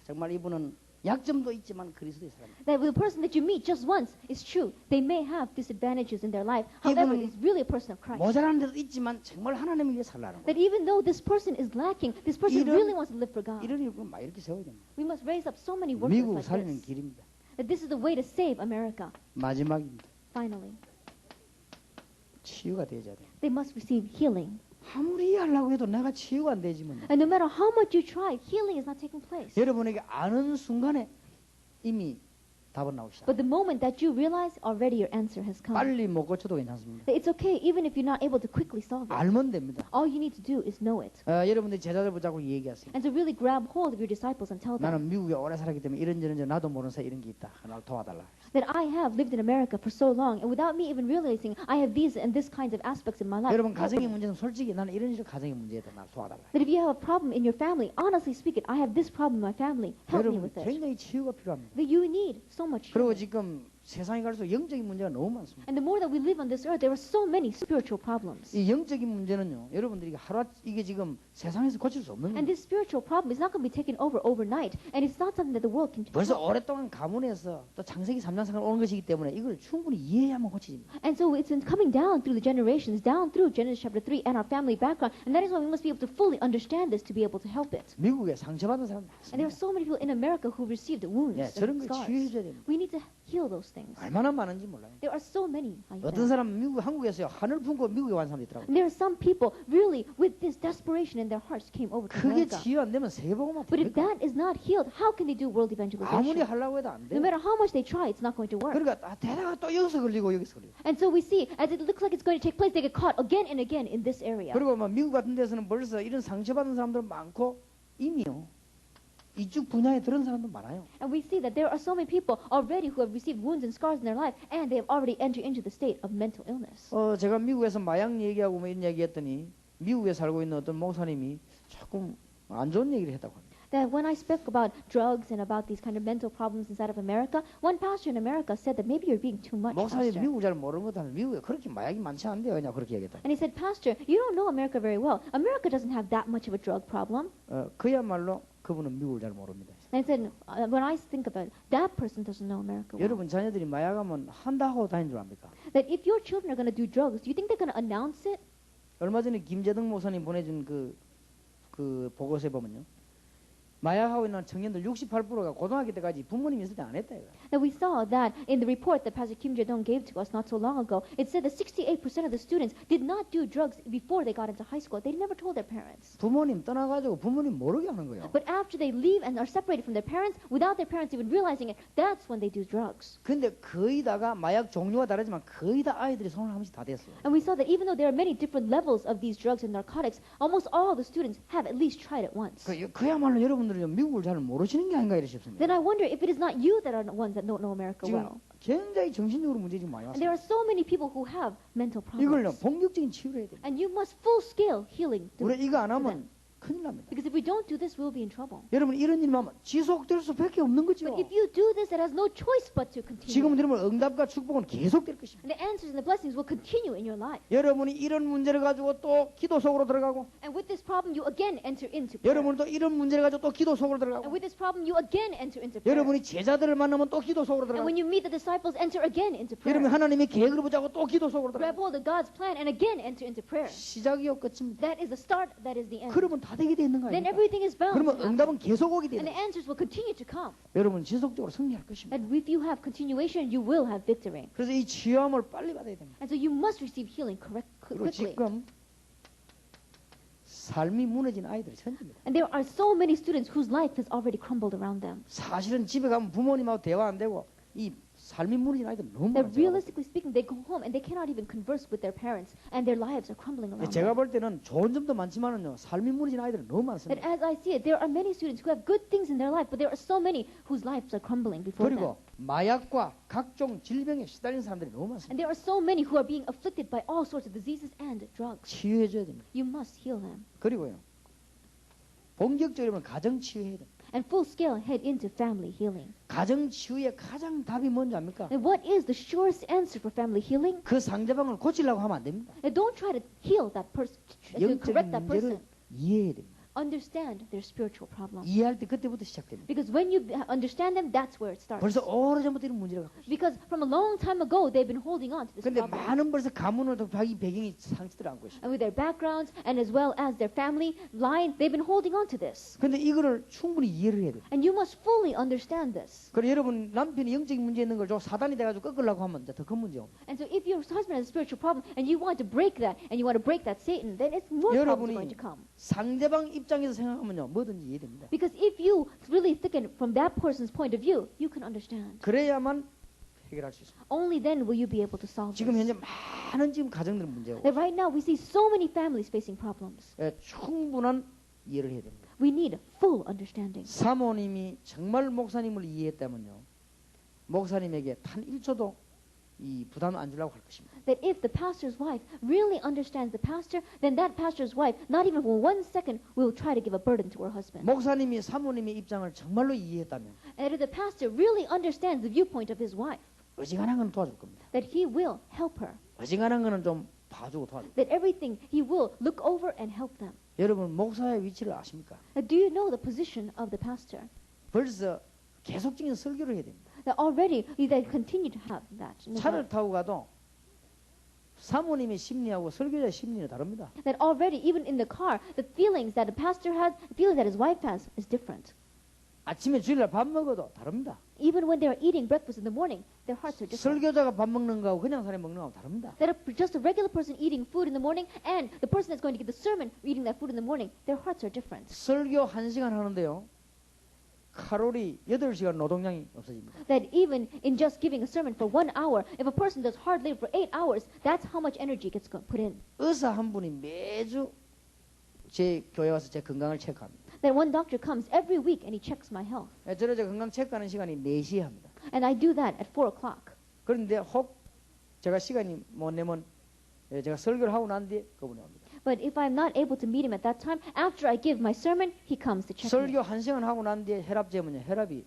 정말 이분은 약점도 있지만 그리스도의 사람이에요. That the person that you meet just once is true. They may have disadvantages in their life. However, 이분은 is really a person of Christ. 모자란 데도 있지만 정말 하나님을 위해 살라는 거예요. That even though this person is lacking, this person really wants to live for God. 이런 일꾼 막 이렇게 세워야 됩니다. We must raise up so many workers 미국 like 살리는 this. 길입니다. That this is the way to save America. 마지막입니다. Finally, 치유가 되어야 돼. they must receive healing. 아무리 하려고 해도 내가 치유가 안 되지만 And no matter how much you try, healing is not taking place. 여러분에게 아는 순간에 이미 답은 나오기 시작. But the moment that you realize, already your answer has come. 빨리 못 고쳐도 괜찮습니다. It's okay, even if you're not able to quickly solve it. 알면 됩니다. All you need to do is know it. 여러분들이 제자들 보자고 얘기하세요. And to really grab hold of your disciples and tell them 나는 미국에 오래 살았기 때문에 이런저런 나도 모르는 사이 이런 게 있다. 나를 도와달라. that I have lived in America for so long, and without me even realizing I have these and this kinds of aspects in my life. 여러분 가정의 문제는 솔직히 나는 이런 가정의 문제다. 나를 도와달라. That if you have a problem in your family, honestly speaking, I have this problem in my family. Help me 여러분 with it. 굉장히 치유가 필요합니다. That you need so much 그리고 healing. 지금 세상에 갈수록 영적인 문제가 너무 많습니다. And the more that we live on this earth, there are so many spiritual problems. 이 영적인 문제는요. 여러분들이 하루 이게 지금 세상에서 고칠 수 없는 And 거예요. this spiritual problem is not going to be taken over overnight, and it's not something that the world can 벌써 help. 오랫동안 가문에서 또 창세기 3장 상을 오는 것이기 때문에 이걸 충분히 이해하면 고쳐집니다. And so it's been coming down through the generations, down through Genesis chapter 3 and our family background, and that is why we must be able to fully understand this to be able to help it. 미국에 상처받은 사람 And there are 많습니다. so many people in America who received wounds 예, and 저런 걸 scars. 치유해줘야 됩니다. We need to heal those things. 얼마나 많은지 몰라요. There are so many like 어떤 that. 사람 미국 한국에서요 하늘 품고 미국에 간 사람도 있더라고요. And there are some people really with this desperation in their hearts came over to 그게 America. 치유 안 되면 세계복음화 But if 됩니까? that is not healed, how can they do world 아무리 evangelization? 하려고 해도 안 No 돼요. matter how much they try, it's not going to work. 그러니까 대다가 또 여기서 걸리고 여기서 걸리고. And so we see, as it looks like it's going to take place, they get caught again and again in this area. 그리고 막 미국 같은 데서는 벌써 이런 상처받은 사람들 많고 이미요 이쪽 분야에 들은 사람도 많아요. And we see that there are so many people already who have received wounds and scars in their life, and they have already entered into the state of mental illness. 제가 미국에서 마약 얘기하고 뭐 이런 얘기했더니 미국에 살고 있는 어떤 목사님이 조금 안 좋은 얘기를 했다고 합니다. That when I spoke about drugs and about these kind of mental problems inside of America, one pastor in America said that maybe you're being too much, 목사님 Pastor. 미국 잘 모르는 것 같아서 미국에 그렇게 마약이 많지 않은데요. 그냥 그렇게 얘기했다. And he said, Pastor, you don't know America very well. America doesn't have that much of a drug problem. 그야말로 그분은 미국을 잘 모릅니다. And I said, when I think about it, that person doesn't know America well. 여러분 자녀들이 마약하면 한다고 다니는 줄 압니까? That if your children are going to do drugs, do you think they're going to announce it? 얼마 전에 김재동 목사님 보내준 그 보고서에 보면요. 마약하고 있는 청년들 68%가 고등학교 때까지 부모님이 있을 때 안 했다 이거야. Now we saw that in the report that Pastor Kim Jae-dong gave to us not so long ago, it said that 68% of the students did not do drugs before they got into high school. They never told their parents. 부모님 떠나가지고 부모님 모르게 하는 거예요. But after they leave and are separated from their parents, without their parents even realizing it, that's when they do drugs. 근데 거의 다가 마약 종류가 다르지만 거의 다 아이들이 손을 한 번씩 다 댔어요. And we saw that even though there are many different levels of these drugs and narcotics, almost all the students have at least tried it once. 그야말로 여러분들이 미국을 잘 모르시는 게 아닌가 이렇게 싶습니다. Then I wonder if it is not you that are the ones that don't know America 지금 well. 굉장히 정신적으로 문제가 많이 And there 왔어요. are so many people who have mental 이걸요 problems. 본격적인 치유를 해야 돼요. And you must full-scale healing. 우리 이거 안 to them. 하면 큰일 납니다. Because if we don't do this, we'll be in trouble. 여러분 이런 일만 하면 지속될 수밖에 없는 거죠. But if you do this, it has no choice but to continue. 지금 여러분 응답과 축복은 계속될 것입니다. And the answers and the blessings will continue in your life. 여러분이 이런 문제를 가지고 또 기도 속으로 들어가고 And with this problem, you again enter into prayer. 여러분은 또 이런 문제를 가지고 또 기도 속으로 And 들어가고 with this problem, you again enter into prayer. 여러분이 제자들을 만나면 또 기도 속으로 And 들어가고 when you meet the disciples, enter again into prayer. 여러분 하나님의 계획을 보자고 또 기도 속으로 Grab 들어가고 hold of God's plan and again enter into prayer. 시작이요 끝입니다. That is the start, that is the end. 그러면 다 되게 돼 있는 거 Then 아닙니까? everything is bound. 그러면 to happen. 응답은 계속 오게 And 돼요. the answers will continue to come. 여러분 지속적으로 승리할 것입니다. And if you have continuation, you will have victory. 그래서 이 치유함을 빨리 받아야 됩니다. And so you must receive healing 그리고 quickly. 지금 삶이 무너진 아이들이 천지입니다. And there are so many students whose life has already crumbled around them. 사실은 집에 가면 부모님하고 대화 안 되고 이 삶이 무너진 아이들 너무 That 많아요. realistically speaking, they go home and they cannot even converse with their parents, and their lives are crumbling around 제가 them. 볼 때는 좋은 점도 많지만은요 삶이 무너진 아이들은 너무 That 많습니다. as I see it, there are many students who have good things in their life, but there are so many whose lives are crumbling before them. 그리고 마약과 각종 질병에 시달린 사람들이 너무 많습니다. And there are so many who are being afflicted by all sorts of diseases and drugs. 치유해줘야 됩니다. You must heal them. 그리고요 본격적으로 가정 치유해야 됩니다. And full scale head into family healing. 가정 치유의 가장 답이 뭔지 압니까? And what is the surest answer for family healing? 그 상대방을 고치려고 하면 안 됩니다. And don't try to heal that person, to 영적인 correct that 문제를 person. 이해해야 됩니다. understand their spiritual problems. 이해할 때 그때부터 시작됩니다. Because when you understand them, that's where it starts. 벌써 오래전부터 이런 문제를 갖고 있어요. Because from a long time ago, they've been holding on to this 근데 problem. 많은 벌써 가문을 자기 배경이 상처를 안고 있어요. And with their backgrounds and as well as their family line, they've been holding on to this. 근데 이거를 충분히 이해를 해야 돼요. And you must fully understand this. 그래 여러분 남편이 영적인 문제 있는 걸 좀 사단이 돼가지고 꺾으려고 하면 이제 더 큰 문제 옵니다. And so if your husband has a spiritual problem and you want to break that and you want to break that Satan, then it's more problems are going 여러분이 to come. 상대방 입장에서 생각하면요 뭐든지 이해됩니다. Because if you really think it from that person's point of view, you can understand. 그래야만 해결할 수 있습니다. Only then will you be able to solve 지금 현재 this. 많은 지금 가정들 문제고 That right now we see so many families facing problems. 충분한 이해를 해야 됩니다. We need full understanding. 사모님이 정말 목사님을 이해했다면요 목사님에게 단 1초도 이 부담 안 주려고 할 것입니다. That if the pastor's wife really understands the pastor, then that pastor's wife, not even for 1 second, will try to give a burden to her husband. 목사님이 사모님의 입장을 정말로 이해했다면 And if the pastor really understands the viewpoint of his wife, 어지간한 건 도와줄 겁니다. that he will help her. 어지간한 거는 좀 봐주고 도와줄 겁니다. That everything he will look over and help them. 여러분 목사의 위치를 아십니까? Do you know the position of the pastor? 벌써 계속적인 설교를 해야 됩니다. That already they continue to have that. 차를 타고 가도 사모님의 심리하고 설교자의 심리는 다릅니다. That already, even in the car, the feelings that the pastor has, the feelings that his wife has, is different. 아침에 주일날 밥 먹어도 다릅니다. Even when they are eating breakfast in the morning, their hearts are different. 설교자가 밥 먹는 거하고 그냥 사람이 먹는 거하고 다릅니다. That just a regular person eating food in the morning and the person that's going to give the sermon eating that food in the morning, their hearts are different. 설교 1시간 하는데요. 칼로리 8시간 노동량이 없어집니다. That even in just giving a sermon for 1 hour, if a person does hard labor for 8 hours, that's how much energy gets put in. 의사 한 분이 매주 제 교회 와서 제 건강을 체크합니다. That one doctor comes every week and he checks my health. 저를 제 건강 체크하는 시간이 4시에 합니다. And I do that at 4 o'clock. 그런데 혹 제가 시간이 못 내면 제가 설교를 하고 난 뒤에 그분이 옵니다. But if I'm not able to meet him at that time, after I give my sermon, he comes to check me. 설교 1시간 하고 난 뒤에 혈압 재면요. 혈압이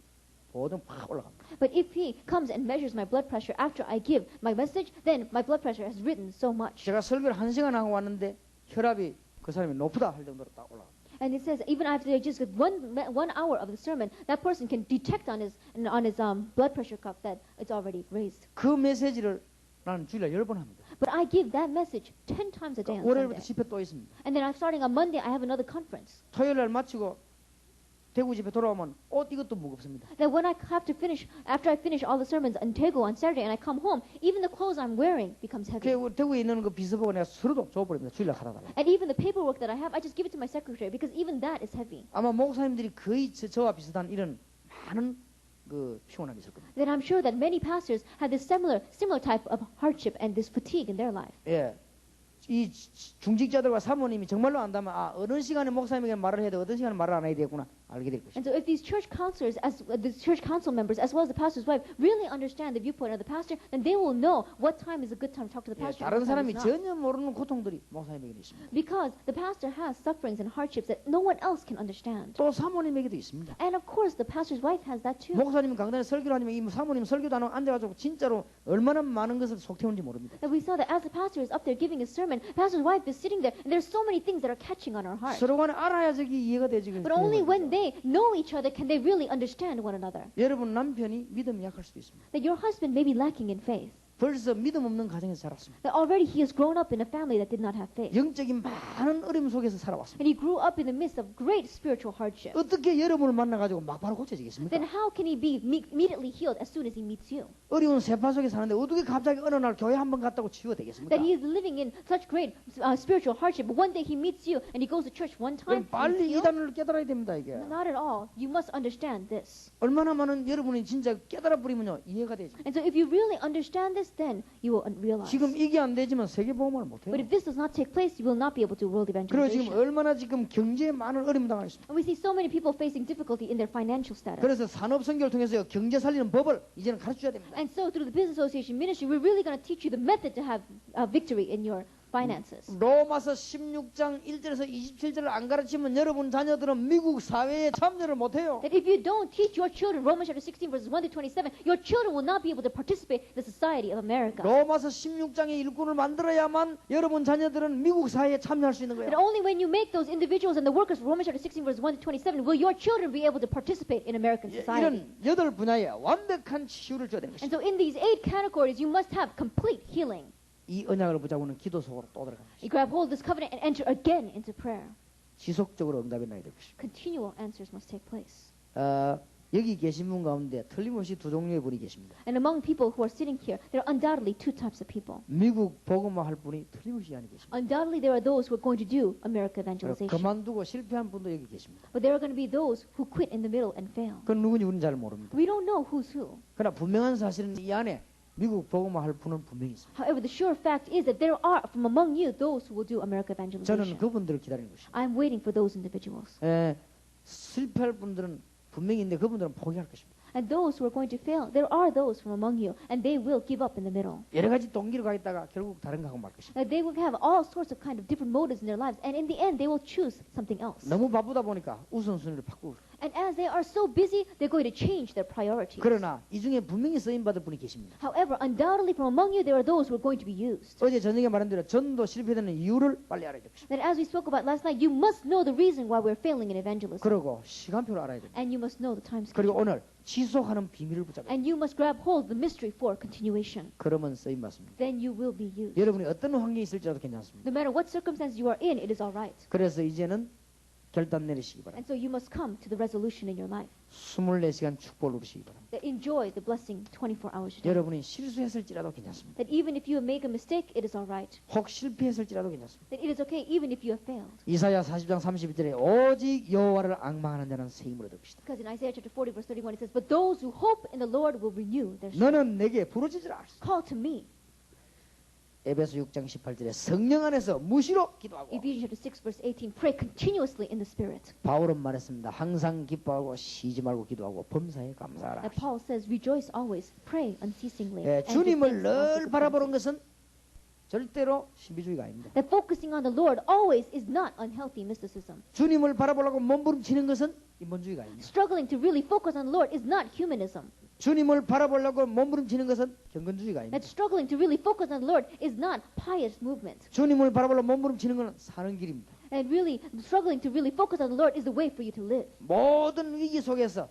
보통 팍 올라갑니다. But if he comes and measures my blood pressure after I give my message, then my blood pressure has risen so much. 제가 설교를 1시간 하고 왔는데 혈압이 그 사람이 높다 할 정도로 딱 올라갑니다. And it says even after just one hour of the sermon, that person can detect on his blood pressure cuff that it's already raised. 그 메시지를 나는 주일날 10번 합니다. But I give that message 10 times a day on 월요일부터 Sunday. 집회 또 있습니다. And then I'm starting on Monday, I have another conference. 토요일날 마치고 대구 집에 돌아오면 옷 이것도 무겁습니다. That when I have to finish, after I finish all the sermons on Daegu on Saturday and I come home, even the clothes I'm wearing becomes heavy. 대구에 있는 그 비서보고 내가 서류도 줘버립니다. 주일날 가라 달라. And even the paperwork that I have, I just give it to my secretary because even that is heavy. 아마 목사님들이 거의 저와 비슷한 이런 많은 그 피곤함이 있을 겁니다. Then I'm sure that many pastors have this similar type of hardship and this fatigue in their life. 예. 이 중직자들과 사모님이 정말로 안다면 어느 시간에 목사님에게 말을 해야 되고 어떤 시간에 말을 안 해야 되겠구나 알게 될 것입니다. And so if these church counselors, as the church council members, as well as the pastor's wife, really understand the viewpoint of the pastor, then they will know what time is a good time to talk to the 예, pastor. 다른 and what time 사람이 is not. 전혀 모르는 고통들이 목사님에게 있습니다. Because the pastor has sufferings and hardships that no one else can understand. 또 사모님에게도 있습니다. And of course, the pastor's wife has that too. 목사님 강단에 설교를 하면 이 사모님 설교도 안 하고 앉아가지고 진짜로 얼마나 많은 것을 속태우는지 모릅니다. That we saw that as the pastor is up there giving his sermon, pastor's wife is sitting there, and there's so many things that are catching on her heart. 서로 간에 알아야 저기 이해가 되지. But only when they know each other can they really understand one another. 여러분 남편이 믿음이 약할 수도 있습니다. That your husband may be lacking in faith. 벌써 믿음 없는 가정에서 자랐습니다. That already he has grown up in a family that did not have faith. 영적인 많은 어려움 속에서 살아왔습니다. And he grew up in the midst of great spiritual hardship. 어떻게 여러분을 만나가지고 막바로 고쳐지겠습니까? Then how can he be immediately healed as soon as he meets you? 어려운 세파 속에 사는데 어떻게 갑자기 어느 날 교회 한번 갔다고 치유가 되겠습니까? That he is living in such great spiritual hardship, but one day he meets you and he goes to church one time. 그럼 빨리 이 he's healed? 단어를 깨달아야 됩니다 이게. Not at all. You must understand this. 얼마나 많은 여러분이 진짜 깨달아 버리면요 이해가 되죠. And so if you really understand this, then you will realize. 지금 이게 안 되지만 세계 보험을 못 해요. But if this does not take place, you will not be able to world 그리고 지금 evangelization. 얼마나 지금 경제에 많은 어려움 당하고 있습니다. And we see so many people facing difficulty in their financial status. 그래서 산업 선교를 통해서 경제 살리는 법을 이제는 가르쳐야 됩니다. And so through the Business Association ministry, we're really going to teach you the method to have victory in your finances. 로마서 16장 1절에서 27절을 안 가르치면 여러분 자녀들은 미국 사회에 참여를 못해요. That if you don't teach your children Romans chapter 16 verses 1 to 27, your children will not be able to participate in the society of America. 로마서 16장의 일꾼을 만들어야만 여러분 자녀들은 미국 사회에 참여할 수 있는 That 거예요. only when you make those individuals and the workers Romans chapter 16 verses 1 to 27 will your children be able to participate in American society. 이런 8분야에 완벽한 치유를 줘야 되는 And 것입니다. so in these 8 categories you must have complete healing. 이 언약을 붙잡고는 기도 속으로 또 들어가는 것입니다. You grab hold of this covenant and enter again into prayer. 지속적으로 응답이 나야 될 것입니다. Continual answers must take place. 여기 계신 분 가운데 틀림없이 두 종류의 분이 계십니다. And among people who are sitting here, there are undoubtedly 2 types of people. 미국 복음화 할 분이 틀림없이 안에 계십니다. Undoubtedly there are those who are going to do America 그리고 evangelization. 그만두고 실패한 분도 여기 계십니다. But there are going to be those who quit in the middle and fail. 그건 누군지 우리는 잘 모릅니다. We don't know who's who. 그러나 분명한 사실은 이 안에 미국 복음화 할 분은 분명히 있습니다. However, the sure fact is that there are from among you those who will do America 저는 evangelization. 그분들을 기다리는 것입니다. I'm waiting for those individuals. 실패할 분들은 분명히 있는데 그분들은 포기할 것입니다. And those who are going to fail, there are those from among you, and they will give up in the middle. 여러 가지 동기로 가있다가 결국 다른 거 하고 말 것입니다. They will have all sorts of kind of different motives in their lives, and in the end, they will choose something else. 너무 바쁘다 보니까 우선순위를 바꾸고. And as they are so busy, they're going to change their priorities. 그러나 이 중에 분명히 쓰임받을 분이 계십니다. However, undoubtedly from among you, there are those who are going to be used. 어제 저녁에 말한 대로 전도 실패되는 이유를 빨리 알아야 됩니다. That as we spoke about last night, you must know the reason why we're failing in evangelism. 그리고 시간표를 알아야 됩니다. And you must know the time 그리고 schedule. 오늘 지속하는 비밀을 붙잡아야 됩니다. And you must grab hold of the mystery for continuation. 그러면 쓰임받습니다. Then you will be used. 여러분이 어떤 환경에 있을지라도 괜찮습니다. No matter what circumstances you are in, it is all right. 그래서 이제는 결단 내리시기 바랍니다. And so you must come to the resolution in your life. 24시간 축복을 누리시기 바랍니다. That enjoy the blessing 24 hours a day. 여러분이 실수했을지라도 괜찮습니다. That even if you make a mistake, it is all right. 혹 실패했을지라도 괜찮습니다. That it is okay even if you have failed. 이사야 40장 31절에 오직 여호와를 앙망하는 자는 새 힘을 얻을 것이다. Because in Isaiah chapter 40 verse 31 it says, But those who hope in the Lord will renew their strength. 너는 내게 부르짖으라. Call to me. 에베소 6장 18절에 성령 안에서 무시로 기도하고. Ephesians chapter 6 verse 18, pray continuously in the Spirit. 바울은 말했습니다. 항상 기뻐하고 쉬지 말고 기도하고 범사에 감사하라. That Paul says, rejoice always, pray unceasingly. 예, and give 주님을 thanks in all 늘 바라보는 circumstances. 것은 절대로 신비주의가 아닙니다. That focusing on the Lord always is not unhealthy mysticism. 주님을 바라보려고 몸부림치는 것은 인본주의가 아닙니다. Struggling to really focus on the Lord is not humanism. 주님을 바라보려고 몸부림치는 것은 경건주의가 아닙니다. That struggling to really focus on the Lord is not pious movement. 주님을 바라보려고 몸부림치는 것은 사는 길입니다. And really, struggling to really focus on the Lord is the way for you to live. 모든 위기 속에서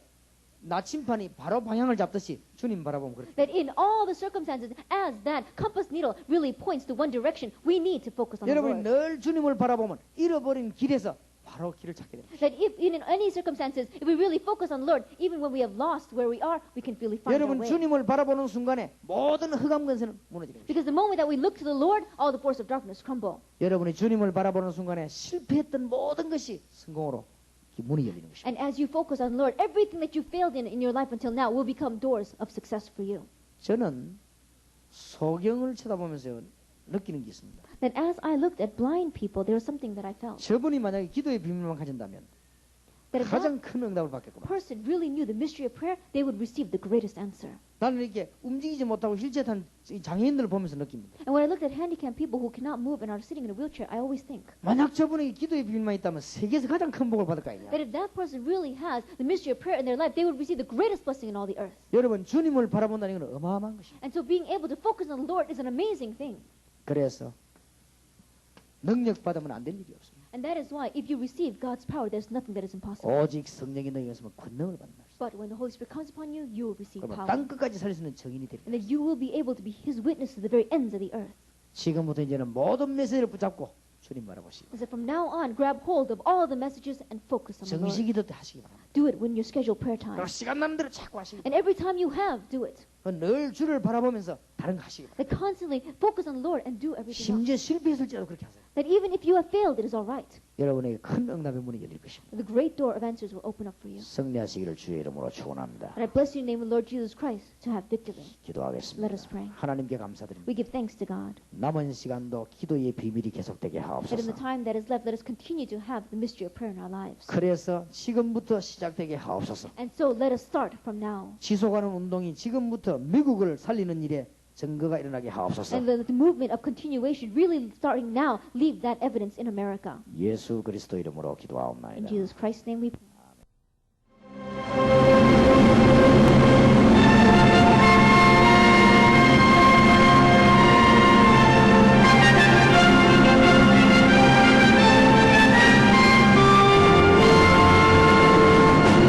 나침판이 바로 방향을 잡듯이 주님 바라보면 그렇게. That in all the circumstances, as that compass needle really points to one direction, we need to focus on the 여러분이 Lord. 늘 주님을 바라보면 잃어버린 길에서 바로 길을 찾게 됩니다. That if in any circumstances, if we really focus on the Lord, even when we have lost where we are, we can really find our 여러분 way. 주님을 바라보는 순간에 모든 흑암 근세는 무너지게 됩니다. Because the moment that we look to the Lord, all the force of darkness crumble. 여러분이 주님을 바라보는 순간에 실패했던 모든 것이 성공으로 문이 열리는 것입니다. And as you focus on the Lord, everything that you failed in your life until now will become doors of success for you. 저는 소경을 쳐다보면서 느끼는 게 있습니다. That as I looked at blind people, there was something that I felt. 저분이 만약에 기도의 비밀만 가진다면 That if 가장 that 큰 응답을 받겠구나. person really knew the mystery of prayer, they would receive the greatest answer. 나는 이렇게 움직이지 못하고 휠체어탄 장애인들을 보면서 느낍니다. And when I looked at handicapped people who cannot move and are sitting in a wheelchair, I always think 만약 저분에게 기도의 비밀만 있다면 세계에서 가장 큰 복을 받을 거 아니냐. that if that person really has the mystery of prayer in their life, they would receive the greatest blessing in all the earth. 여러분 주님을 바라본다는 건 어마어마한 것입니다. And so being able to focus on the Lord is an amazing thing. 그래서 능력 받으면 안 될 일이 없습니다. And that is why if you receive God's power, there's nothing that is impossible. 오직 성령이 너희가 있으면 권능을 받는 것입니다. But when the Holy Spirit comes upon you, you will receive 그러면 power. 땅 끝까지 살 수 있는 증인이 됩니다. And that you will be able to be His witness to the very ends of the earth. 지금부터 이제는 모든 메시지를 붙잡고 주님 바라보시고 And so from now on, grab hold of all the messages and focus on the Lord. 정식기도 때 하시기 바랍니다. Do it when you schedule prayer time. 그리고 시간 나는 대로 자꾸 하시기 And every time you have, do it. 바랍니다. 늘 주를 바라보면서 다른 거 하시기 바랍니다. That constantly focus on the Lord and do everything else. 심지어 실패했을지라도 그렇게 하세요. That even if you have failed, it is all right. 여러분에게 큰 응답의 문이 열릴 것입니다. The great door of answers will open up for you. 승리하시기를 주의 이름으로 축원합니다. And I bless you in the name of Lord Jesus Christ to have victory. 기도하겠습니다. Let us pray. 하나님께 감사드립니다. We give thanks to God. 남은 시간도 기도의 비밀이 계속되게 That in the 하옵소서. time that is left, let us continue to have the mystery of prayer in our lives. 그래서 지금부터 시작되게 하옵소서. And so let us start from now. 지속하는 운동이 지금부터 미국을 살리는 일에 증거가 일어나게 하옵소서. And the movement of continuation really starting now, leave that evidence in America. 예수 그리스도 이름으로 In 기도하옵나이다. Jesus Christ's name we pray.